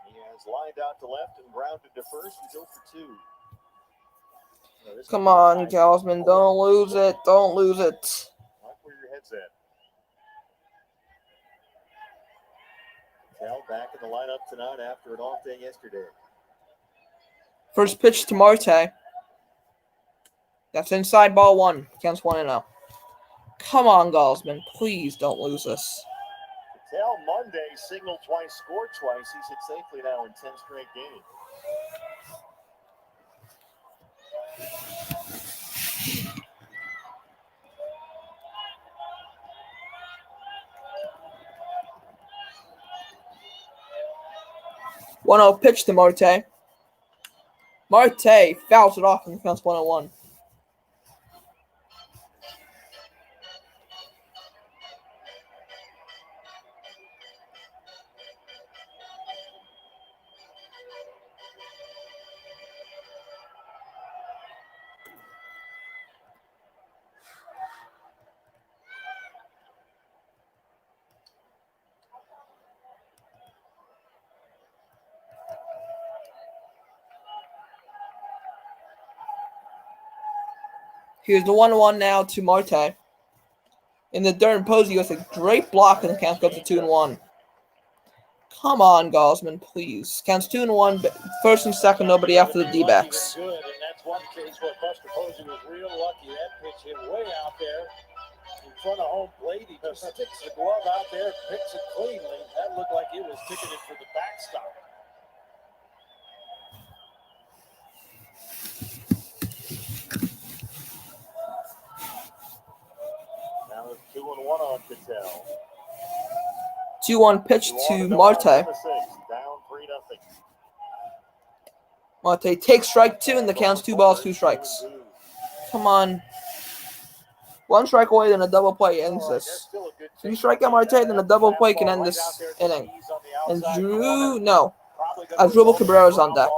He has lined out to left and grounded to first. He's 0 for 2. Come on, Gausman. Don't lose it. Don't lose it. Like where your head's at. Ketel back in the lineup tonight after an off day yesterday. First pitch to Marte. That's inside ball 1. Counts 1-0. Come on, Gausman. Please don't lose this. Ketel Monday signaled twice, scored twice. He's hit safely now in 10 straight games. One-0 pitch to Marte. Marte fouls it off and counts 1-1. Here's the 1-1 now to Marte. In the dirt and Posey with a great block, and the count goes to 2-1. Come on, Gausman, please. Counts 2-1. First and second, nobody after the D-backs. Good, and that's one case where Buster Posey was real lucky. That pitch hit way out there in front of home plate. He just sticks the glove out there, picks it cleanly. That looked like it was ticketed for the backstop. Now it's 2-1 on Ketel. 2-1 pitch to Marte. Down 3-0. Marte takes strike 2, and the count's 2 balls, 2 strikes. Come on. 1 strike away, then a double play ends this. If you strike out Marte, then a double play can end this inning. And Drew, no. Asdrubal Cabrera's on deck.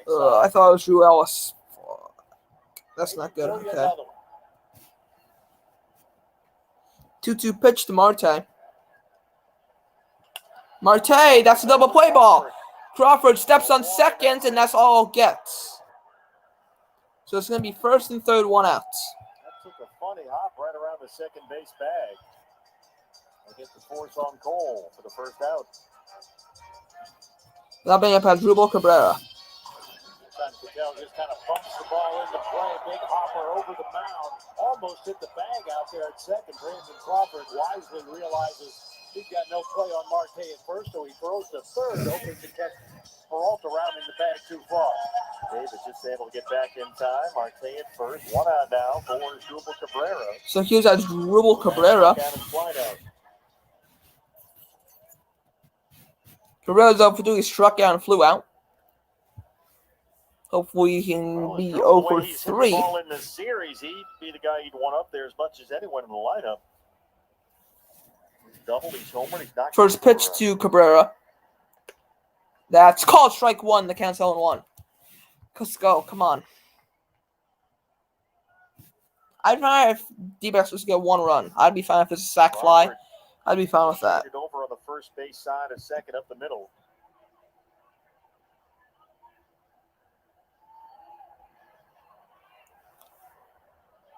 I thought it was Drew Ellis. That's not good. Okay. 2-2 pitch to Marte. Marte, that's a double play ball. Crawford steps on second, and that's all it gets. So it's going to be first and third, 1 out. That took a funny hop right around the second base bag. I'll get the force on Cole for the first out. That'll bring up Asdrubal Cabrera. Ketel just kind of bumps the ball into play. Big hopper over the mound. Almost hit the bag out there at second. Brandon Crawford wisely realizes he's got no play on Marte at first, so he throws to third, hoping to catch Peralta rounding the bag too far. Davis just able to get back in time. Marte at first. 1 out now for Asdrubal Cabrera. So here's Asdrubal Cabrera. Cabrera's up for 2. He struck out and flew out. Hopefully he can be 0 for 3. In the series, he'd be the guy you'd want up there as much as anyone in the lineup. He's doubled, he's homered, he's not. First pitch to Cabrera. That's called strike 1. The count's 0-1. Let's go. Come on. I'd be fine if D-backs was to get 1 run. I'd be fine if it's a sac fly. I'd be fine with that. Over on the first base side, a second up the middle.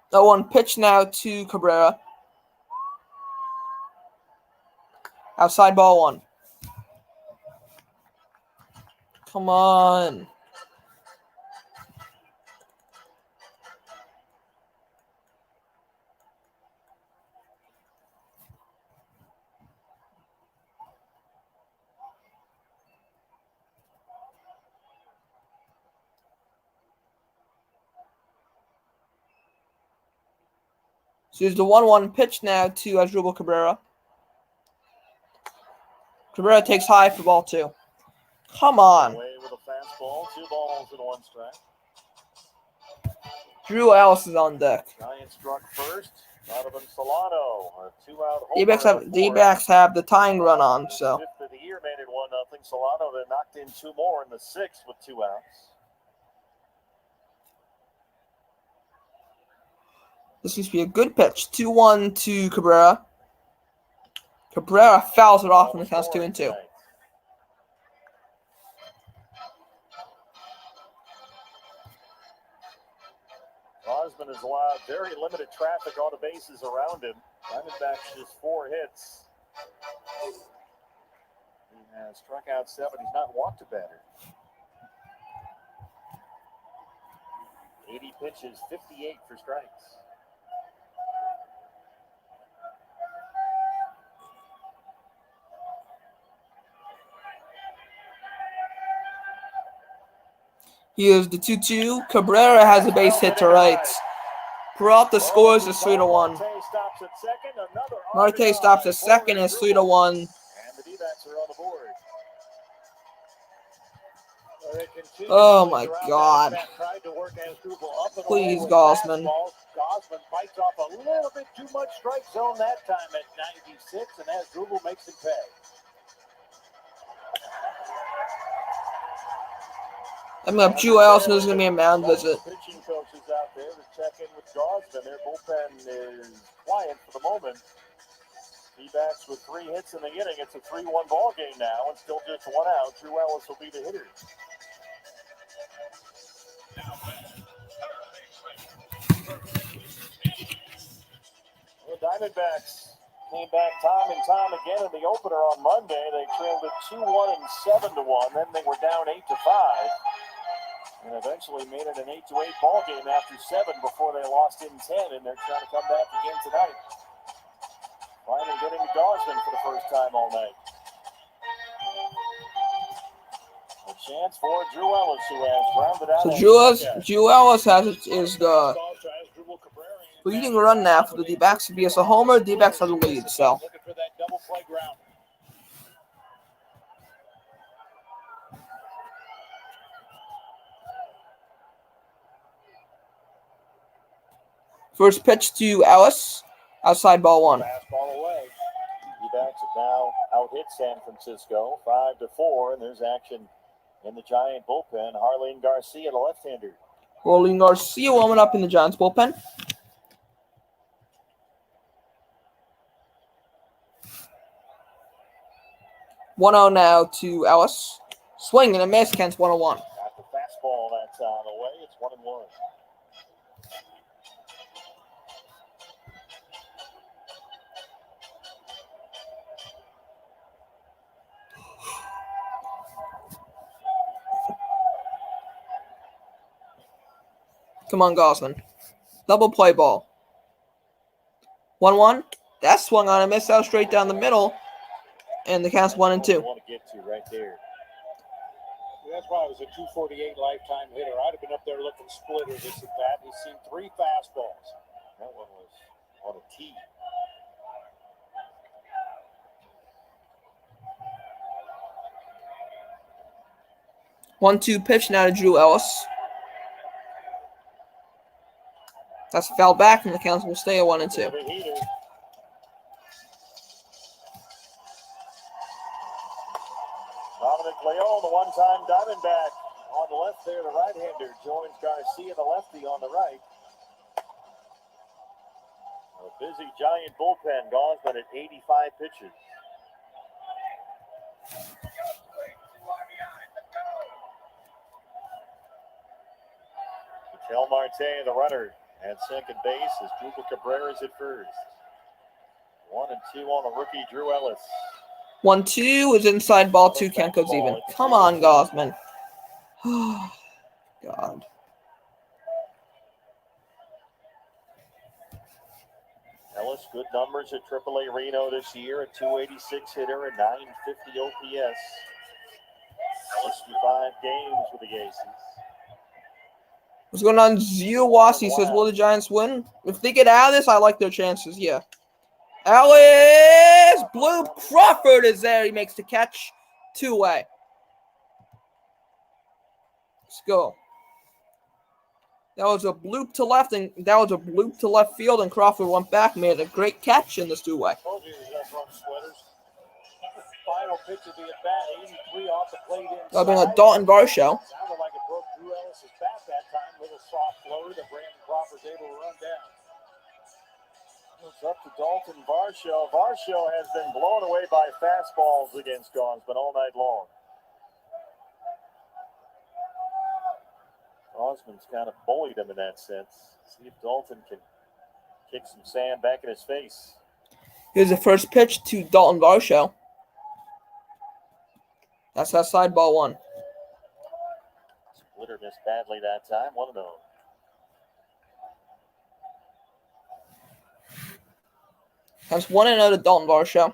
The 1 pitch now to Cabrera. Outside ball 1. Come on. So here's the 1-1 pitch now to Asdrubal Cabrera. Cabrera takes high for ball 2. Come on. Away with a fastball, 2 balls and 1 strike. Drew Ellis is on deck. Giants struck first. Donovan Solano, a 2-out homer. D-backs have the tying run on, so. Fifth of the year made it 1-0. Solano have knocked in 2 more in the 6th with 2 outs. This seems to be a good pitch. 2-1 to Cabrera. Cabrera fouls it off and the count's 2-2. Osmond has allowed very limited traffic on the bases around him. Diamondbacks just 4 hits. He has struck out 7. He's not walked a batter. 80 pitches, 58 for strikes. Here's the 2-2. Cabrera has a base hit to right. Peralta scores is 3-1. Marte stops at second. It's 3-1. And the D-backs are on the board. Oh my God! Please, Gosman. Gosman bites off a little bit too much strike zone that time at 96, and as Drupal makes him pay. Coming up, Drew Allison is going to be a mound visit. Pitching coaches out there to check in with Gosman. Their bullpen is quiet for the moment. D-backs with 3 hits in the inning. It's a 3-1 ball game now, and still just 1 out. Drew Ellis will be the hitter. The Diamondbacks came back time and time again in the opener on Monday. They trailed it 2-1 and 7-1. Then they were down 8-5, and eventually made it an 8-8 ball game after 7 before they lost in 10. And they're trying to come back again tonight. Finally getting to Gosman for the first time all night. A chance for Drew Ellis, who has rounded out. So Drew Ellis is the leading run now for the D-backs. If he has a homer, D-backs have the lead. So. Looking for that double play ground. First pitch to Ellis. Outside ball 1. Fastball away. D-backs have now out-hit San Francisco 5-4, and there's action in the Giant bullpen. Harleen Garcia, the left-hander. Harleen Garcia warming up in the Giants bullpen. 1-0 now to Ellis. Swing and a miss. Kent's 1-1. Got the fastball that's on the way. It's 1-1. Come on, Gosman. Double play ball. 1-1. That swung on a miss out straight down the middle. And the count's 1-2. Want to get to right there. That's why it was a 248 lifetime hitter. I'd have been up there looking splitter this and that. He's seen 3 fastballs. That one was on a tee. One-two pitch now to Drew Ellis. That's foul back, and the count will stay at 1-2. Dominic Leone, the one-time Diamondback, on the left there, the right-hander joins Garcia, the lefty, on the right. A busy Giant bullpen. Gosman at 85 pitches. Mikel Marte, the runner, at second base as Drupal Cabrera's at first. 1-2 on the rookie Drew Ellis. 1-2 is inside ball 2. Count goes even. Come on, Gosman. God. Ellis, good numbers at AAA Reno this year, a 286 hitter, a 950 OPS. 65 games with the Aces. What's going on? Ziowasi says, will the Giants win? If they get out of this, I like their chances, yeah. Ellis! Blue Crawford is there. He makes the catch. 2-way. Let's go. That was a bloop to left, and that was a bloop to left field, and Crawford went back, made a great catch in this 2-way. Told you he was going to run splitters. final pitch of the at-bat, 83 off the plate inside. That'll bring a Dalton Varsho. Sounded like it broke Drew Ellis's bat that time. Little soft floater that Brandon Crawford's able to run down. It's up to Dalton Varsho. Varsho has been blown away by fastballs against Gosman all night long. Gosman's kind of bullied him in that sense. See if Dalton can kick some sand back in his face. Here's the first pitch to Dalton Varsho. That's outside, ball one. Splitter missed badly that time. 1-0. Comes 1-0 to Dalton Varsho.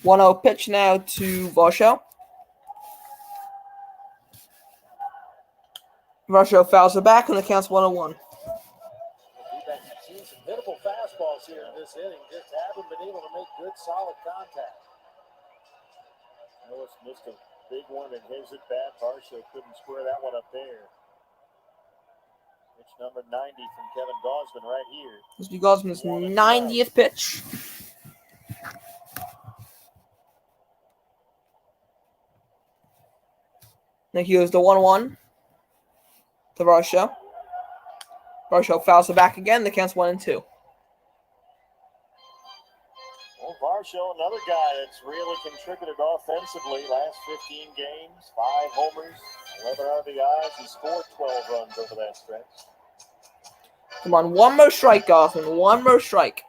One 0 pitch now to Varsho. Varsho fouls it back and the count's 1-1. We've seen some hittable fastballs here in this inning. Just haven't been able to make good, solid contact. Ellis missed a big one in his at bat. Varsho couldn't square that one up there. Pitch number 90 from Kevin Gosman right here. This will be Gosman's 90th pitch. Then here's the 1-1 to Varsho. Varsho fouls it back again. The count's 1-2. Well, Varsho, another guy that's really contributed offensively last 15 games. 5 homers, 11 RBIs. He scored 12 runs over that stretch. Come on, one more strike, Gosman. One more strike.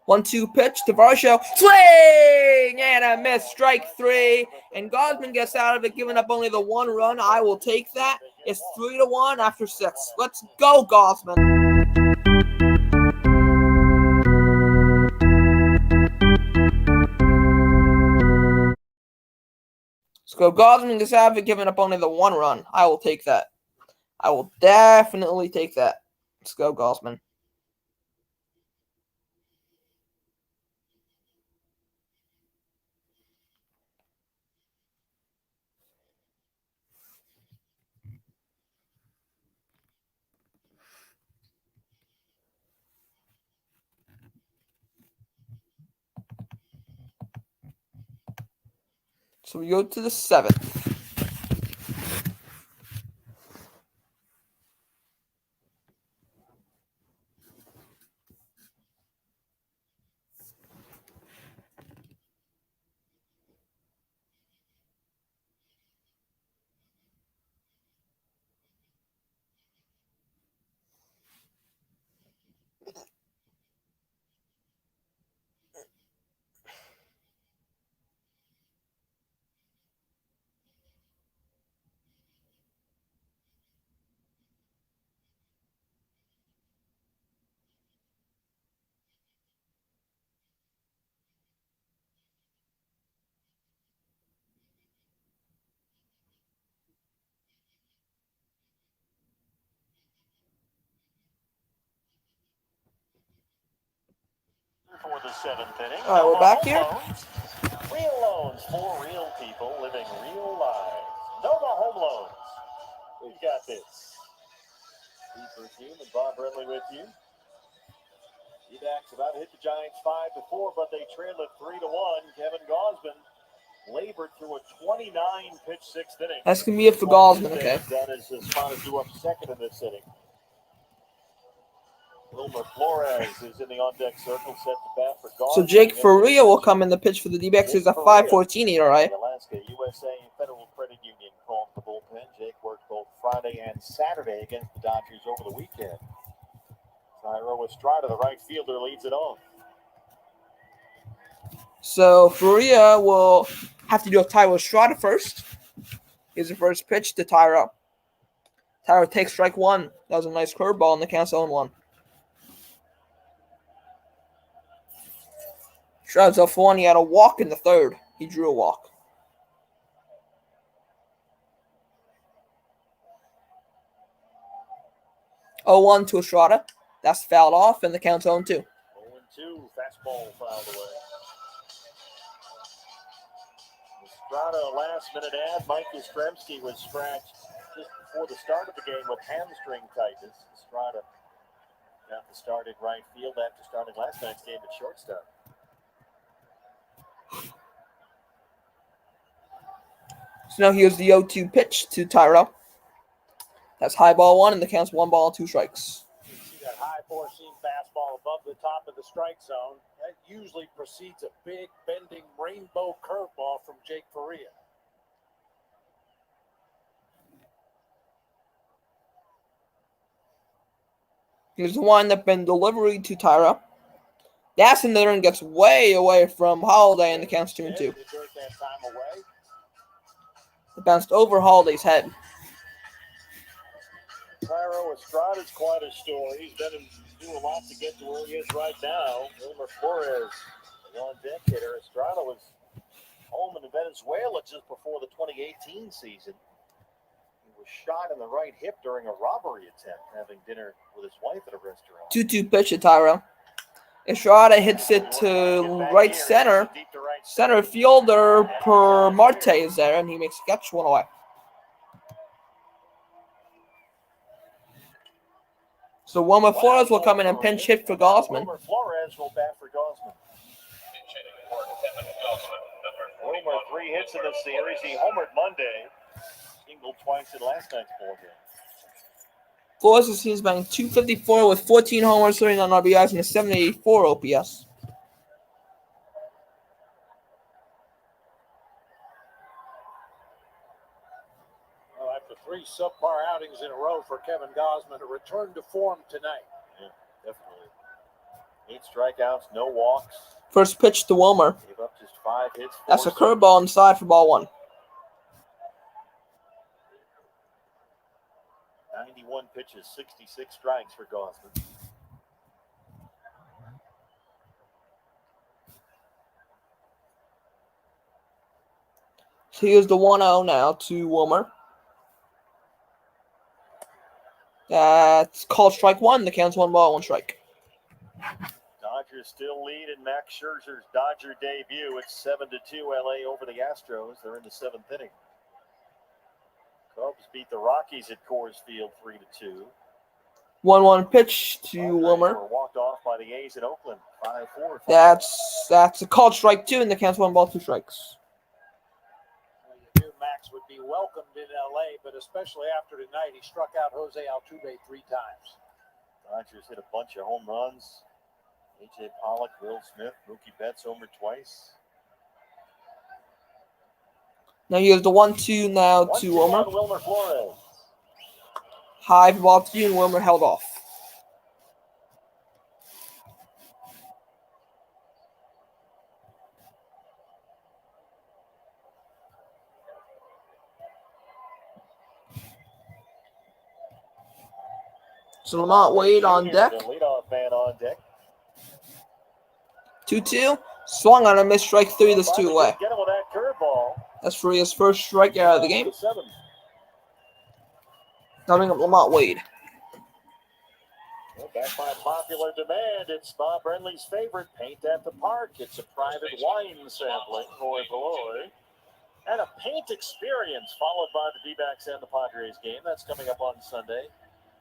One-two pitch to Varsho. Swing! And a miss. Strike 3. And Gosman gets out of it, giving up only the 1 run. I will take that. It's 3-1 after 6. Let's go, Gosman. Let's go. Gosman gets out of it, giving up only the 1 run. I will take that. I will definitely take that. Let's go, Gosman. So we go to the 7th. For the 7th inning. All right, we're back here. Real loans for real people living real lives. No more home loans. We've got this. Steve Perfume and Bob Brentley with you. D-backs about to hit the Giants 5-4, but they trail it 3-1. Kevin Gosman labored through a 29-pitch 6th inning. That's going to be it for Gosman, okay. That is as far as due up second in this inning. Wilmer Flores is in the on-deck circle, set to bat for Gosman. So Jake Faria will come in the pitch for the D-backs. He's a 5-14 hitter, right? Alaska USA Federal Credit Union called the bullpen. Jake worked both Friday and Saturday against the Dodgers over the weekend. Tyro Estrada, the right fielder, leads it off. So Faria will have to do a Tyro Estrada first. Here's the first pitch to Tyro. Tyro takes strike 1. That was a nice curveball, and the count's 0-1. Estrada's up for 1. He had a walk in the 3rd. He drew a walk. Oh, 1 to Estrada. That's fouled off, and the count's 0-2. 0-2 2, fastball fouled away. Estrada, last minute ad. Mike Yastrzemski was scratched just before the start of the game with hamstring tightness. Estrada got the start in right field after starting last night's game at shortstop. So now here's the 0-2 pitch to Tyro. That's high ball 1, and the count's 1 ball, 2 strikes. You see that high four-seam fastball above the top of the strike zone. That usually precedes a big bending rainbow curveball from Jake Faria. Here's the windup and delivery to Tyro. That's in there and gets way away from Holiday, and the count's 2-2. During that time away. It bounced over Holiday's head. Tyro Estrada's quite a story. He's been doing a lot to get to where he is right now. Wilmer Flores, a on-deck hitter. Estrada was home in Venezuela just before the 2018 season. He was shot in the right hip during a robbery attempt, having dinner with his wife at a restaurant. 2-2 pitch to Tyro. Estrada hits it to right center. Center fielder Per Marte is there, and he makes a catch 1 away. So Wilmer Flores will come in and pinch hit for Gosman. Wilmer Flores will bat for Gosman. Wilmer 3 hits in the series. He homered Monday. Singled twice in last night's ball game. Flores is seen batting .254 with 14 homers, 39 RBIs, and a .784 OPS. Well, after 3 subpar outings in a row for Kevin Gosman, a return to form tonight. Yeah, definitely. 8 strikeouts, no walks. First pitch to Wilmer. Gave up just 5 hits. That's a curveball inside for ball 1. 91 pitches, 66 strikes for Gosman. So here's the 1-0 now to Wilmer. That's called strike 1. The count's 1 ball, 1 strike. Dodgers still lead in Max Scherzer's Dodger debut. It's 7-2 LA over the Astros. They're in the 7th inning. Cubs beat the Rockies at Coors Field 3-2. 1-1 pitch to Wilmer. Were walked off by the A's in Oakland. 5-4. That's a called strike 2, and the count's 1 ball, 2 strikes. Well, you knew Max would be welcomed in LA, but especially after tonight, he struck out Jose Altuve 3 times. Dodgers hit a bunch of home runs. A.J. Pollock, Will Smith, Mookie Betts homered twice. Now here's the 1-2 now to Wilmer. Wilmer Flores. High for ball 2, and Wilmer held off. So Lamont Wade on deck. The leadoff man on deck. 2-2. Swung on a missed strike 3. This 2 away. Get him with that curveball. That's for his first strikeout of the game. Coming up, Lamont Wade. Well, back by popular demand, it's Bob Brenly's favorite, Paint at the Park. It's a private wine sampling, boy. And a paint experience, followed by the D-backs and the Padres game. That's coming up on Sunday,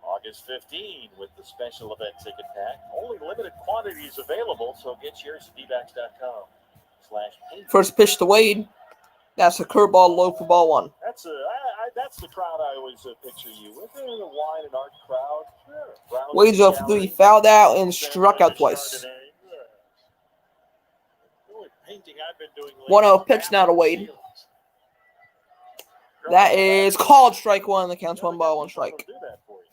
August 15, with the special event ticket pack. Only limited quantities available, so get yours at dbacks.com/paint. First pitch to Wade. That's a curveball low for ball 1. That's the crowd I always picture you with. The wine and art crowd. Sure. Wade's off 3, fouled out, and struck out twice. Painting I've been doing 1-0 pitch now to Wade. That is called strike 1. The count's 1 ball, 1 strike. Do that for you.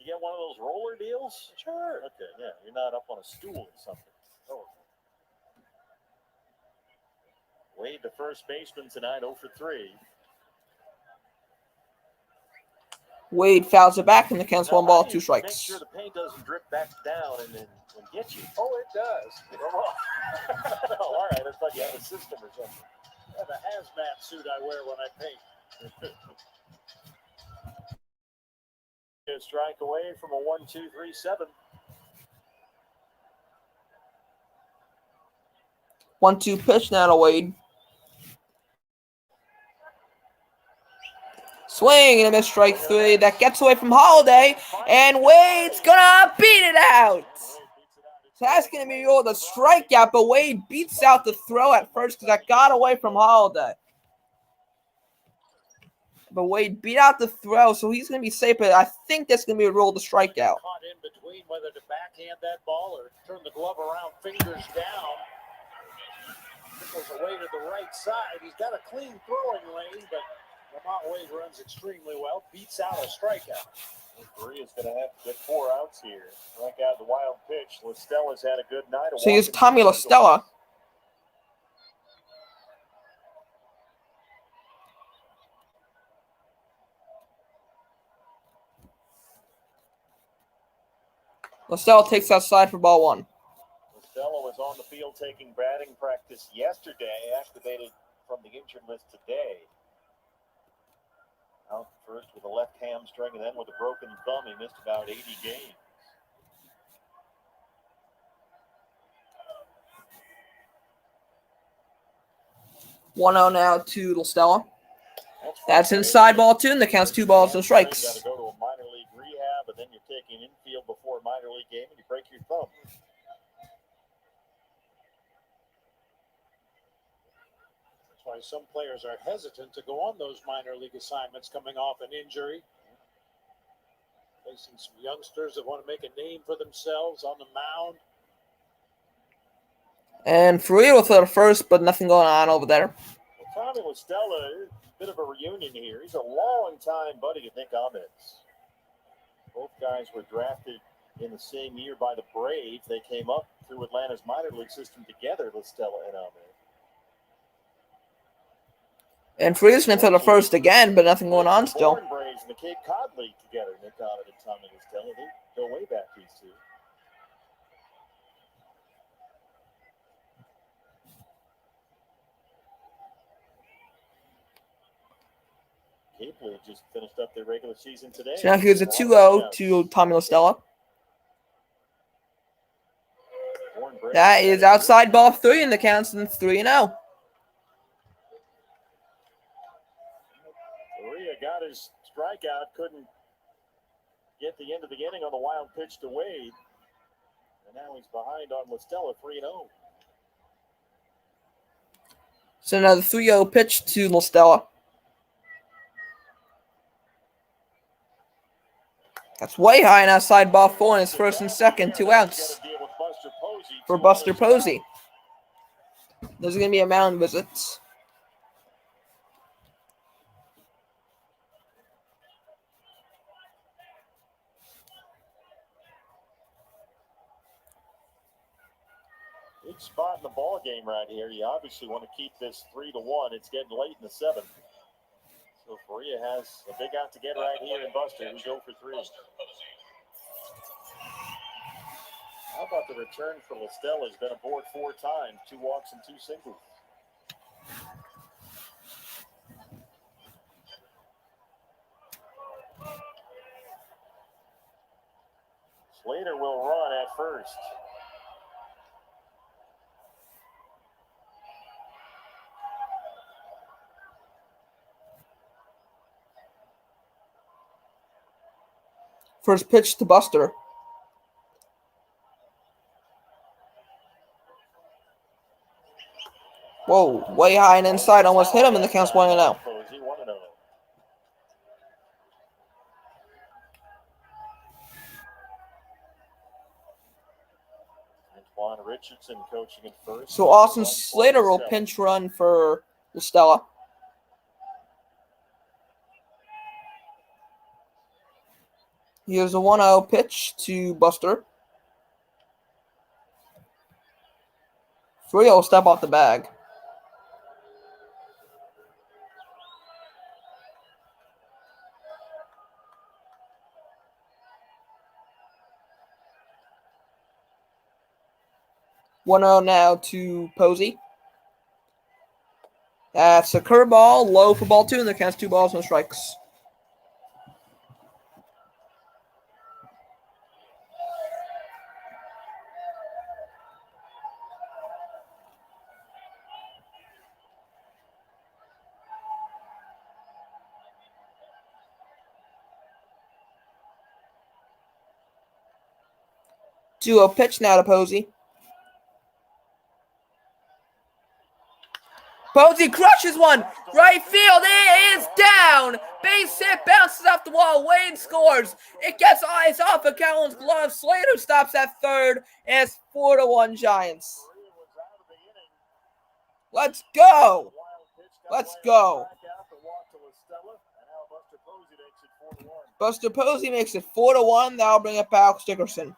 You get one of those roller deals? Sure. Okay, yeah. You're not up on a stool or something. Oh. Wade, the first baseman tonight, 0 for 3. Wade fouls it back, and the count's 1 ball, 2 strikes. Make sure the paint doesn't drip back down and then get you. Oh, it does. Oh, all right. I thought you had a system or something. Yeah, the hazmat suit I wear when I paint. A strike away from a 1-2-3-7. 1-2 pitch now to Wade. Swing and a miss, strike 3. That gets away from Holiday, and Wade's gonna beat it out. So that's gonna be all the strikeout, but Wade beats out the throw at first because that got away from Holiday. But Wade beat out the throw, so he's gonna be safe. But I think that's gonna be a rule of the strikeout. Caught in between whether to backhand that ball or turn the glove around, fingers down. Trickles away to the right side. He's got a clean throwing lane, but Lamont Wade runs extremely well, beats out a strikeout. Korea's going to have to get 4 outs here. Strike out the wild pitch. Listella's had a good night. So here's Tommy Listella. Listella takes outside for ball 1. Listella was on the field taking batting practice yesterday, activated from the injured list today. Out first with a left hamstring and then with a broken thumb. He missed about 80 games. (1-0) now to Listella. That's inside ball 2, and the count's 2 balls, no strikes. Got to go to a minor league rehab, and then you're taking infield before a minor league game, and you break your thumb. That's why some players are hesitant to go on those minor league assignments coming off an injury. Facing some youngsters that want to make a name for themselves on the mound. And Faria with the first, but nothing going on over there. Well, Tommy Listella, a bit of a reunion here. He's a long-time buddy of Nick Ahmed's. Both guys were drafted in the same year by the Braves. They came up through Atlanta's minor league system together, Listella and Ahmed. And Faria's going to throw the first again, but nothing going on still. The Braves and the Cape Cod League together, Nick Ahmed and Tommy Listella. They go way back, these two. Cape League just finished up their regular season today. So now here's a 2-0 to Tommy Listella. That is outside ball 3 in the counts, and 3-0. Faria got his strikeout, couldn't get the end of the inning on the wild pitch to Wade. And now he's behind on Listella, 3-0. So another 3-0 pitch to Listella. That's way high and outside ball 4 in his first and second, 2 outs for Buster Posey. There's going to be a mound visit. Big spot in the ball game right here. You obviously want to keep this 3-1. It's getting late in the 7th. So Faria has a big out to get right here in Buster. We go for 3. How about the return for Listella? He's been aboard 4 times, 2 walks and 2 singles. Slater will run at first. First pitch to Buster. Whoa, way high and inside. Almost hit him, and the count's 1-0. Antoine Richardson coaching at first. So Austin Slater will pinch run for Listella. Here's a 1-0 pitch to Buster. Faria will step off the bag. One 0 now to Posey. That's a curveball, low for ball 2, and the count's 2 balls, no strikes. 2-0 pitch now to Posey. Posey crushes one. Right field. It is down. Base hit, bounces off the wall. Wade scores. It gets eyes off of Callan's glove. Slater stops at third. And it's 4-1 Giants. Let's go. Let's go. Buster Posey makes it 4-1. That'll bring up Alex Dickerson.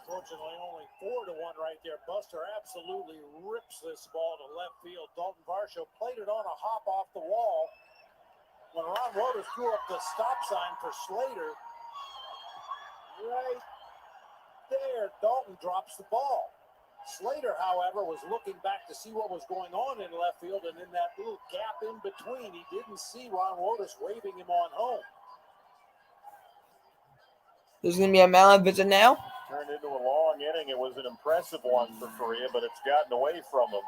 Unfortunately, only 4-1 right there. Buster absolutely rips this ball to left field. Dalton Varsho played it on a hop off the wall. When Ron Rodas threw up the stop sign for Slater, right there, Dalton drops the ball. Slater, however, was looking back to see what was going on in left field, and in that little gap in between, he didn't see Ron Rodas waving him on home. There's going to be a mound visit now. Turned into a long inning. It was an impressive one for Faria, but it's gotten away from him.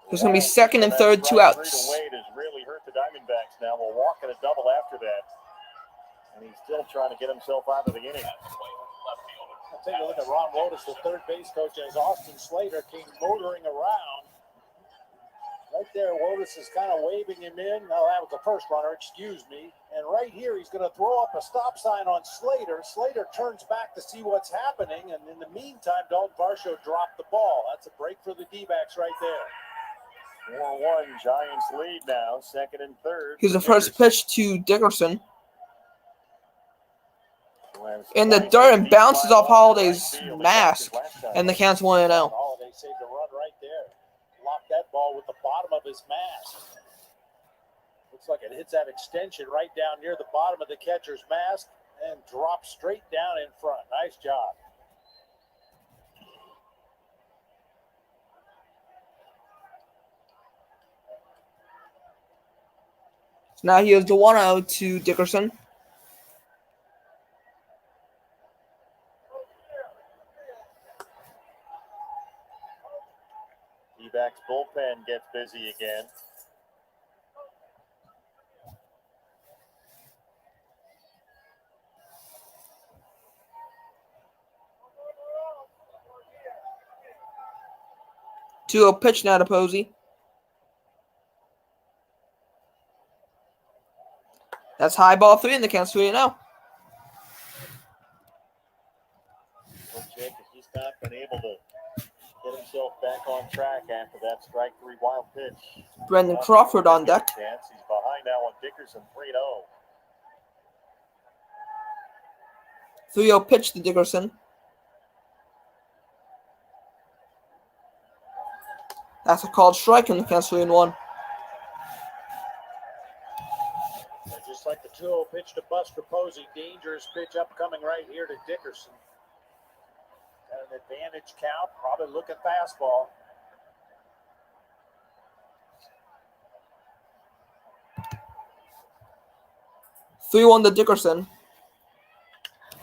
There's going to be second and third, 2 outs. Wade has really hurt the Diamondbacks now. We'll walk in a double after that. And he's still trying to get himself out of the inning. I'll take a look at Ron Rodas, the third base coach, as Austin Slater came motoring around. Right there, Wotus is kind of waving him in. No, that was the first runner, excuse me. And right here, he's going to throw up a stop sign on Slater. Slater turns back to see what's happening. And in the meantime, Dalton Varsho dropped the ball. That's a break for the D-backs right there. 4-1, Giants lead now, second and third. Here's the first pitch to Dickerson. In the dirt and bounces off Holiday's mask. And the count's 1-0. Holiday saved a run right there. Locked that ball with the bottom of his mask. Looks like it hits that extension right down near the bottom of the catcher's mask and drops straight down in front. Nice job. So now here's the 1-0 to Dickerson. D-backs bullpen gets busy again. Two pitch now to Posey. That's high ball 3 in the count 3-0. He's not been able to get himself back on track after that strike 3 wild pitch. Brendan Crawford on deck. Chance. He's behind now on Dickerson 3-0. 3-0 pitch to Dickerson. That's a called strike in the count 3-1. Just like the 2-0 pitch to Buster Posey, dangerous pitch upcoming right here to Dickerson. Got an advantage count, probably looking fastball. Three-1 to Dickerson.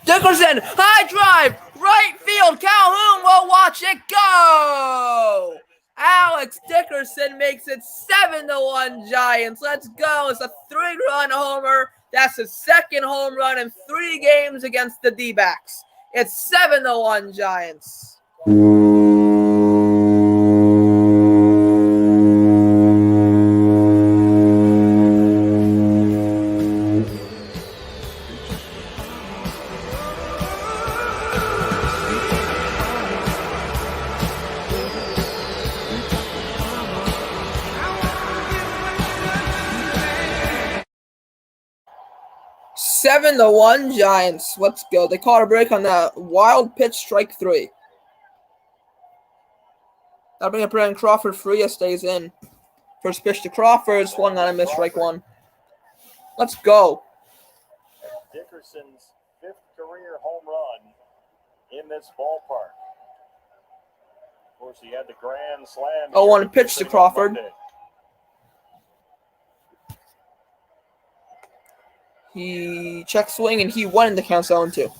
Dickerson, high drive, right field. Calhoun will watch it go. Alex Dickerson makes it 7-1 Giants. Let's go. It's a 3-run homer. That's his second home run in 3 games against the D-backs. It's 7-1 Giants. Seven to 1 Giants. Let's go. They caught a break on that wild pitch, strike 3. That'll bring up Brandon Crawford. Faria stays in. First pitch to Crawford. Swung on a miss, strike 1. Let's go. Dickerson's 5th career home run in this ballpark. Of course, he had the grand slam. 0-1 pitch to Crawford. He checked swing and he won in the count 0-2.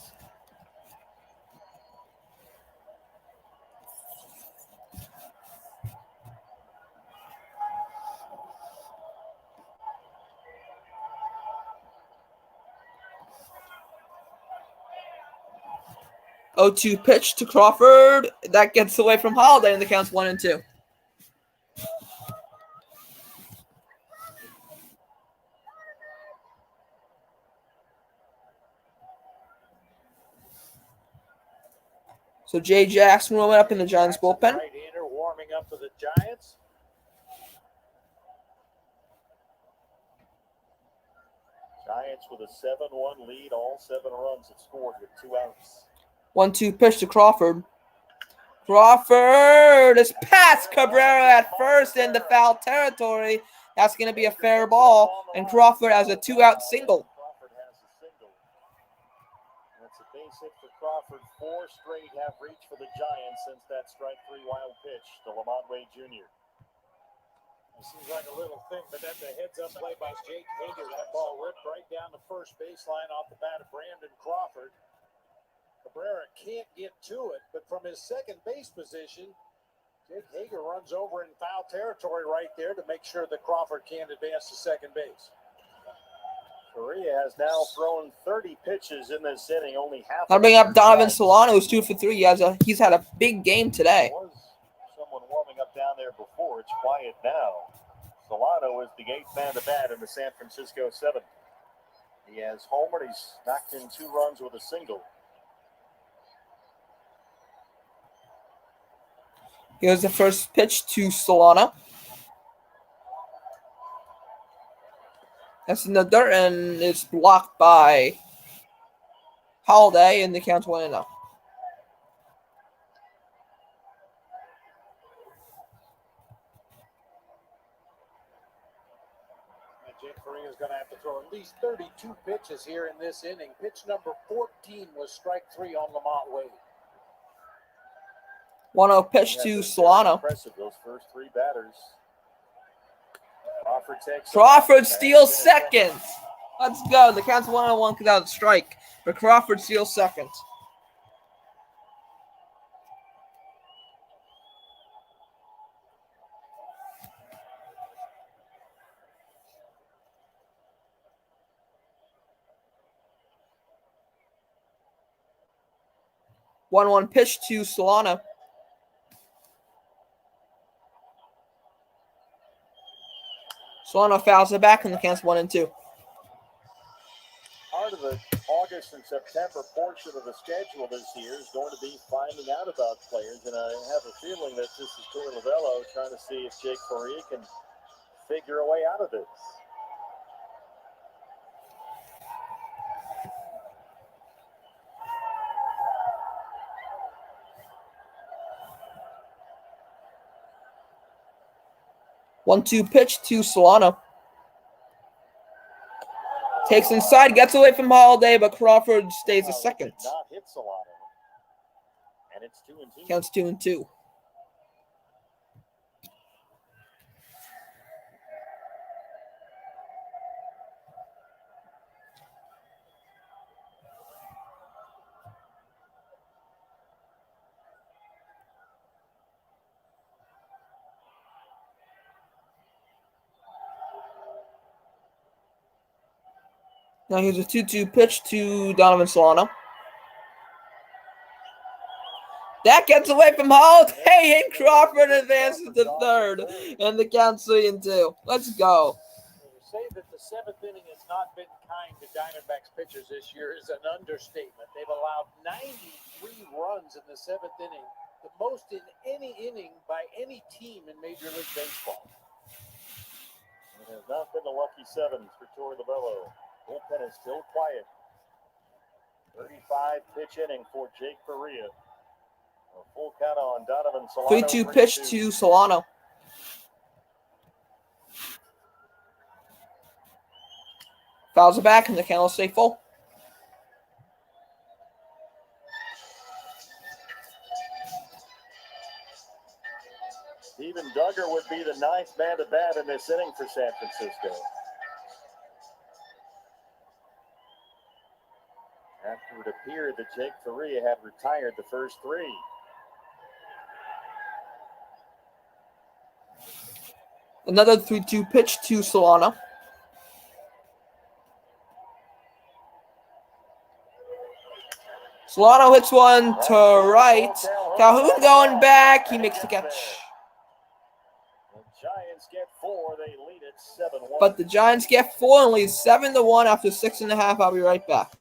0-2 pitch to Crawford. That gets away from Holiday, and the count's 1-2. So Jay Jackson warming up in the Giants bullpen. Right-hander warming up for the Giants. Giants with a 7-1 lead. All 7 runs have scored with 2 outs. 1-2 pitch to Crawford. Crawford is past Cabrera at first into foul territory. That's going to be a fair ball, and Crawford has a 2-out single. Crawford has a single. That's a base hit for Crawford. 4 straight have reached for the Giants since that strike 3 wild pitch to Lamont Wade Jr. It seems like a little thing, but that's a heads-up play by Jake Hager. That ball ripped right down the first baseline off the bat of Brandon Crawford. Cabrera can't get to it, but from his second base position, Jake Hager runs over in foul territory right there to make sure that Crawford can't advance to second base. Correa has now thrown 30 pitches in this inning, only half. I'll bring up Donovan Solano, who's 2 for 3. He's had a big game today. There was someone warming up down there before. It's quiet now. Solano is the 8th man to bat in the San Francisco 7th. He has homered. He's knocked in 2 runs with a single. Here's the first pitch to Solano. That's in the dirt, and it's blocked by Holiday, and the count's 1-0. Jake Correa is going to have to throw at least 32 pitches here in this inning. Pitch number 14 was strike 3 on Lamont Wade. 1-0 pitch to Solano. Impressive, those first 3 batters. Crawford steals second. Let's go. The count's 1-1 because that was a strike. But Crawford steals second. One pitch to Solano. Solano fouls it back, and the count's 1-2. Part of the August and September portion of the schedule this year is going to be finding out about players, and I have a feeling that this is Torey Lovello trying to see if Jake Correa can figure a way out of this. One-two pitch to Solano. Takes inside, gets away from Holiday, but Crawford stays a second. Did not hit Solano. And it's 2-2. Counts 2-2. Now here's a 2-2 pitch to Donovan Solano. That gets away from Holiday, and Crawford advances to third, and the count's 3-2. Let's go. To say that the 7th inning has not been kind to Diamondbacks pitchers this year is an understatement. They've allowed 93 runs in the 7th inning, the most in any inning by any team in Major League Baseball. It has not been the lucky 7s for Torey Lovello. Bullpen is still quiet. 35 pitch inning for Jake Correa. A full count on Donovan Solano. 3-2 pitch to Solano. Fouls it back, and the count will stay full. Steven Duggar would be the 9th man to bat in this inning for San Francisco. After it appeared that Jake Correa had retired the first 3. Another 3-2 pitch to Solano. Solano hits one to right. Calhoun going back. He makes the catch. The Giants get 4. They lead it 7-1. But the Giants get 4 and lead 7-1 after 6.5. I'll be right back.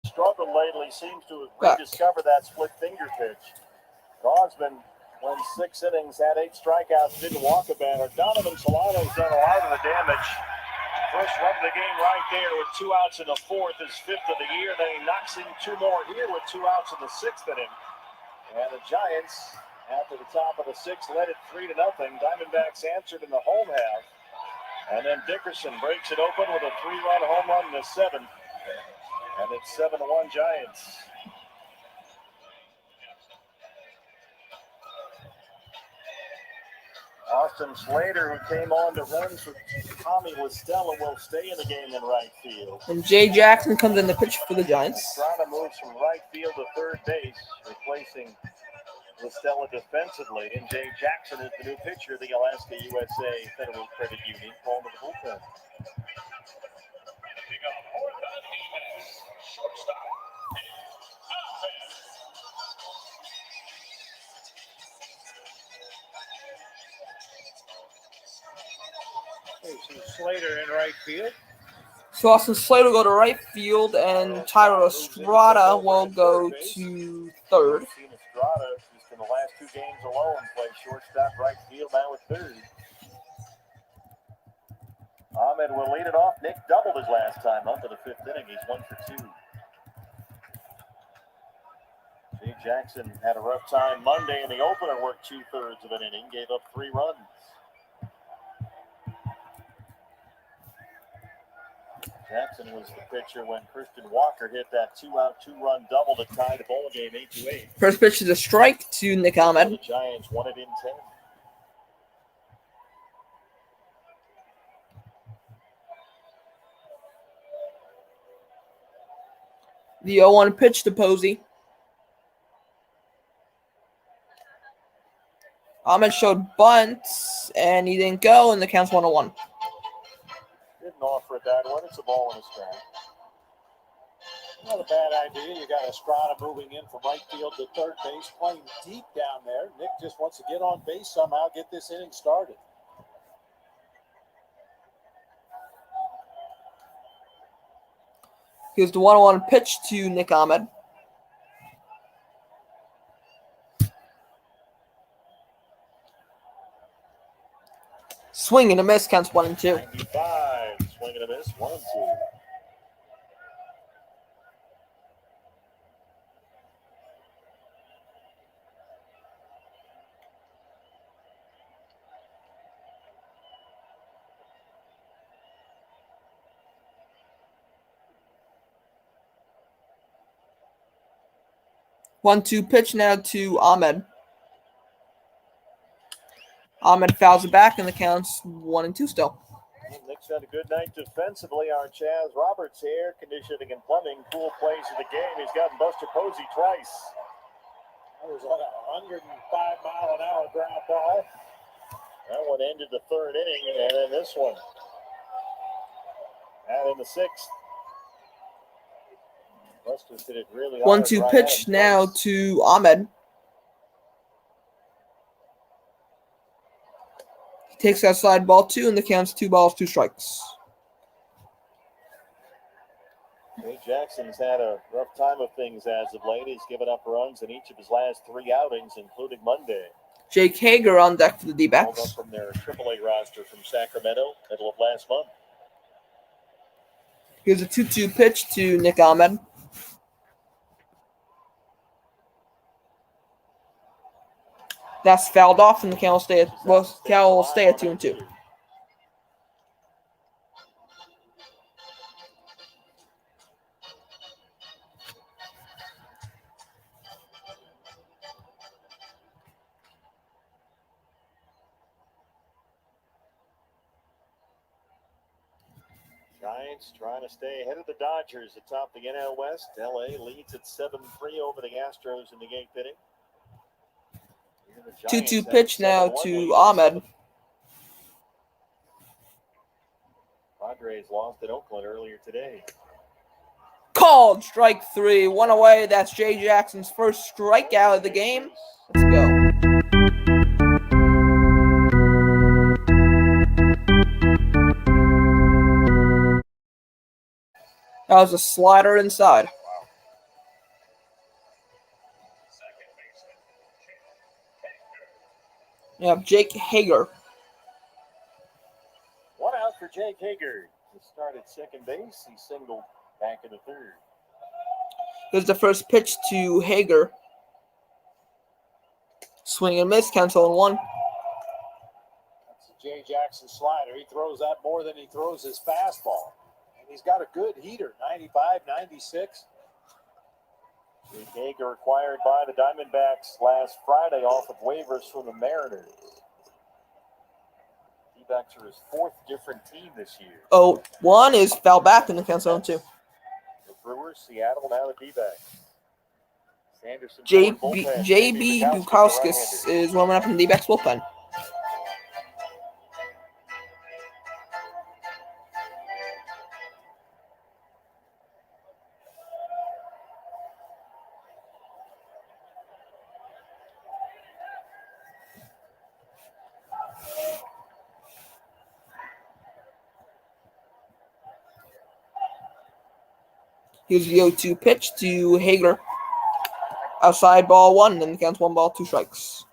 Struggled lately, seems to have Back. rediscovered that split finger pitch. Gosman went 6 innings, had 8 strikeouts, didn't walk a batter. Donovan Solano's done a lot of the damage. First run of the game right there with 2 outs in the 4th, his 5th of the year. Then he knocks in 2 more here with 2 outs in the 6th inning. And the Giants, after the top of the 6th, led it 3-0. Diamondbacks answered in the home half. And then Dickerson breaks it open with a 3-run home run in the 7th. And it's 7-1 Giants. Austin Slater, who came on to run for Tommy Listella, will stay in the game in right field. And Jay Jackson comes in the pitch for the Giants. Estrada moves from right field to third base, replacing Listella defensively. And Jay Jackson is the new pitcher of the Alaska USA Federal Credit Union, calling to the bullpen. Slater in right field. So Austin Slater will go to right field, and Tyler Estrada will go to third. Estrada, just in the last 2 games alone, played shortstop, right field, now at third. Ahmed will lead it off. Nick doubled his last time up to the 5th inning. He's 1 for 2. Jay Jackson had a rough time Monday in the opener, worked 2/3 of an inning, gave up 3 runs. Jackson was the pitcher when Christian Walker hit that 2-out, 2-run double to tie the ball game 8-8. First pitch is a strike to Nick Ahmed. The Giants won it in 10. The 0-1 pitch to Posey. Ahmed showed bunts, and he didn't go, and the count's 1-1. Didn't offer that one. It's a ball in a strike. Not a bad idea. You got Estrada moving in from right field to third base, playing deep down there. Nick just wants to get on base somehow, get this inning started. Here's the 1-1 pitch to Nick Ahmed. Swing and a miss, counts 1-2. 95, swing and a miss, 1-2. One-two pitch now to Ahmed. Ahmed fouls it back, and the count's 1-2 still. Nick's had a good night defensively. Our Chaz Roberts, air conditioning and plumbing, cool plays of the game. He's gotten Buster Posey twice. That was like a 105-mile-an-hour ground ball. That one ended the 3rd inning, and then this one. And in the 6th. Buster's hit it really 1-2 hard, pitch right now twice. to Ahmed. He takes outside ball 2, and the count's 2 balls, 2 strikes. Jay Jackson's had a rough time of things as of late. He's given up runs in each of his last 3 outings, including Monday. Jake Hager on deck for the Called up D-backs. from their AAA roster from Sacramento, middle of last month. Here's a 2-2 pitch to Nick Ahmed. That's fouled off, and the count will stay at 2-2. Giants trying to stay ahead of the Dodgers atop the NL West. LA leads at 7-3 over the Astros in the 8th inning. 2-2 pitch now to Ahmed. Padres lost at Oakland earlier today. Called strike 3. 1 away. That's Jay Jackson's first strikeout of the game. Let's go. That was a slider inside. You have Jake Hager. 1 out for Jake Hager. He started second base. He singled back in the 3rd. Here's the first pitch to Hager. Swing and miss. Count 0-1. That's a Jay Jackson slider. He throws that more than he throws his fastball. And he's got a good heater, 95, 96. Jake Hager acquired by the Diamondbacks last Friday off of waivers from the Mariners. D-backs are his 4th different team this year. 0-1 is foul back, and the count 0-2. The Brewers, Seattle, now the D-backs. Sanderson, JB Dukowskis is warming up in the D-backs bullpen. Here's the 0-2 pitch to Hager. Outside ball 1, and the count's 1 ball, 2 strikes.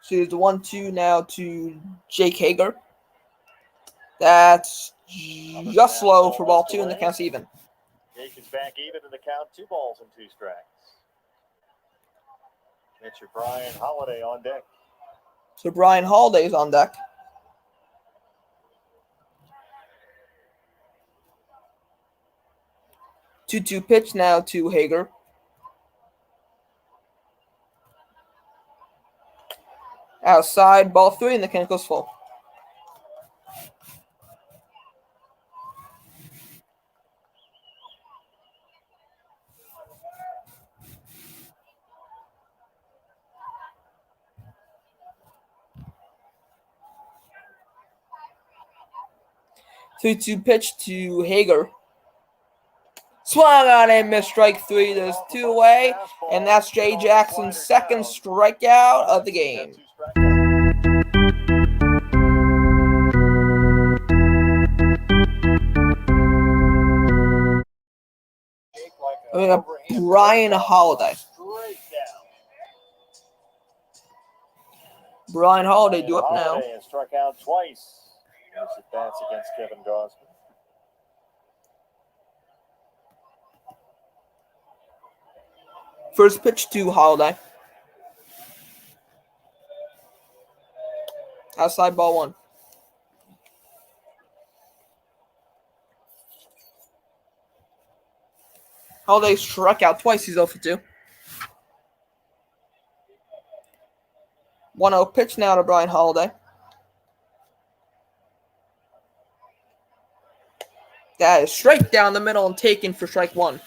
So here's the 1-2 now to Jake Hager. That's just low for ball 2, and the count's even. Jake is back even in the count, 2 balls and 2 strikes. Pitcher Brian Holiday on deck. So Brian Holiday's on deck. Two-two pitch now to Hager. Outside, ball 3, and the count goes full. Three-two pitch to Hager. Swung on and missed strike 3. There's 2 away, and that's Jay Jackson's second strikeout of the game. We have Brian Holiday. Brian Holiday due up now. Holiday has struck out twice. His at-bats against Kevin Gausman. First pitch to Holiday. Outside ball 1. Holiday struck out twice. He's 0 for 2. 1-0 pitch now to Brian Holiday. That is straight down the middle and taken for strike 1.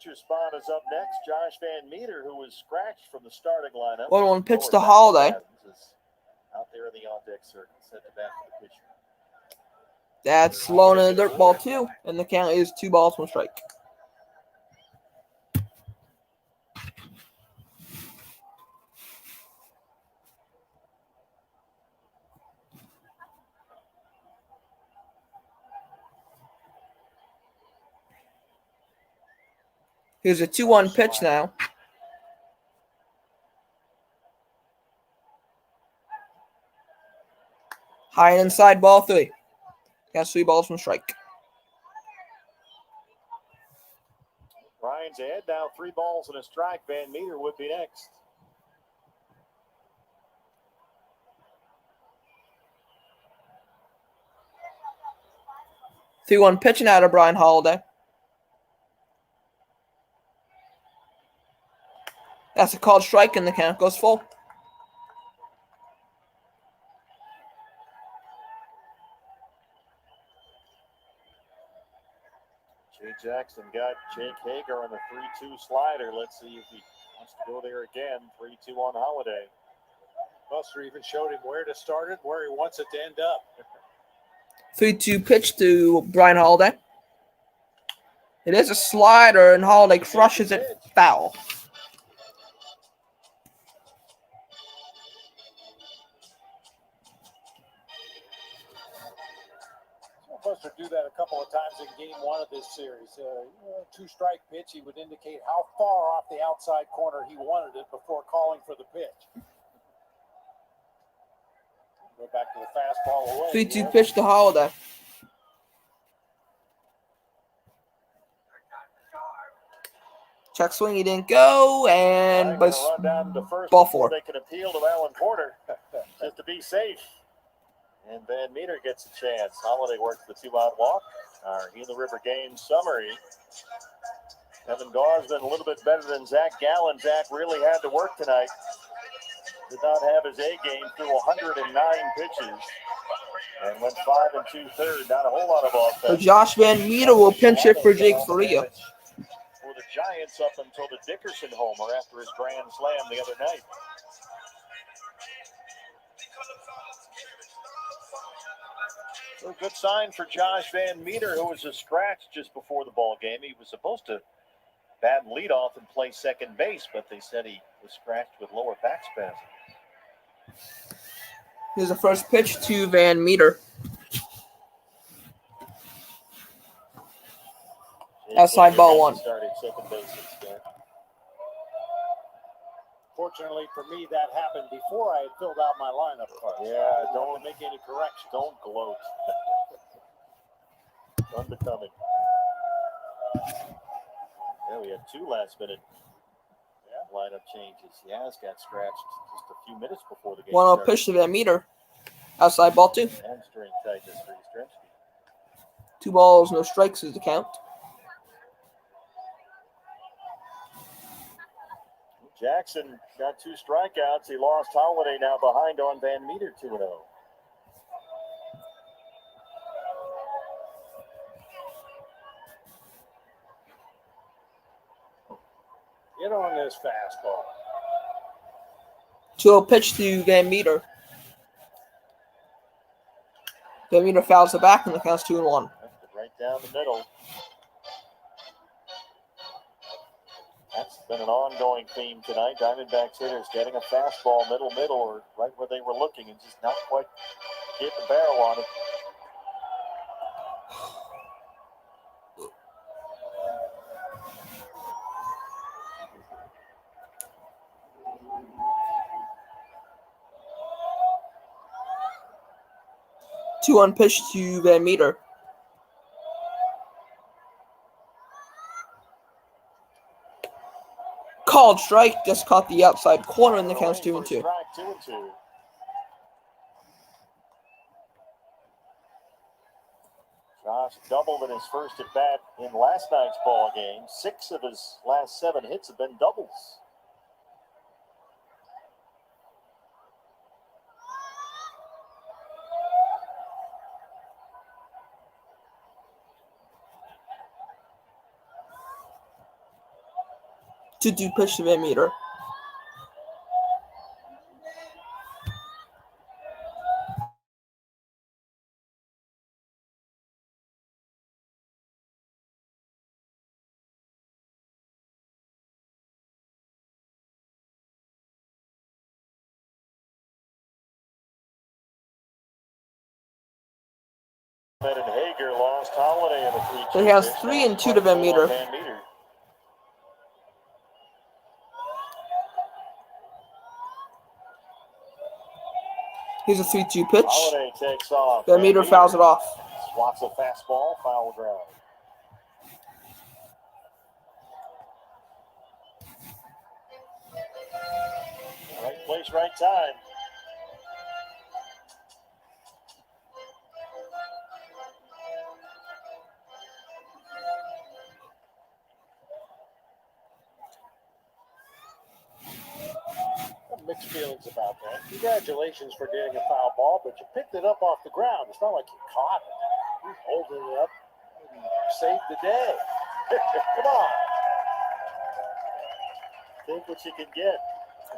pitcher spot is up next. Josh Van Meter, who was scratched from the starting lineup. 1-1 pitch Lower to back Holiday. spasms, is out there in the on-deck circle, set to bat for the pitcher. That's low in a dirt ball, too. And the count is 2 balls, 1 strike. Here's a 2-1 pitch now. High and inside, ball 3. Got 3 balls, 1 strike. Ryan's ahead now, 3 balls and a strike. Van Meter would be next. Three one pitching out of Brian Holiday. That's a called strike, and the count goes full. Jay Jackson got Jake Hager on the 3-2 slider. Let's see if he wants to go there again. 3-2 on Holiday. Buster even showed him where to start it, where he wants it to end up. 3-2 pitch to Brian Holiday. It is a slider, and Holiday crushes it foul. Buster do that a couple of times in game 1 of this series. 2-strike pitch, he would indicate how far off the outside corner he wanted it before calling for the pitch. Go back to the fastball away. 3-2 pitch to Holiday. Check swing, he didn't go, and but run down to first ball before 4. they can appeal to Alan Porter just to be safe. And Van Meter gets a chance. Holiday works the 2-out walk. Our Gila River game summary. Kevin Gosman a little bit better than Zach Gallen. Zach really had to work tonight. Did not have his A game through 109 pitches. And went 5 2/3. Not a whole lot of offense. So Josh Van Meter will pinch hit for Jake Faria. For the Giants up until the Dickerson homer after his grand slam the other night. So a good sign for Josh Van Meter, who was a scratch just before the ball game. He was supposed to bat leadoff and play second base, but they said he was scratched with lower back spasms. Here's the first pitch to Van Meter. Outside ball 1. Started second base instead. Fortunately for me, that happened before I had filled out my lineup card. Yeah, Don't don't make any corrections. don't gloat. Unbecoming. Yeah, we had 2 last-minute lineup changes. Yaz got scratched just a few minutes before the game 1-0 started. pitch to Van Meter. Outside ball 2. Hamstring tightness for Yastrzemski. 2 balls, no strikes is the count. Jackson got 2 strikeouts. He lost Holiday, now behind on Van Meter 2-0. Get on this fastball. 2-0 pitch to Van Meter. Van Meter fouls it back, and the count's 2-1. Right down the middle. That's been an ongoing theme tonight. Diamondbacks hitters getting a fastball middle, or right where they were looking, and just not quite get the barrel on it. Two-one pitch to Van Meter. Called strike, just caught the outside corner, and the count's 2-2. 2-2. Josh doubled in his first at bat in last night's ball game. 6 of his last 7 hits have been doubles. 2-2 pitch to Van Meter. And Hager lost Holiday in a 3-2. So he has pitch. 3 and 2 to Van Meter. Van Meter. Here's a 3-2 pitch. Holiday takes off. Van Meter fouls it off. Swats a fastball, foul ground. Right place, right time. Mixed feelings about that. Congratulations for getting a foul ball, but you picked it up off the ground. It's not like you caught it. You're holding it up and saved the day. Come on. Take what you can get.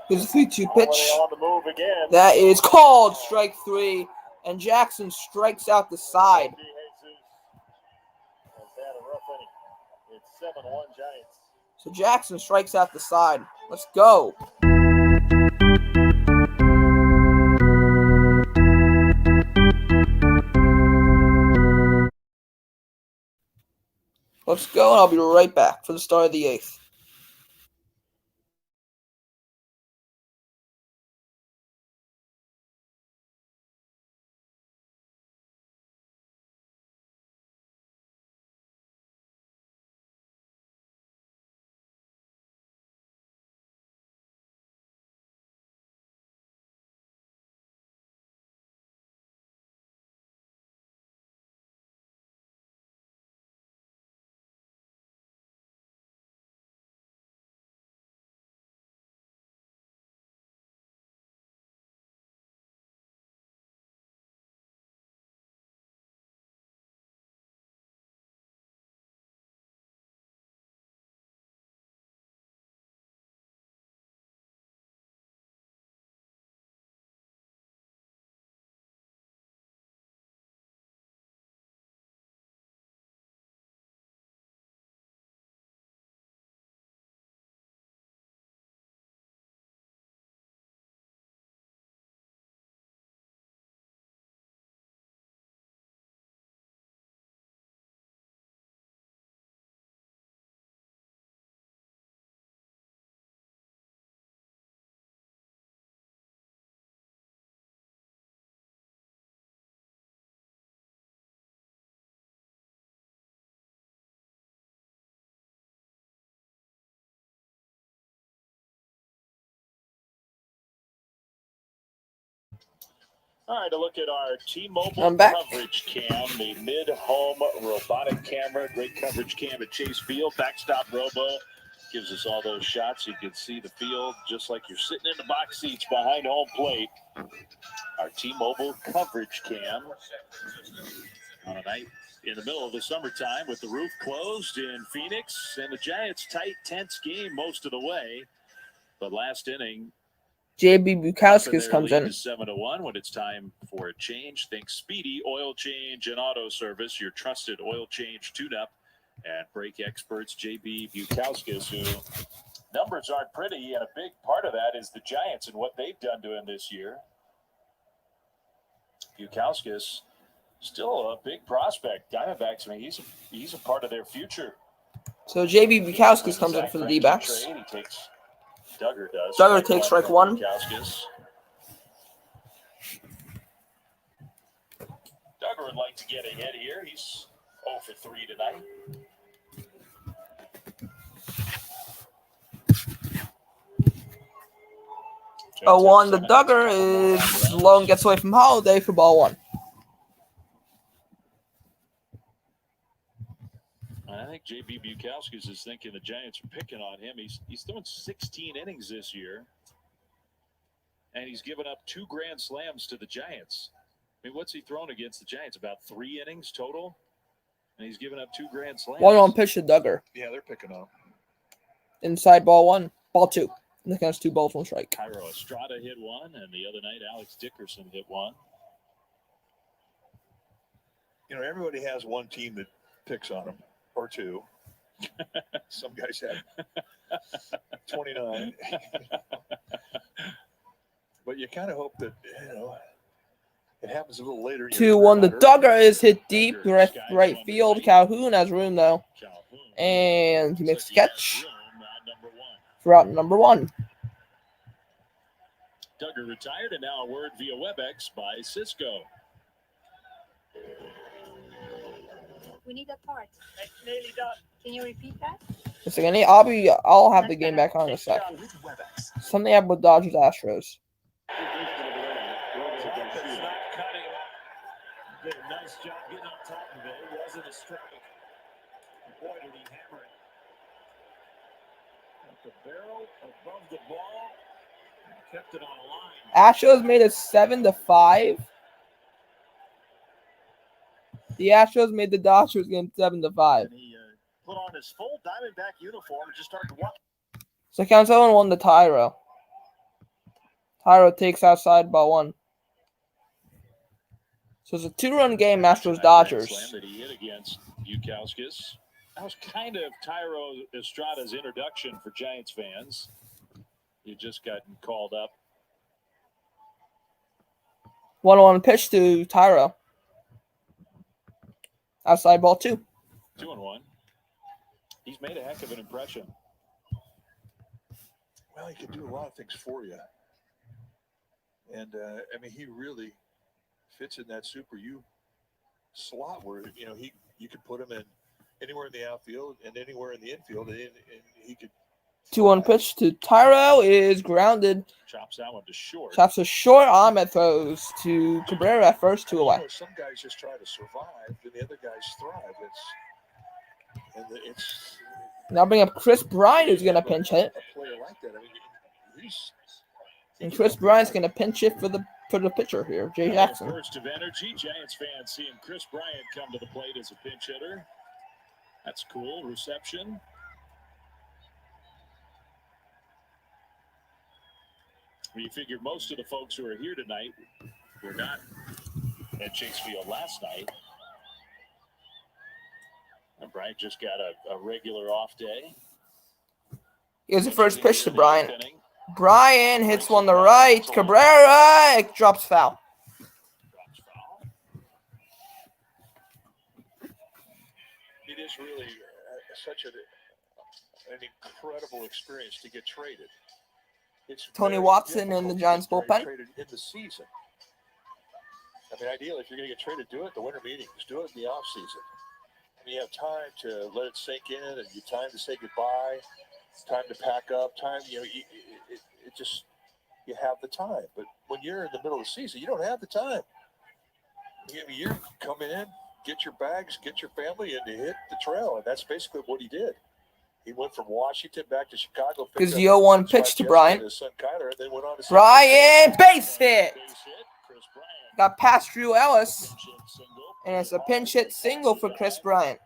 Here's a 3-2 pitch. Holiday on the move again. That is called strike 3. And Jackson strikes out the side. Has had a rough inning. It's 7-1 Giants. So Jackson strikes out the side. Let's go. Let's go, and I'll be right back for the start of the 8th. All right, a look at our T-Mobile I'm back. coverage cam, the mid-home robotic camera. Great coverage cam at Chase Field. Backstop Robo gives us all those shots. You can see the field just like you're sitting in the box seats behind home plate. Our T-Mobile coverage cam on a night in the middle of the summertime with the roof closed in Phoenix. And the Giants tight, tense game most of the way. But last inning, J.B. Bukowskis comes in. 7-1 when it's time for a change. Think Speedy Oil Change and Auto Service, your trusted oil change tune-up and brake experts. J.B. Bukowskis, who numbers aren't pretty, and a big part of that is the Giants and what they've done to him this year. Bukowskis, still a big prospect. Diamondbacks, I mean, he's a part of their future. So J.B. Bukowskis comes in for the D-backs. He takes Duggar does. Duggar takes strike 1. Bukowskis. Duggar would like to get ahead here. He's 0 for 3 tonight. Oh, 1. The Duggar is low and gets away from Holiday for ball 1. I think J.B. Bukowskis is thinking the Giants are picking on him. He's thrown 16 innings this year, and he's given up 2 grand slams to the Giants. I mean, what's he thrown against the Giants? About 3 innings total, and he's given up 2 grand slams. 1-1 pitch to Duggar. Yeah, they're picking up. Inside ball 1, ball 2. And that counts 2 balls, 1 strike. Cairo Estrada hit one, and the other night Alex Dickerson hit one. You know, everybody has one team that picks on them, or two. Some guys have 29. But you kind of hope that, you know, it happens a little later. in your 2-1. The career. Duggar is hit deep. Duggar Right skies field. one to Calhoun has room, though. Calhoun. And he makes Says a he has catch room, number one. for out number 1. Duggar retired, and now a word via WebEx by Cisco. We need a part. Nearly done. Can you repeat that? Just a second. I'll have the game back on in a sec. Something happened with Dodgers Astros. It's not cutting. Did a nice job getting on top of it. It wasn't a strike. Boy, did he hammer it. At the barrel above the ball. Kept it on a line. Astros made it 7-5. The Astros made the Dodgers game 7-5. And he put on his full Diamondback uniform and just started walking. So counts 0-1 to Tyro. Tyro takes outside ball 1. So it's a 2-run game, Astros Dodgers. Slam that he hit against Bukowskis. That was kind of Tyro Estrada's introduction for Giants fans. He just gotten called up. 1-1 pitch to Tyro. Outside ball 2. 2-1. He's made a heck of an impression. Well, he can do a lot of things for you. And, I mean, he really fits in that Super U slot where, you know, you could put him in anywhere in the outfield and anywhere in the infield, and he could. 2-1 pitch to Tyro is grounded. Chops that one to short. Chops a short. Ahmed throws to Cabrera at first, 2 away. You know, some guys just try to survive, and the other guys thrive. It's Now bring up Chris Bryant, who's going to pinch hit. a player like that. I mean, he's. And Chris Bryant's going to pinch hit for the pitcher here, Jay Jackson. Burst of energy. Giants fans seeing Chris Bryant come to the plate as a pinch hitter. That's cool. Reception. You figure most of the folks who are here tonight were not at Chase Field last night. And Bryant just got a regular off day. Here's the first pitch to Bryant. Bryant hits one to right. Cabrera drops foul. It is really such an incredible experience to get traded. It's Tony very Watson in the difficult Giants to get bullpen. traded in the season. I mean, ideally, if you're going to get traded, do it at the winter meetings. Do it in the off season. And you have time to let it sink in, and you have time to say goodbye, time to pack up, time. You know, it just you have the time. But when you're in the middle of the season, you don't have the time. You're coming in, get your bags, get your family, and to hit the trail, and that's basically what he did. He went from Washington back to Chicago. Here's the 0-1 pitch to Bryant. His son Kyler, then went on to Bryant, base hit. Chris Bryant. Got past Drew Ellis, Pinch hit single. and it's a pinch hit single for Chris Bryant.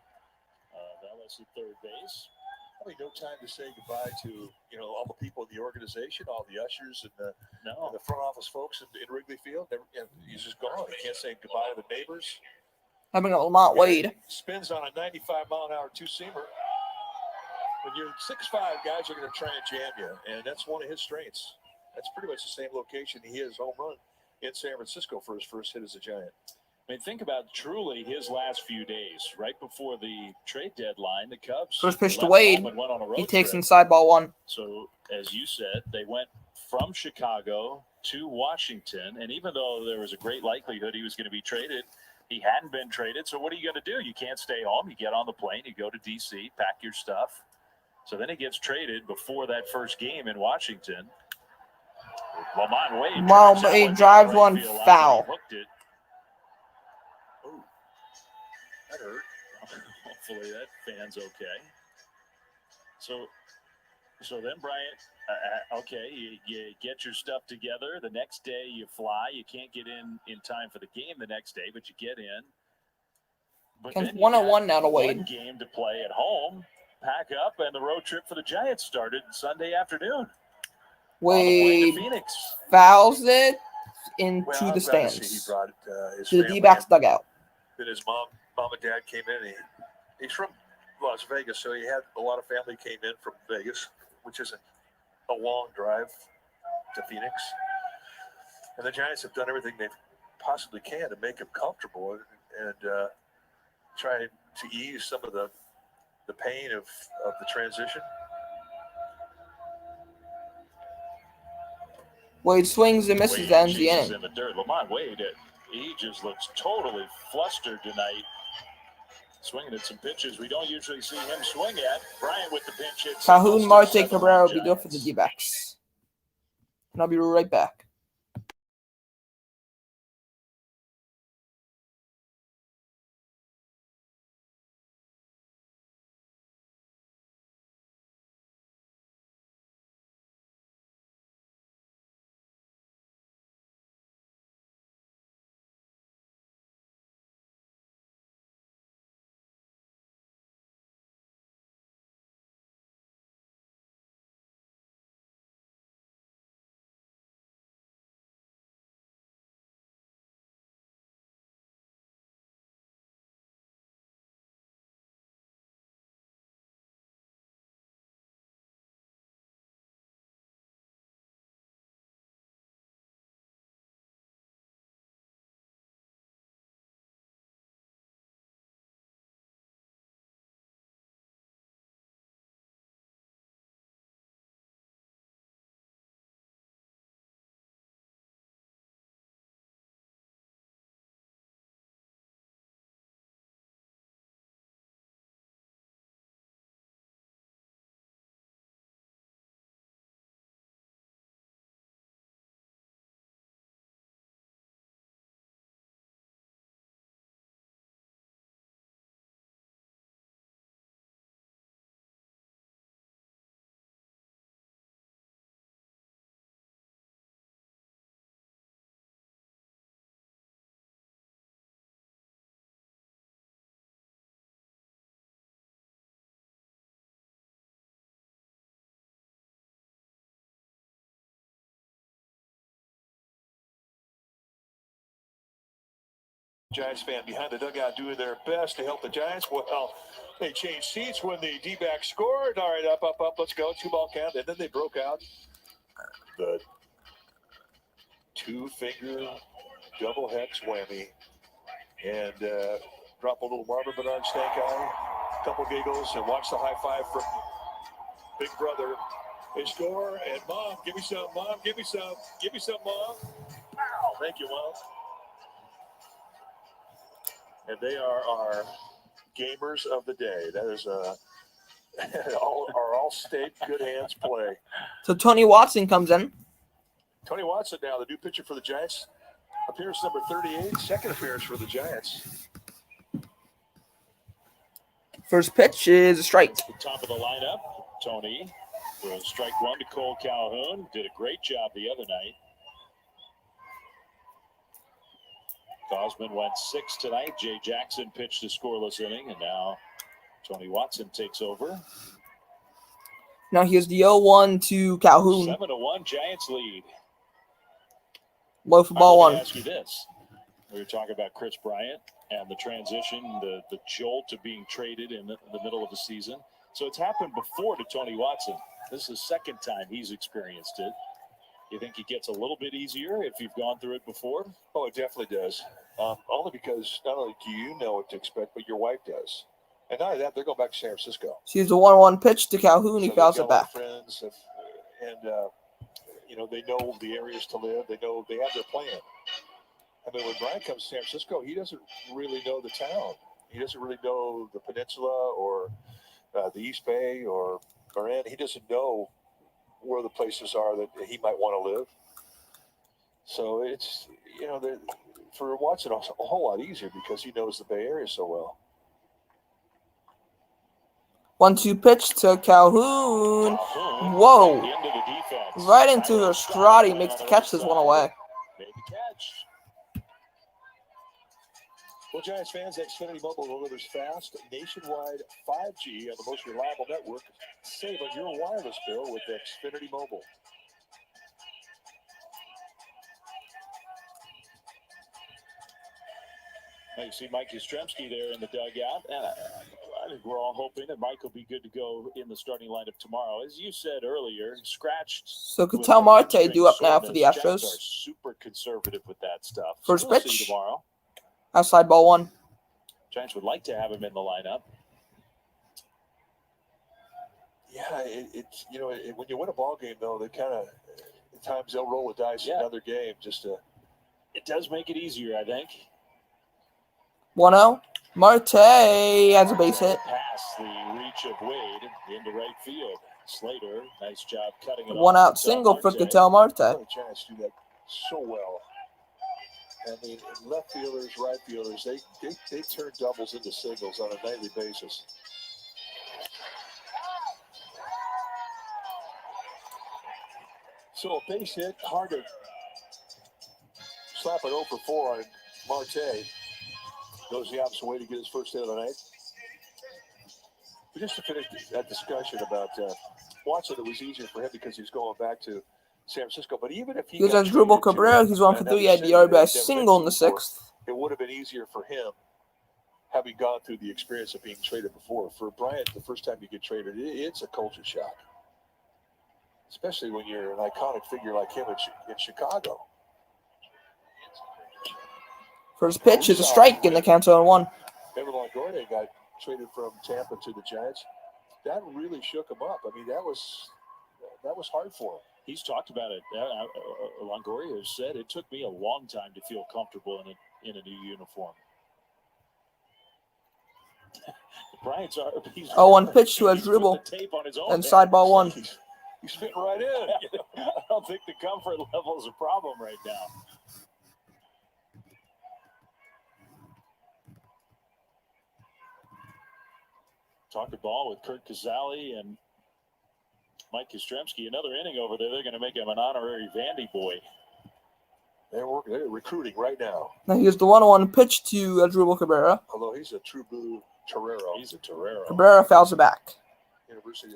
Ellis at third base. Probably no time to say goodbye to all the people in the organization, all the ushers and the front office folks in Wrigley Field. He's just gone. He can't say goodbye to the neighbors. Having a Lamont Wade. Spins on a 95-mile-an-hour two-seamer. When you're 6'5", guys are going to try and jam you, and that's one of his strengths. That's pretty much the same location he hit his home run in San Francisco for his first hit as a Giant. I mean, think about truly his last few days. Right before the trade deadline, the Cubs First pitch to left Wade. home and went on a road He takes trip. inside ball 1. So, as you said, they went from Chicago to Washington, and even though there was a great likelihood he was going to be traded, he hadn't been traded. So what are you going to do? You can't stay home. You get on the plane, you go to D.C., pack your stuff. So then he gets traded before that first game in Washington. Lamont Wade drives one foul. Hooked it. Oh, that hurt. Hopefully that fan's okay. So then Bryant, okay, you get your stuff together. The next day you fly. You can't get in time for the game the next day, but you get in. But And then 1-1 now to one Wade. game to play at home pack up, and the road trip for the Giants started Sunday afternoon. On the Wade way to Phoenix. fouls it into Well, the I'm glad to see stands. he brought his To the family D-backs in. dugout. That his mom and dad came in. He's from Las Vegas, so he had a lot of family came in from Vegas, which isn't a long drive to Phoenix. And the Giants have done everything they possibly can to make him comfortable and try to ease some of the pain of the transition. Wade swings and misses, Wade ends the chases inning. in the dirt. Lamont Wade, he just looks totally flustered tonight. Swinging at some pitches we don't usually see him swing at. Bryant with the pinch hit. Calhoun, Marte, Cabrera will be good for the D-backs. And I'll be right back. Giants fan behind the dugout doing their best to help the Giants. Well, they changed seats when the D-backs scored. All right, up, let's go. 2-ball count, and then they broke out the two-finger double hex whammy and drop a little Marvin Bernard snake eye, a couple giggles, and watch the high five from Big Brother. They score, and Mom, give me some, Mom, give me some, Mom. Wow, thank you, Mom. And they are our gamers of the day. That is all state good hands play. So Tony Watson comes in. Tony Watson now, the new pitcher for the Giants. Appearance number 38, second appearance for the Giants. First pitch is a strike. The top of the lineup, Tony, for strike one to Cole Calhoun. Did a great job the other night. Gosman went 6 tonight. Jay Jackson pitched a scoreless inning, and now Tony Watson takes over. Now here's the 0-1 to Calhoun. 7-1 Giants lead. Low for ball Let one. me ask you this. We were talking about Chris Bryant and the transition, the jolt of being traded in the middle of the season. So it's happened before to Tony Watson. This is the second time he's experienced it. You think it gets a little bit easier if you've gone through it before? Oh, it definitely does. Only because not only do you know what to expect, but your wife does. And not only that, they're going back to San Francisco. So here's the 1-1 pitch to Calhoun. He So fouls they've it got a lot back. of friends, and they know the areas to live. They know they have their plan. I mean, when Brian comes to San Francisco, he doesn't really know the town. He doesn't really know the peninsula or the East Bay or in. He doesn't know where the places are that he might want to live. So it's, for Watson, a whole lot easier because he knows the Bay Area so well. 1-2 pitch to Calhoun. Whoa. Right into her stride. He makes the catch this one away. Made the catch. Well, Giants fans, Xfinity Mobile delivers fast, nationwide 5G on the most reliable network. Save on your wireless bill with Xfinity Mobile. Now you see Mike Yastrzemski there in the dugout. And I think we're all hoping that Mike will be good to go in the starting lineup tomorrow. As you said earlier, scratched. So Ketel Marte due up now for the Giants Astros. are super conservative with that stuff. First so we'll pitch. see tomorrow. Outside ball 1. Giants would like to have him in the lineup. Yeah, when you win a ball game, though, they kind of at times they'll roll with dice in another game just to. It does make it easier, I think. 1-0. Marte has a base hit. Past the reach of Wade into right field. Slater, nice job cutting it 1 off. out single for Ketel Marte. The Giants do that so well. I mean, left fielders, right fielders, they turn doubles into singles on a nightly basis. So a base hit, hard to slap it 0 for 4 on Marte. Goes the opposite way to get his first hit of the night. But just to finish that discussion about Watson, it was easier for him because he's going back to San Francisco. But even if Here's Asdrubal Cabrera. He's 1 for 3. He had the RBI single in the 6th. It would have been easier for him having gone through the experience of being traded before. For Bryant, the first time you get traded, it's a culture shock. Especially when you're an iconic figure like him in Chicago. First pitch is a strike, and the count's 0-1. Evan Longoria got traded from Tampa to the Giants. That really shook him up. I mean, that was hard for him. He's talked about it. Longoria has said it took me a long time to feel comfortable in a new uniform. Bryant's 0-1 pitch to Asdrubal. Inside ball 1. He's fitting right in. I don't think the comfort level is a problem right now. Talked ball with Kurt Casale and Mike Yastrzemski. Another inning over there. They're going to make him an honorary Vandy boy. They're recruiting right now. Now here's the 1-1 pitch to Asdrubal Cabrera. Although he's a true blue Torero. He's a Torero. Cabrera fouls it back.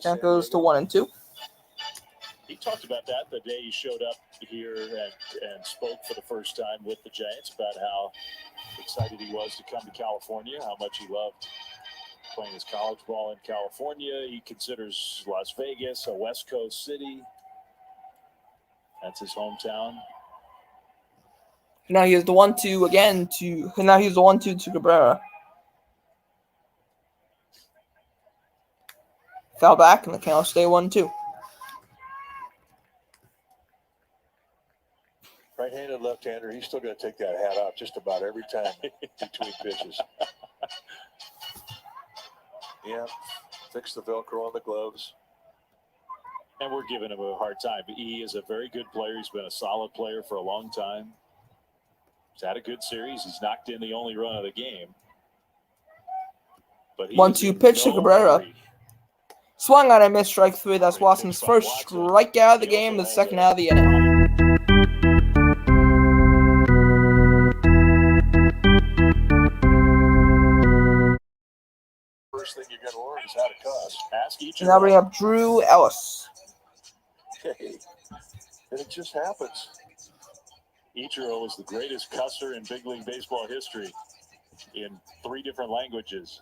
That goes to 1-2. He talked about that the day he showed up here and spoke for the first time with the Giants about how excited he was to come to California, how much he loved playing his college ball in California. He considers Las Vegas a West Coast city. That's his hometown. Now here's the 1-2 again to. Now here's the 1-2 to Cabrera. Foul back, and the count will stay 1-2. Right-handed, left-hander, he's still going to take that hat off just about every time between pitches. Yeah, fix the Velcro on the gloves. And we're giving him a hard time. He is a very good player. He's been a solid player for a long time. He's had a good series. He's knocked in the only run of the game. But 1-2 pitch to Cabrera. Swung on and missed, strike 3. That's Watson's first strikeout of the game, the second out of the inning. First thing you're going to learn is how to cuss. Ask each Now bring up Drew Ellis. Hey, and it just happens. Ichiro was the greatest cusser in big league baseball history in 3 different languages.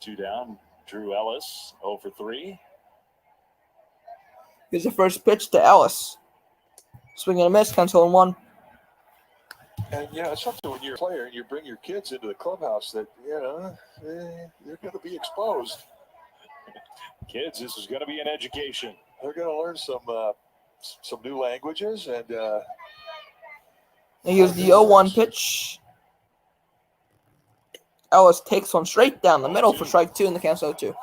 2 down. Drew Ellis, 0 for 3. Here's the first pitch to Ellis. Swing and a miss, counts 0-1. And, it's something when you're a player and you bring your kids into the clubhouse that, they're going to be exposed. Kids, this is going to be an education. They're going to learn some new languages. And here's the 0-1 pitch. Ellis takes one straight down the middle for strike 2, and the count's 0-2.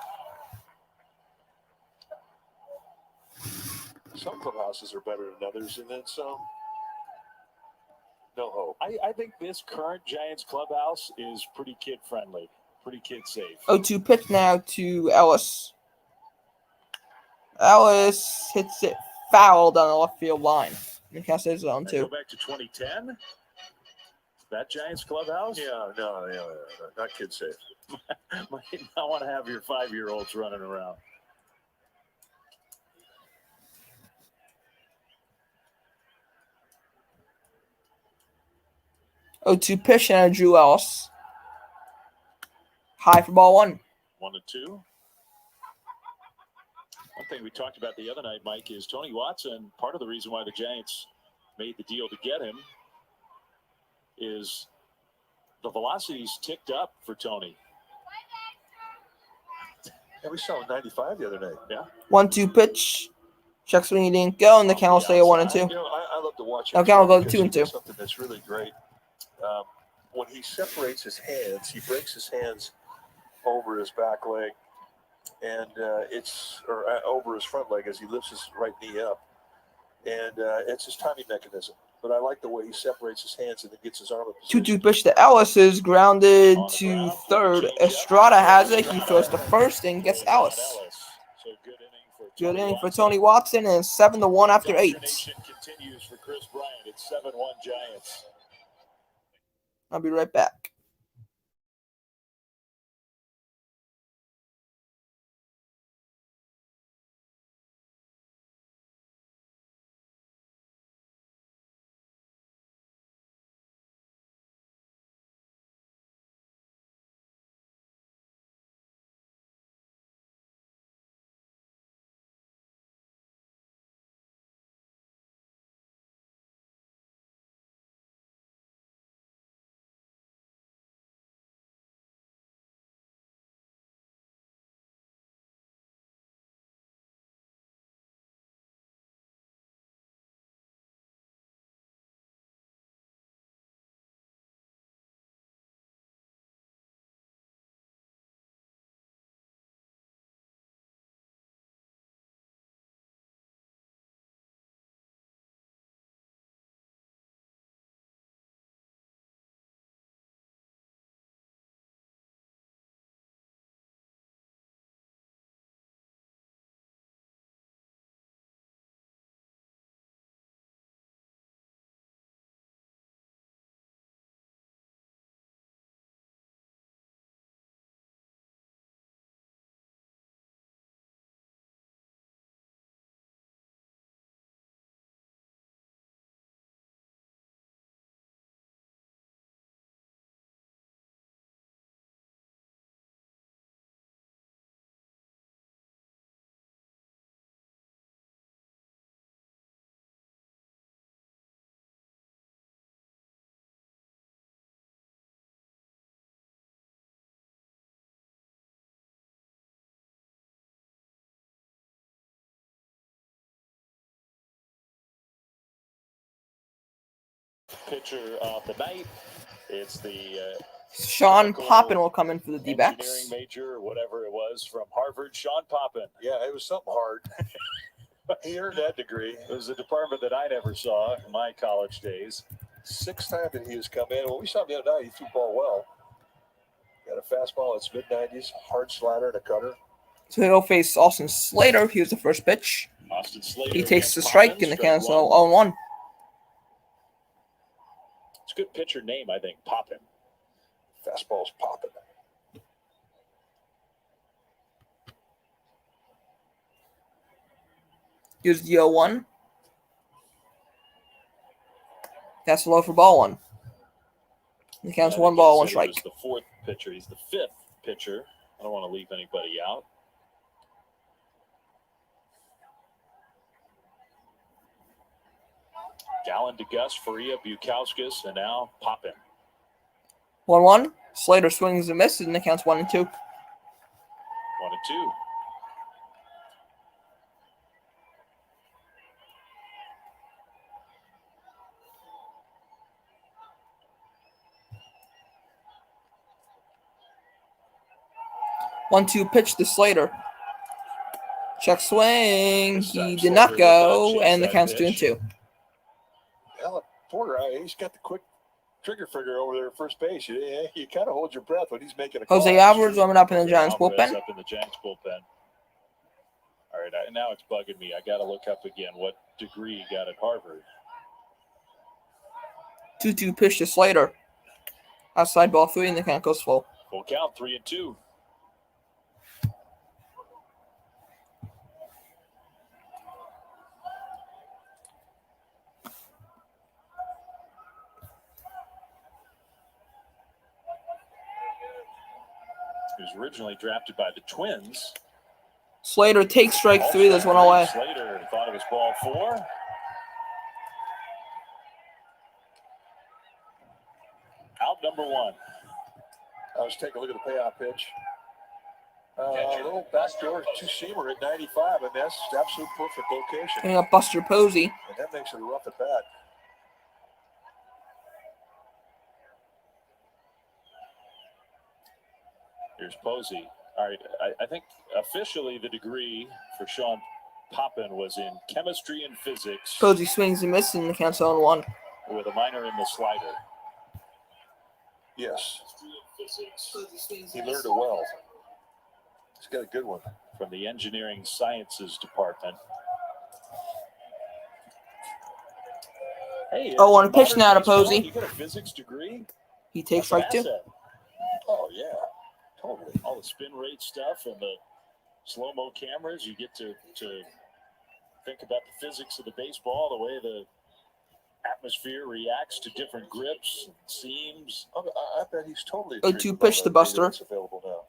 Some clubhouses are better than others, and then some. No hope. I think this current Giants clubhouse is pretty kid-friendly, pretty kid-safe. 0-2 pitch now to Ellis. Ellis hits it foul down the left field line. The count stays on Go 2. back to 2010. That Giants clubhouse? Yeah, no, not kid safe. Might not want to have your 5-year-olds running around. Oh, 2 pitch and a Drew Ellis. High for ball 1. 1-2. One thing we talked about the other night, Mike, is Tony Watson. Part of the reason why the Giants made the deal to get him is the velocity's ticked up for Tony. Yeah, we saw him 95 the other night. Yeah. 1-2 pitch. Check swing, he didn't go, and the count will stay at 1 and 2. You know, I love to watch Now him. count will go to because 2 and he does 2. Something that's really great. When he separates his hands, he breaks his hands over his back leg, and over his front leg as he lifts his right knee up, and it's his timing mechanism. But I like the way he separates his hands and then gets his arm up. 2-2 pitch to Ellis is grounded to third. Estrada has it. He throws to first and gets Ellis. So Good inning for Tony Watson, and 7-1 after 8. Continues for Chris Bryant. It's 7-1 Giants. I'll be right back. Pitcher of the night. It's the Sean Poppin will come in for the engineering D-backs. major or whatever it was from Harvard. Sean Poppin. Yeah, it was something hard. He earned that degree. It was a department that I never saw in my college days. 6th time that he has come in. Well, we saw him the other night. He threw the ball well. Got a fastball. It's mid-90s, hard slider and a cutter. So he'll face Austin Slater. Here's the first pitch. Austin Slater. He takes the strike, and the count is 0-1. It's a good pitcher name, I think. Poppin. Fastball's popping. Here's the 0-1. That's low for ball 1. The count's 1 ball, 1 strike. He's the 4th pitcher. He's the 5th pitcher. I don't want to leave anybody out. Gallen to Gus, Faria, Bukauskas, and now Poppin. 1-1. Slater swings and misses, and the count's 1 and 2. 1-2. One-two pitch to Slater. Check swing. He did not go, and the count's 2 and 2. Alan Porter, he's got the quick trigger finger over there at first base. You kind of hold your breath when he's making a call. Jose Alvarez warming up in the Giants bullpen. Up in the Giants bullpen. All right, now it's bugging me. I got to look up again what degree he got at Harvard. 2-2 pitch to Slater. Outside ball 3, and the count goes full. Full count, 3-2. He was originally drafted by the Twins. Slater takes strike 3. There's one away. Slater thought it was ball 4. Out number 1. I was taking a look at the payoff pitch. A little backdoor two-seamer at 95. I mean, that's absolute perfect location. Hitting up Buster Posey. And that makes it a rough at bat. Here's Posey. All right, I think officially the degree for Sean Poppin was in chemistry and physics Posey swings and misses, and the count's 0-1. with a minor in the slider. Yes. He learned it well. He's got a good one. From the engineering sciences department. Hey, 0-1 pitch now to Posey. You got a physics degree? He takes That's strike an 2. asset. Oh, yeah. Totally. All the spin rate stuff and the slow-mo cameras, you get to think about the physics of the baseball, the way the atmosphere reacts to different grips and seams. I bet he's totally. 0-2 pitch to Buster. That's available now.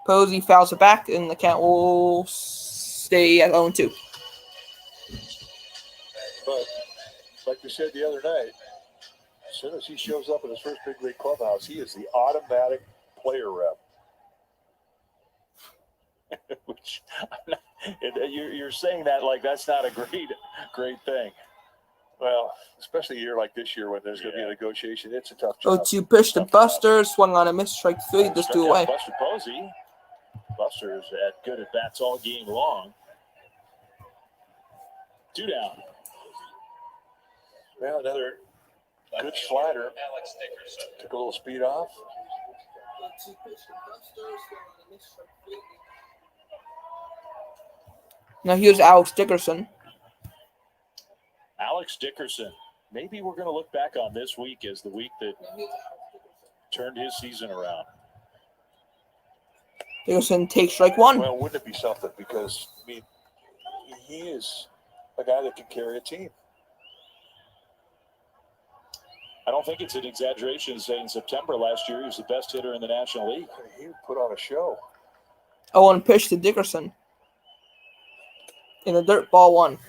Posey fouls it back, and the count will stay at 0-2. But like we said the other night, as soon as he shows up in his first big league clubhouse, he is the automatic player rep. Which you're saying that like that's not a great thing. Well, especially a year like this year when there's going to be a negotiation, it's a tough job. 0-2 pitch to Buster. Swung on a miss. Strike 3. Just 2 away. Buster Posey. Buster's had good at bats all game long. 2 down. Well, another good slider. Took a little speed off. Now here's Alex Dickerson. Alex Dickerson. Maybe we're going to look back on this week as the week that turned his season around. Dickerson takes strike 1. Well, wouldn't it be something? Because, I mean, he is a guy that can carry a team. I don't think it's an exaggeration to say in September last year he was the best hitter in the National League. He put on a show. 0-1 pitch to Dickerson. In the dirt, ball 1.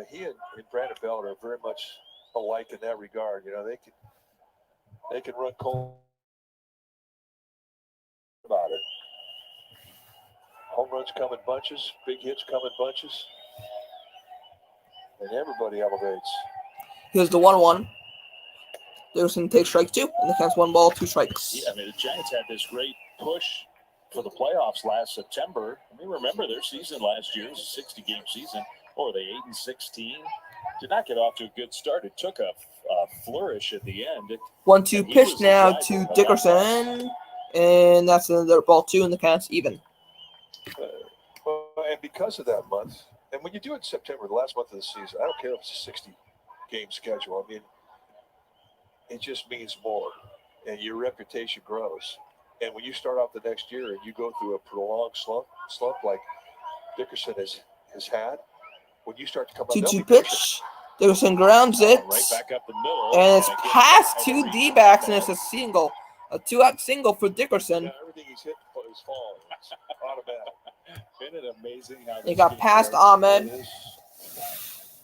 He and Brandon Belt are very much alike in that regard. You know, they can run cold about it. Home runs come in bunches, big hits come in bunches, and everybody elevates. Here's the 1-1. Dickerson takes strike 2, and the count's 1 ball, 2 strikes. Yeah, I mean, the Giants had this great push for the playoffs last September. I mean, remember their season last year was a 60-game season. Or they 8-16. Did not get off to a good start. It took a flourish at the end. 1-2 pitch now to Dickerson, and that's another ball 2, and the count's even. Well, and because of that month, and when you do it in September, the last month of the season, I don't care if it's a 60-game schedule. I mean, it just means more, and your reputation grows. And when you start off the next year and you go through a prolonged slump like Dickerson has had, when you start to come up, 2-2 pitch. Dickerson grounds it. Right back up the middle. And it's past 2 D-backs, and it's a single. A 2-out single for Dickerson. Yeah, everything he's hit is falling. It's automatic. Isn't it amazing how He got past Ahmed. But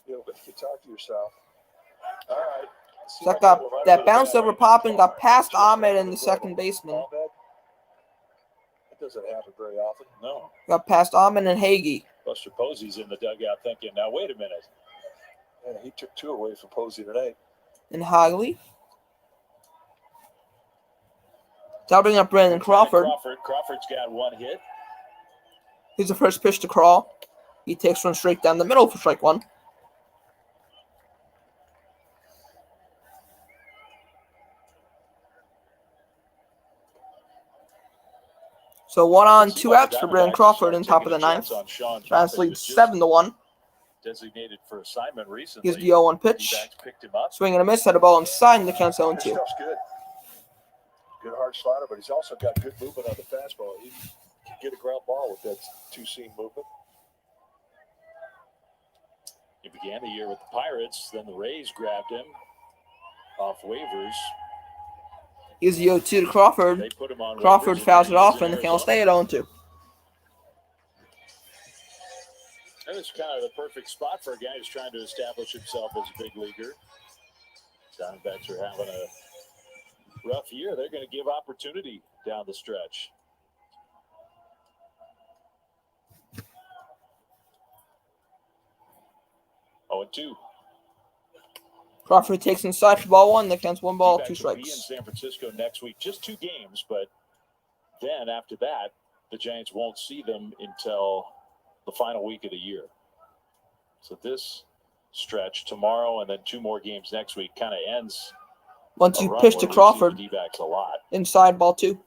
you can talk to yourself. All right. So that bounce over Poppin, got past Ahmed and the second baseman. That doesn't happen very often. No. Got past Ahmed and Hagee. Buster Posey's in the dugout thinking, now wait a minute. Yeah, he took 2 away from Posey tonight. And Hagley. That'll bring up Brandon Crawford. Crawford's got 1 hit. Here's the first pitch to Crawl. He takes one straight down the middle for strike 1. So 1 on, 2 outs for Brandon Crawford in top of the 9th. Giants lead 7-1. designated for assignment recently. Here's the 0-1 pitch. D-backs picked him up. Swing and a miss. Had a ball inside, and the count's This 0-2. stuff's good. Good hard slider, but he's also got good movement on the fastball. He can get a ground ball with that two-seam movement. He began the year with the Pirates. Then the Rays grabbed him off waivers. Here's the 0-2 to Crawford. They put him on Crawford waivers, fouls and it he was off, in and the count will Arizona. stay at 0-2. And it's kind of the perfect spot for a guy who's trying to establish himself as a big leaguer. Diamondbacks are having a rough year. They're going to give opportunity down the stretch. Oh, and 2. Crawford takes inside for ball 1. The count's 1 ball, 2 D-backs will be in strikes. San Francisco next week. Just 2 games, but then after that, the Giants won't see them until the final week of the year. So this stretch tomorrow and then 2 more games next week kind of ends 1-2 pitch to Crawford. The D-backs a lot. Inside, ball 2.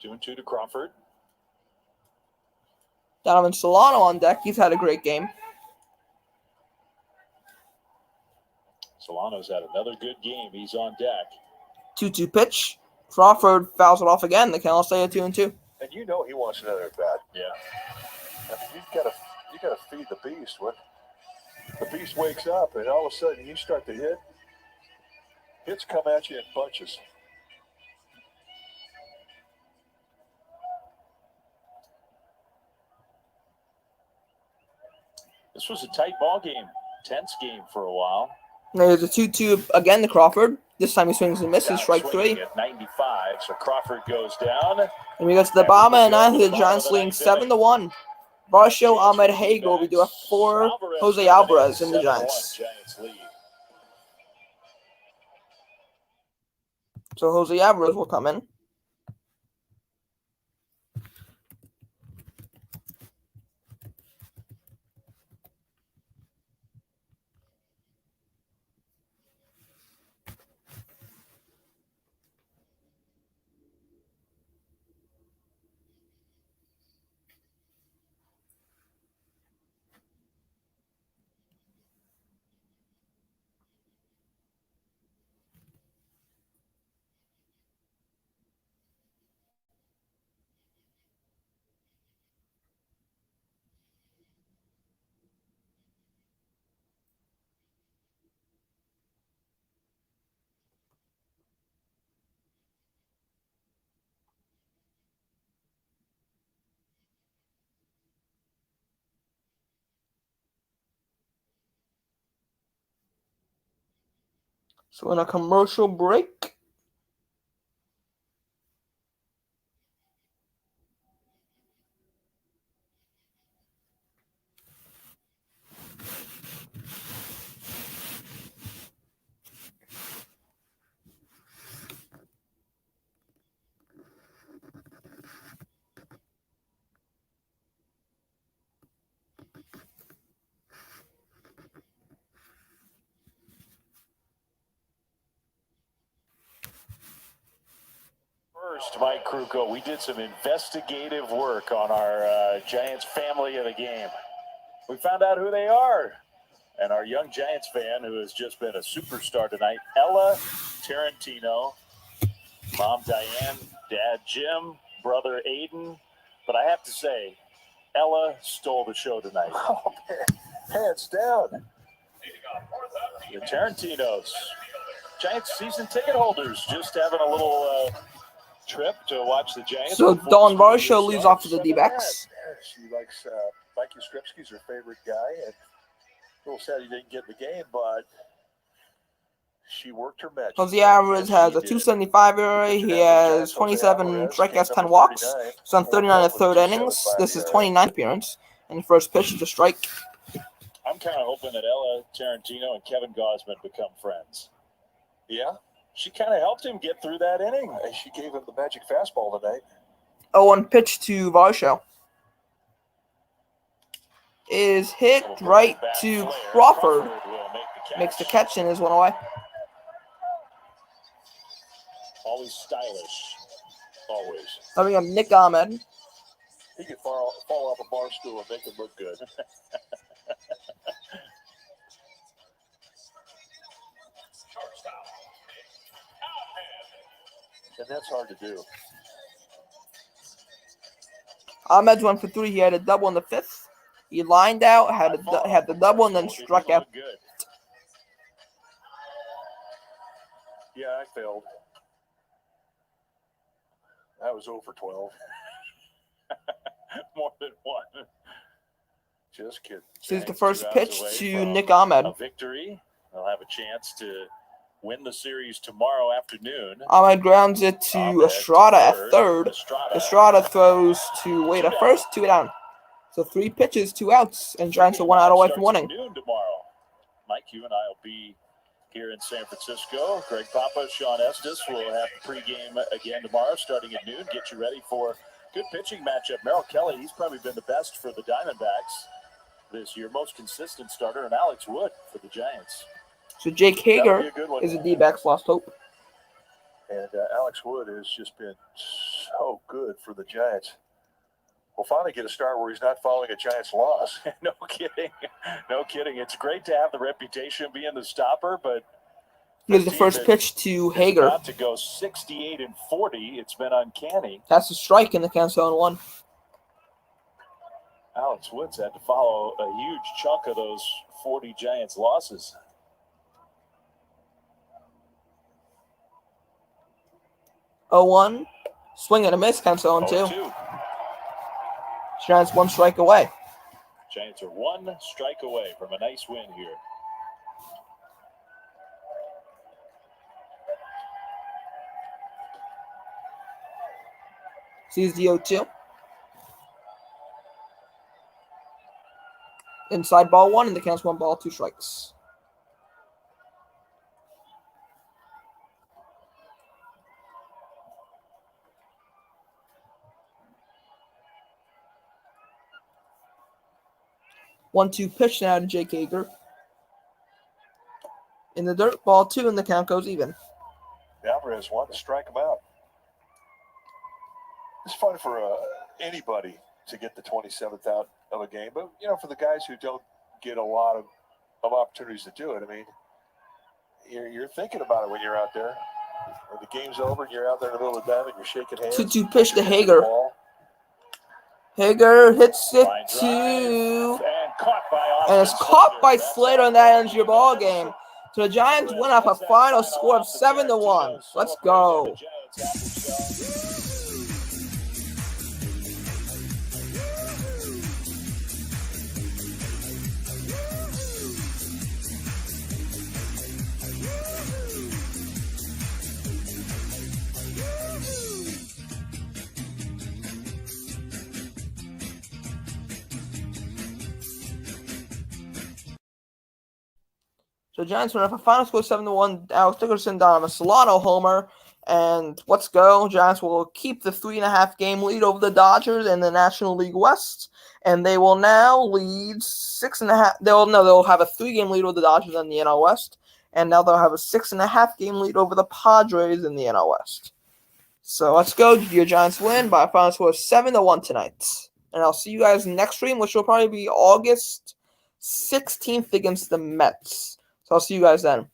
Two and 2 to Crawford. Donovan Solano on deck. He's had a great game. Solano's had another good game. He's on deck. 2-2 pitch. Crawford fouls it off again. The count will stay at 2-2. And you know he wants another at bat. Yeah. I mean, you gotta feed the beast. When the beast wakes up, and all of a sudden you start to hit, hits come at you in bunches. This was a tight ball game. Tense game for a while. There's a 2-2 again to Crawford. This time he swings and misses. Strike 3. At 95, so Crawford goes down. And we go to the bottom of the ninth. The Giants leading 7-1. Varsho, Ahmed, Hagel. We do have 4 Jose Alvarez in the Giants. Giants lead. So Jose Alvarez will come in. So in a commercial break. First, Mike Krukow, we did some investigative work on our Giants family of the game. We found out who they are. And our young Giants fan, who has just been a superstar tonight, Ella Tarantino, mom Diane, dad Jim, brother Aiden. But I have to say, Ella stole the show tonight. Oh, man. Hands down. The Tarantinos, Giants season ticket holders, just having a little trip to watch the Giants. So before Dawn the school year Varsho leads off to the starts. D-backs. Yeah, she likes Mike Yastrzemski's her favorite guy, and a little sad he didn't get in the game, but she worked her magic. Jose Alvarez has a She did. 275 ERA. He has 27 strikeouts, 10 walks. He's on 39 and third innings. This is 29th appearance. And the first pitch is a strike. I'm kind of hoping that Ella Tarantino and Kevin Gausman become friends. Yeah, She kind of helped him get through that inning. and she gave him the magic fastball tonight. 0-1 pitch to Varsho. Is hit right to Crawford. Will make the catch. Makes the catch and is one away. Always stylish. Always. Coming up, Nick Ahmed. He can fall off a bar stool and make him look good. And that's hard to do. Ahmed's went for 3. He had a double in the 5th. He lined out, had the double, and then struck out. Good. Yeah, I failed. I was 0 for 12. More than one. Just kidding. So it's the Giants first 2 outs pitch away to from Nick Ahmed. A victory. They'll have a chance to win the series tomorrow afternoon. Ahmed grounds it to Ahmed Estrada to at third. Estrada throws to Wade at first, 2 down. So 3 pitches, 2 outs, and Giants are 1 out away from winning. Noon tomorrow. Mike, you and I will be here in San Francisco. Greg Papa, Sean Estes will have the pregame again tomorrow, starting at noon. Get you ready for good pitching matchup. Merrill Kelly, he's probably been the best for the Diamondbacks this year, most consistent starter, and Alex Wood for the Giants. So Jake Hager That'll be a good one. is a D-backs lost hope. And Alex Wood has just been so good for the Giants. We'll finally get a start where he's not following a Giants loss. No kidding. No kidding. It's great to have the reputation of being the stopper, but Here's the first pitch to Hager. About to go 68 and 40. It's been uncanny. That's a strike in the count, 0-1. Alex Woods had to follow a huge chunk of those 40 Giants losses. Oh, 1. Swing and a miss, count 0-2. 0-2. Giants 1 strike away. Giants are 1 strike away from a nice win here. Sees the 0-2. Inside ball 1, and the count's 1 ball, 2 strikes. One-two pitch now to Jake Hager. In the dirt, ball 2, and the count goes even. Alvarez wanted to strike him out. It's fun for anybody to get the 27th out of a game, but for the guys who don't get a lot of opportunities to do it, I mean, you're thinking about it when you're out there. When the game's over and you're out there in the middle of the diamond, you're shaking hands. 2-2 pitch to Hager. Hager hits it to, and it's caught by Slater, and that ends your ball game. So the Giants win off a final score of 7-1. Let's go. So Giants win off a final score 7-1. Alex Dickerson, Donovan Solano homer. And let's go. Giants will keep the 3.5 game lead over the Dodgers in the National League West. And they will now lead 6.5. They'll have a 3-game lead over the Dodgers in the NL West. And now they'll have a 6.5 game lead over the Padres in the NL West. So let's go. Your Giants win by a final score of 7-1 tonight. And I'll see you guys next stream, which will probably be August 16th against the Mets. So I'll see you guys then.